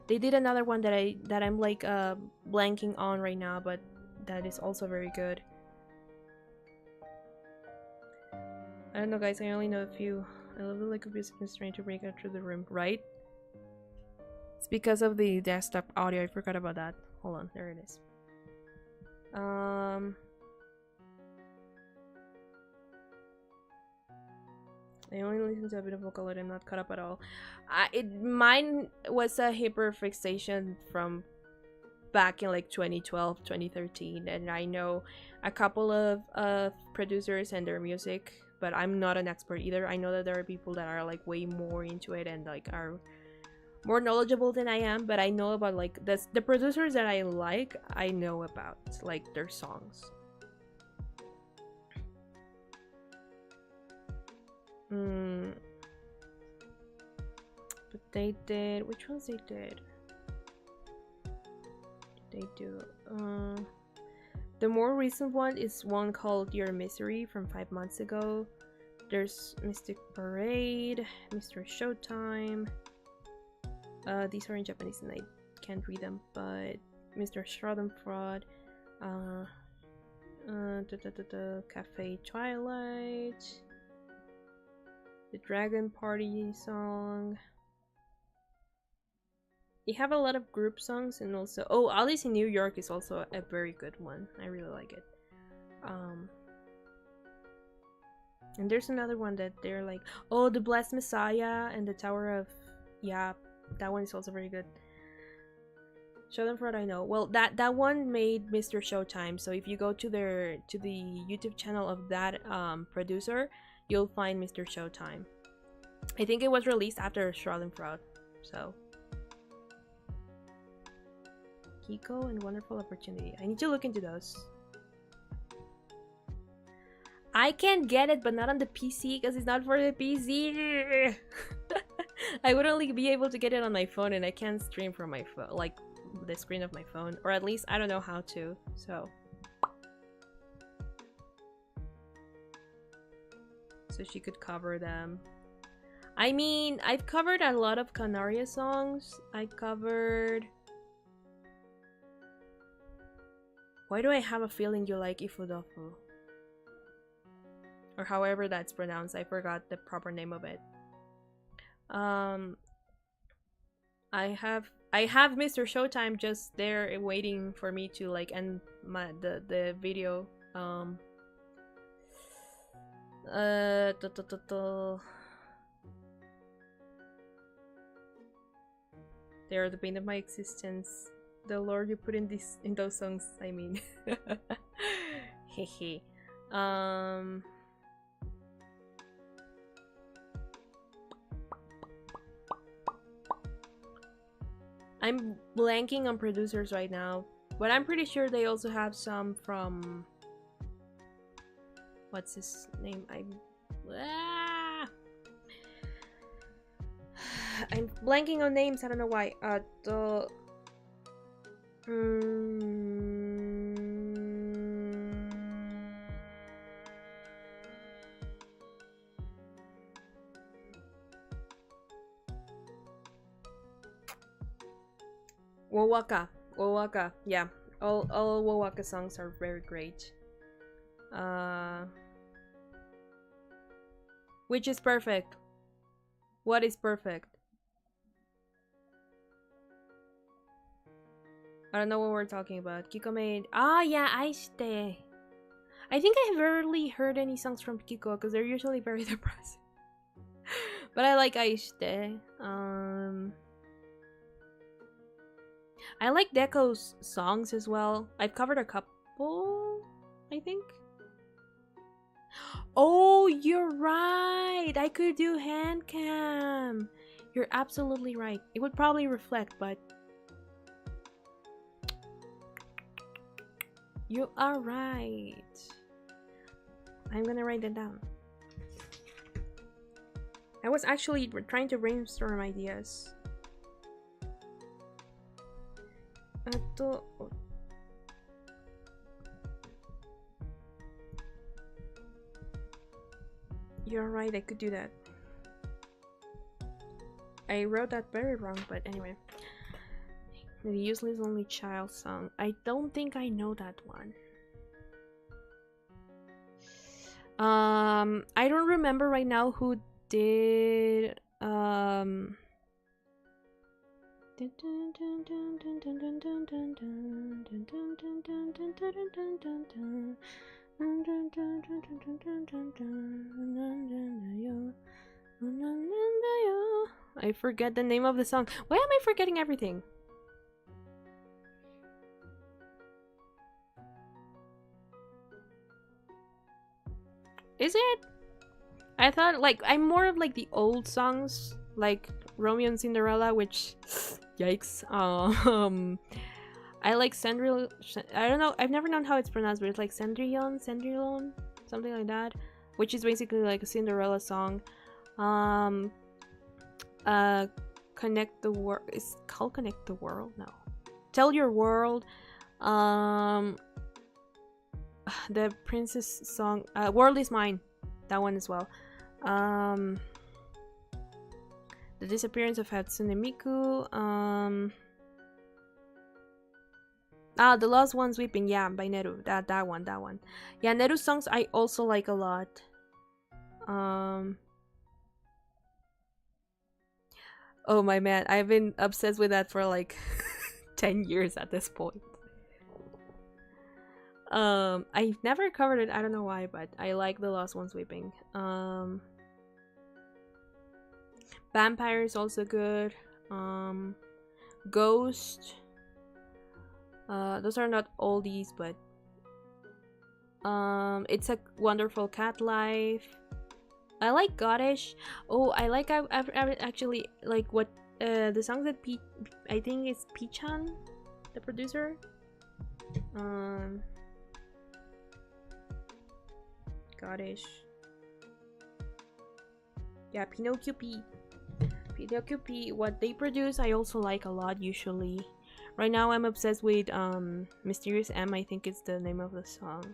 They did another one that I'm like blanking on right now, but that is also very good. I don't know, guys. I only know a few. I love the like of music is trying to break out through the room, right? It's because of the desktop audio. I forgot about that. Hold on, there it is. I only listen to a bit of Vocaloid. I'm not caught up at all. Mine was a hyper fixation from back in like 2012, 2013, and I know a couple of producers and their music, but I'm not an expert either. I know that there are people that are like way more into it and like are more knowledgeable than I am, but I know about like the producers that I like. I know about like their songs. But they did, which ones they did? They do the more recent one is one called Your Misery from 5 months ago. There's Mystic Parade, Mr. Showtime. These are in Japanese and I can't read them, but Mr. Schadenfreude, Cafe Twilight, the Dragon Party song. They have a lot of group songs, and also Alice in New York is also a very good one. I really like it. And there's another one that they're like, The Blessed Messiah and the Tower of, yeah, that one is also very good. Schadenfreude, I know. Well, that one made Mr. Showtime. So if you go to the YouTube channel of that producer, you'll find Mr. Showtime. I think it was released after Schadenfreude. So Kiko and Wonderful Opportunity. I need to look into those. I can get it, but not on the PC because it's not for the PC. I would only be able to get it on my phone, and I can't stream from my phone, like the screen of my phone, or at least I don't know how to. So she could cover them. I mean, I've covered a lot of Canaria songs. I covered. Why do I have a feeling you like Ifudofu? Or however that's pronounced. I forgot the proper name of it. I have Mr. Showtime just there waiting for me to like end the video. They are the bane of my existence. The lore you put in those songs, I mean. Hehe. I'm blanking on producers right now, but I'm pretty sure they also have some from, what's his name? I'm blanking on names. I don't know why. Wowaka, yeah. All Wowaka songs are very great. Which is perfect? What is perfect? I don't know what we're talking about. Kiko made... Ah, yeah, Aishite. I think I've rarely heard any songs from Kiko because they're usually very depressing. But I like Aishite. I like Deko's songs as well. I've covered a couple, I think. Oh, you're right! I could do hand cam! You're absolutely right. It would probably reflect, but... You are right. I'm gonna write that down. I was actually trying to brainstorm ideas. You're right, I could do that. I wrote that very wrong, but anyway. The Useless Only Child song. I don't think I know that one. I don't remember right now who did I forget the name of the song. Why am I forgetting everything? Is it? I thought, like, I'm more of like the old songs, like Romeo and Cinderella, which yikes. I like Cendrillon. I don't know, I've never known how it's pronounced, but it's like Cendrillon, something like that, which is basically like a Cinderella song. Connect the World. It's called Connect the World? No. Tell Your World. The Princess song, World Is Mine. That one as well. The Disappearance of Hatsune Miku. The Lost One's Weeping. Yeah, by Neru. That one. Yeah, Neru's songs I also like a lot. Oh my man, I've been obsessed with that for like 10 years at this point. I've never covered it, I don't know why, but I like The Lost One's Weeping. Vampire is also good. Ghost. Those are not oldies, but It's a Wonderful Cat Life. I like Goddish. Oh, I like I actually like what the songs that I think it's Pichan, the producer. Goddish. Yeah, Pinocchio P. What they produce I also like a lot usually. Right now I'm obsessed with Mysterious M, I think it's the name of the song.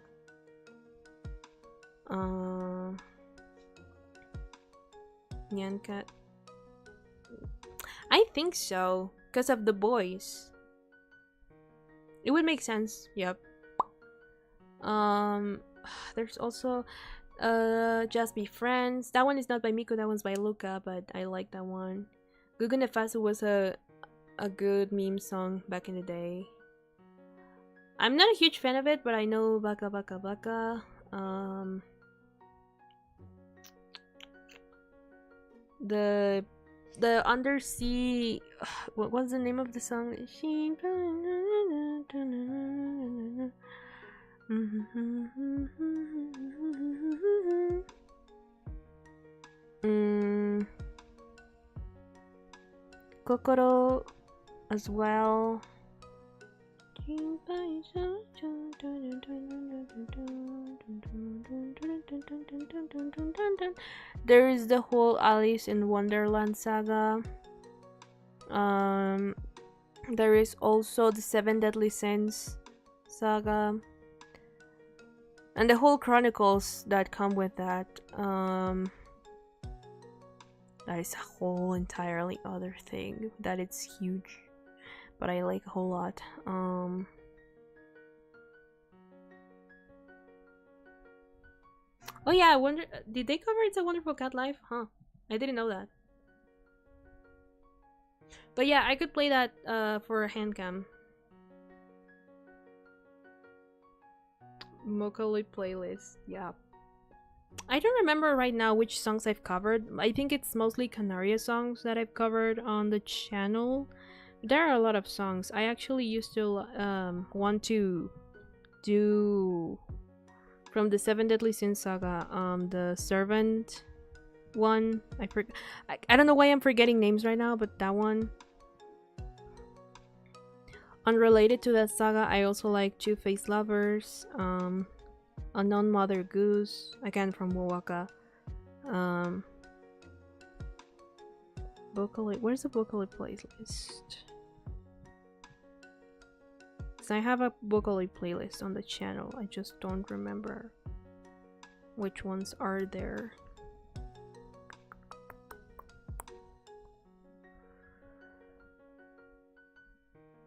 Nyan Cat. I think so, because of the boys. It would make sense, yep. There's also Just Be Friends. That one is not by Miku, that one's by Luca, but I like that one. Gugu Nefasu was a good meme song back in the day. I'm not a huge fan of it, but I know Baka Baka Baka. The undersea, what was the name of the song? Kokoro as well. There is the whole Alice in Wonderland saga. There is also the Seven Deadly Sins saga, and the whole chronicles that come with that. That is a whole entirely other thing that it's huge, but I like a whole lot. Oh yeah, I wonder, did they cover It's a Wonderful Cat Life? Huh, I didn't know that. But yeah, I could play that for a hand cam. Mokali playlist, yeah. I don't remember right now which songs I've covered. I think it's mostly Canaria songs that I've covered on the channel. There are a lot of songs. I actually used to want to do from the Seven Deadly Sins saga, the Servant one. I don't know why I'm forgetting names right now, but that one. Unrelated to that saga, I also like Two-Faced Lovers, Unknown Mother Goose, again from Wowaka. Vocaloid, where's the Vocaloid playlist? Because I have a Vocaloid playlist on the channel, I just don't remember which ones are there.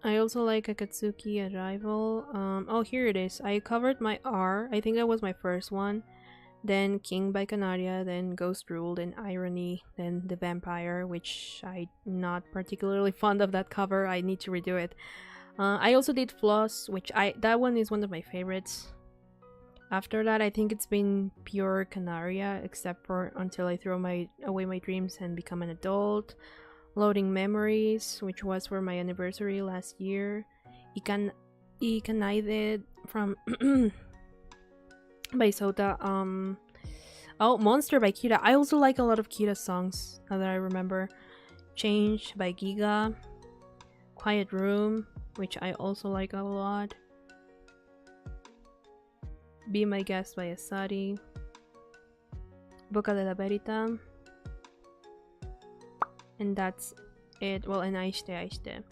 I also like Akatsuki Arrival. Oh, here it is. I covered my R. I think that was my first one. Then King by Canaria, then Ghost Rule, then Irony, then The Vampire, which I'm not particularly fond of that cover. I need to redo it. I also did Floss, which that one is one of my favorites. After that, I think it's been pure Canaria, except for Until I Throw Away My Dreams and Become an Adult. Loading Memories, which was for my anniversary last year. Ikanaide from by Sota. Oh, Monster by Kira. I also like a lot of Kira songs now that I remember. Change by Giga. Quiet Room, which I also like a lot. Be My Guest by Asari. Boca de la Verita. And that's it. Well, and Aishte.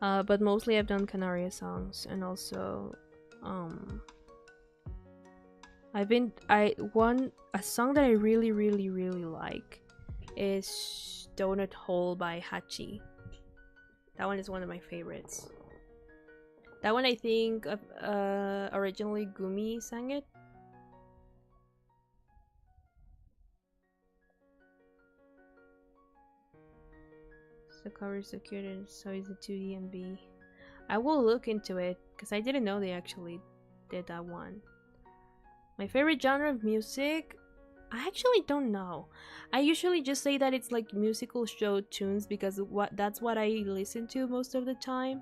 But mostly I've done Canaria songs, and also a song that I really like is Donut Hole by Hachi. That one is one of my favorites. That one I think originally Gumi sang it. The cover is so cute, and so is the 2D and B. I will look into it because I didn't know they actually did that one. My favorite genre of music? I actually don't know. I usually just say that it's like musical show tunes because that's what I listen to most of the time.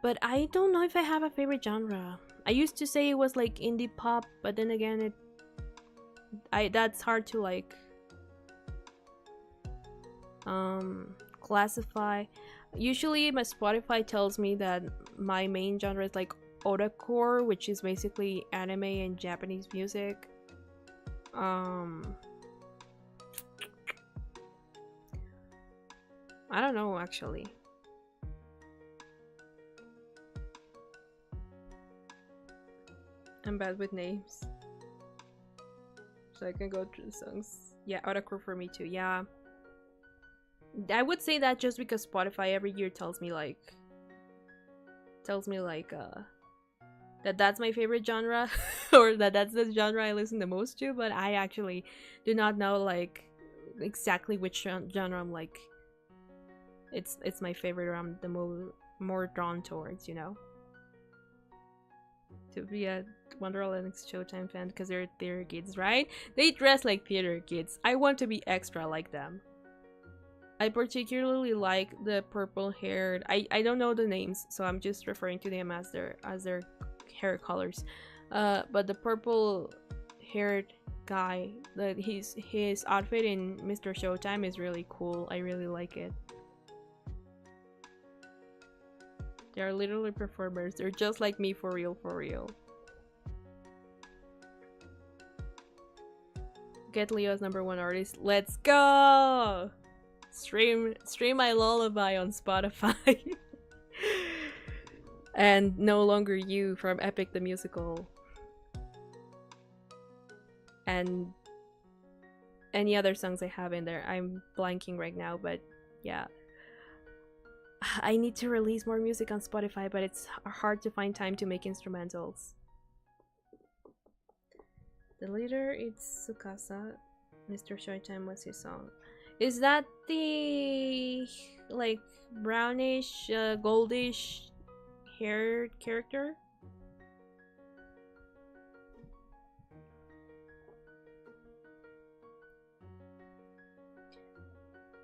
But I don't know if I have a favorite genre. I used to say it was like indie pop, but then again that's hard to like classify. Usually my Spotify tells me that my main genre is like otacore, which is basically anime and Japanese music. I don't know actually. I'm bad with names, so I can go through the songs. Yeah, otacore for me too. Yeah, I would say that just because Spotify every year tells me like that that's my favorite genre or that's the genre I listen the most to, but I actually do not know like exactly which genre I'm like it's my favorite, or I'm the more drawn towards, you know, to be a Wonderland Showtime fan, because they're theater kids, right? They dress like theater kids. I want to be extra like them. I particularly like the purple-haired. I don't know the names, so I'm just referring to them as their hair colors. But the purple-haired guy, his outfit in Mr. Showtime is really cool. I really like it. They are literally performers. They're just like me, for real, for real. Get Leo's #1 artist. Let's go! Stream my lullaby on Spotify. And No Longer You from Epic the Musical. And any other songs I have in there. I'm blanking right now, but yeah. I need to release more music on Spotify, but it's hard to find time to make instrumentals. The leader is Tsukasa. Mr. Showtime was his song. Is that the like brownish, goldish haired character?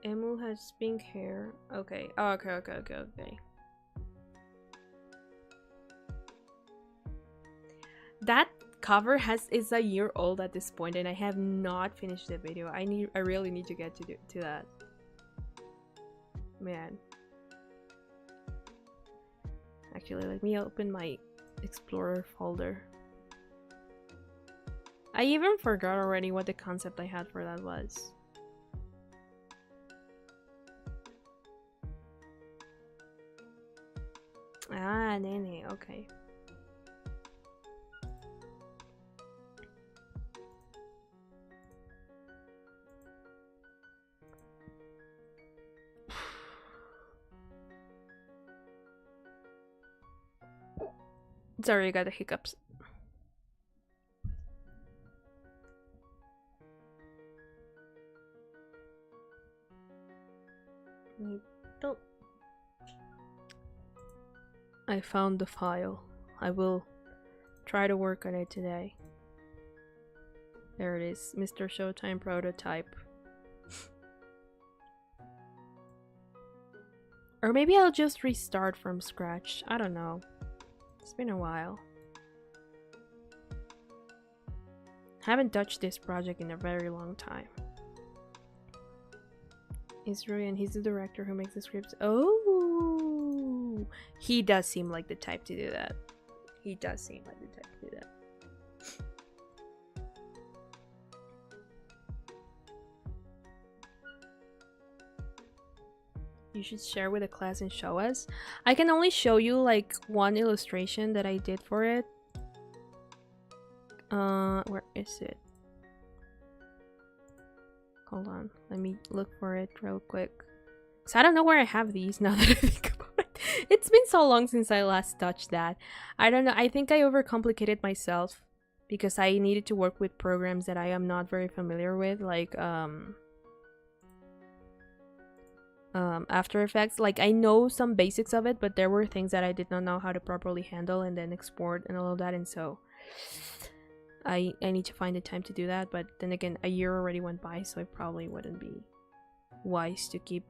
Emu has pink hair. Okay. Oh, okay. That cover is a year old at this point, and I have not finished the video. I really need to get to that. Man. Actually, let me open my Explorer folder. I even forgot already what the concept I had for that was. Ah, Nene, okay. Sorry, I got the hiccups. I found the file. I will try to work on it today. There it is, Mr. Showtime prototype. Or maybe I'll just restart from scratch. I don't know. It's been a while. Haven't touched this project in a very long time. Israel, and he's the director who makes the scripts. Oh, he does seem like the type to do that. He does seem like the type to do that. You should share with the class and show us. I can only show you like one illustration that I did for it. Where is it? Hold on, let me look for it real quick. So I don't know where I have these now that I think about it. It's been so long since I last touched that. I don't know, I think I overcomplicated myself because I needed to work with programs that I am not very familiar with, like After Effects. Like, I know some basics of it, but there were things that I did not know how to properly handle and then export and all of that, and so I need to find the time to do that. But then again, a year already went by, so it probably wouldn't be wise to keep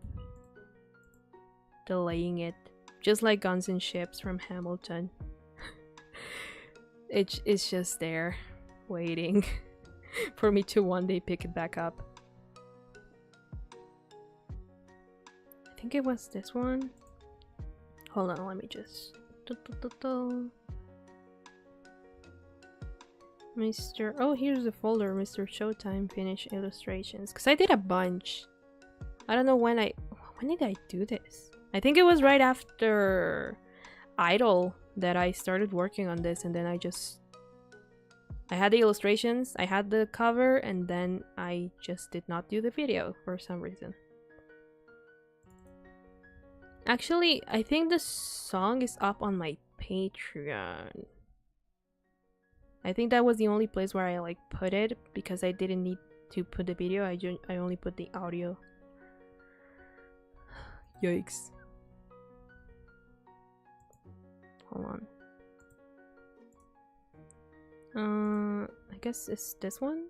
delaying it. Just like Guns and Ships from Hamilton. It's just there, waiting for me to one day pick it back up. I think it was this one. Hold on, let me just... Mr. Oh, here's the folder, Mr. Showtime Finish Illustrations. Because I did a bunch. I don't know when did I do this? I think it was right after Idol that I started working on this, and then I had the illustrations, I had the cover, and then I just did not do the video for some reason. Actually, I think the song is up on my Patreon. I think that was the only place where I like put it because I didn't need to put the video. I only put the audio. Yikes. Hold on. I guess it's this one.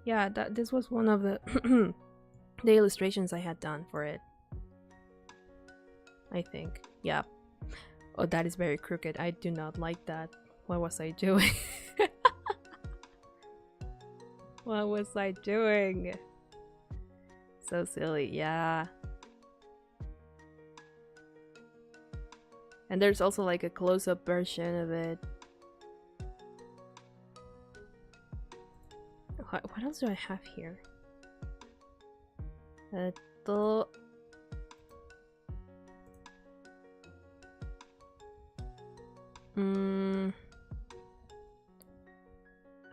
Yeah, this was one of the the illustrations I had done for it. I think. Yeah. Oh, that is very crooked. I do not like that. What was I doing? What was I doing? So silly, yeah. And there's also like a close-up version of it. What else do I have here? I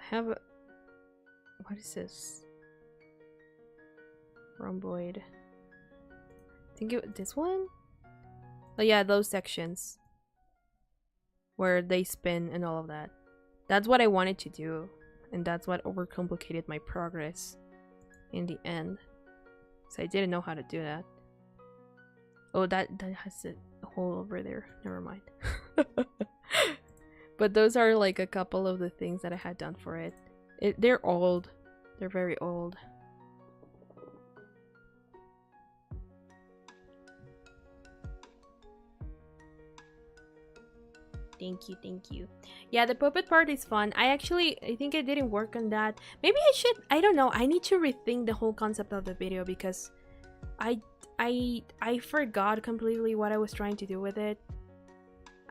have a... What is this? Rhomboid. I think this one? Oh yeah, those sections. Where they spin and all of that. That's what I wanted to do. And that's what overcomplicated my progress in the end. So I didn't know how to do that. Oh, that has a hole over there. Never mind. But those are like a couple of the things that I had done for it. They're old. They're very old. Thank you, thank you. Yeah, the puppet part is fun. I think I didn't work on that. Maybe I should, I don't know. I need to rethink the whole concept of the video because I forgot completely what I was trying to do with it.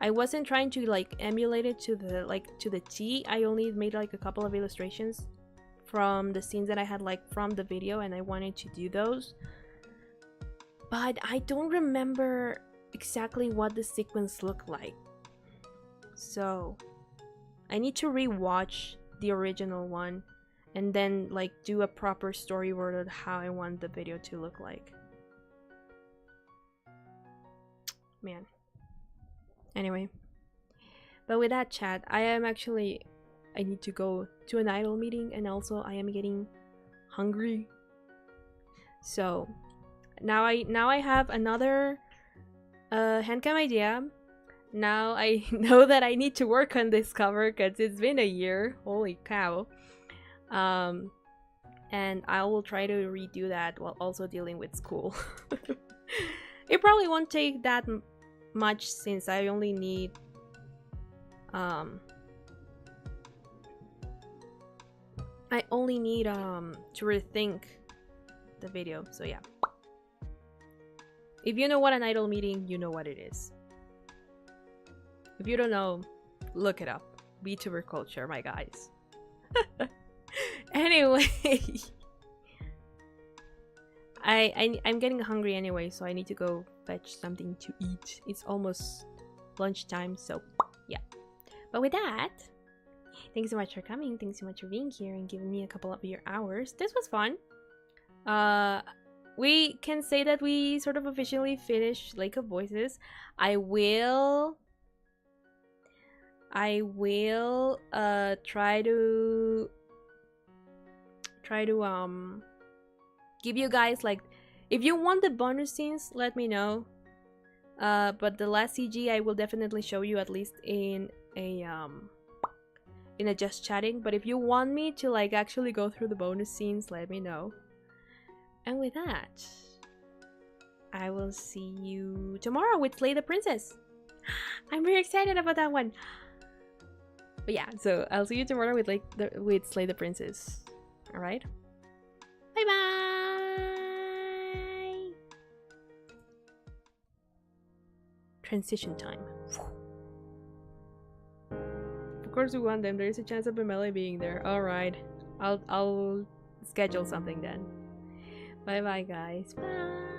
I wasn't trying to like emulate it to the T. I only made like a couple of illustrations from the scenes that I had like from the video, and I wanted to do those. But I don't remember exactly what the sequence looked like. So I need to rewatch the original one and then like do a proper storyboard of how I want the video to look like. Man. Anyway. But with that, chat, I need to go to an idol meeting, and also I am getting hungry. So now I have another handcam idea. Now I know that I need to work on this cover because it's been a year. Holy cow. And I will try to redo that while also dealing with school. It probably won't take that much since I only need to rethink the video. So yeah. If you know what an idol meeting, you know what it is. If you don't know, look it up. VTuber culture, my guys. Anyway, I'm getting hungry anyway, so I need to go fetch something to eat. It's almost lunchtime, so yeah. But with that, thanks so much for coming. Thanks so much for being here and giving me a couple of your hours. This was fun. We can say that we sort of officially finished Lake of Voices. I will try to give you guys like, if you want the bonus scenes, let me know. But the last CG I will definitely show you, at least in a just chatting. But if you want me to like actually go through the bonus scenes, let me know. And with that, I will see you tomorrow with Slay the Princess. I'm very excited about that one. But yeah, so I'll see you tomorrow with with Slay the Princess. All right. Bye bye. Transition time. Of course we want them. There is a chance of Pamela being there. All right. I'll schedule something then. Bye bye, guys. Bye.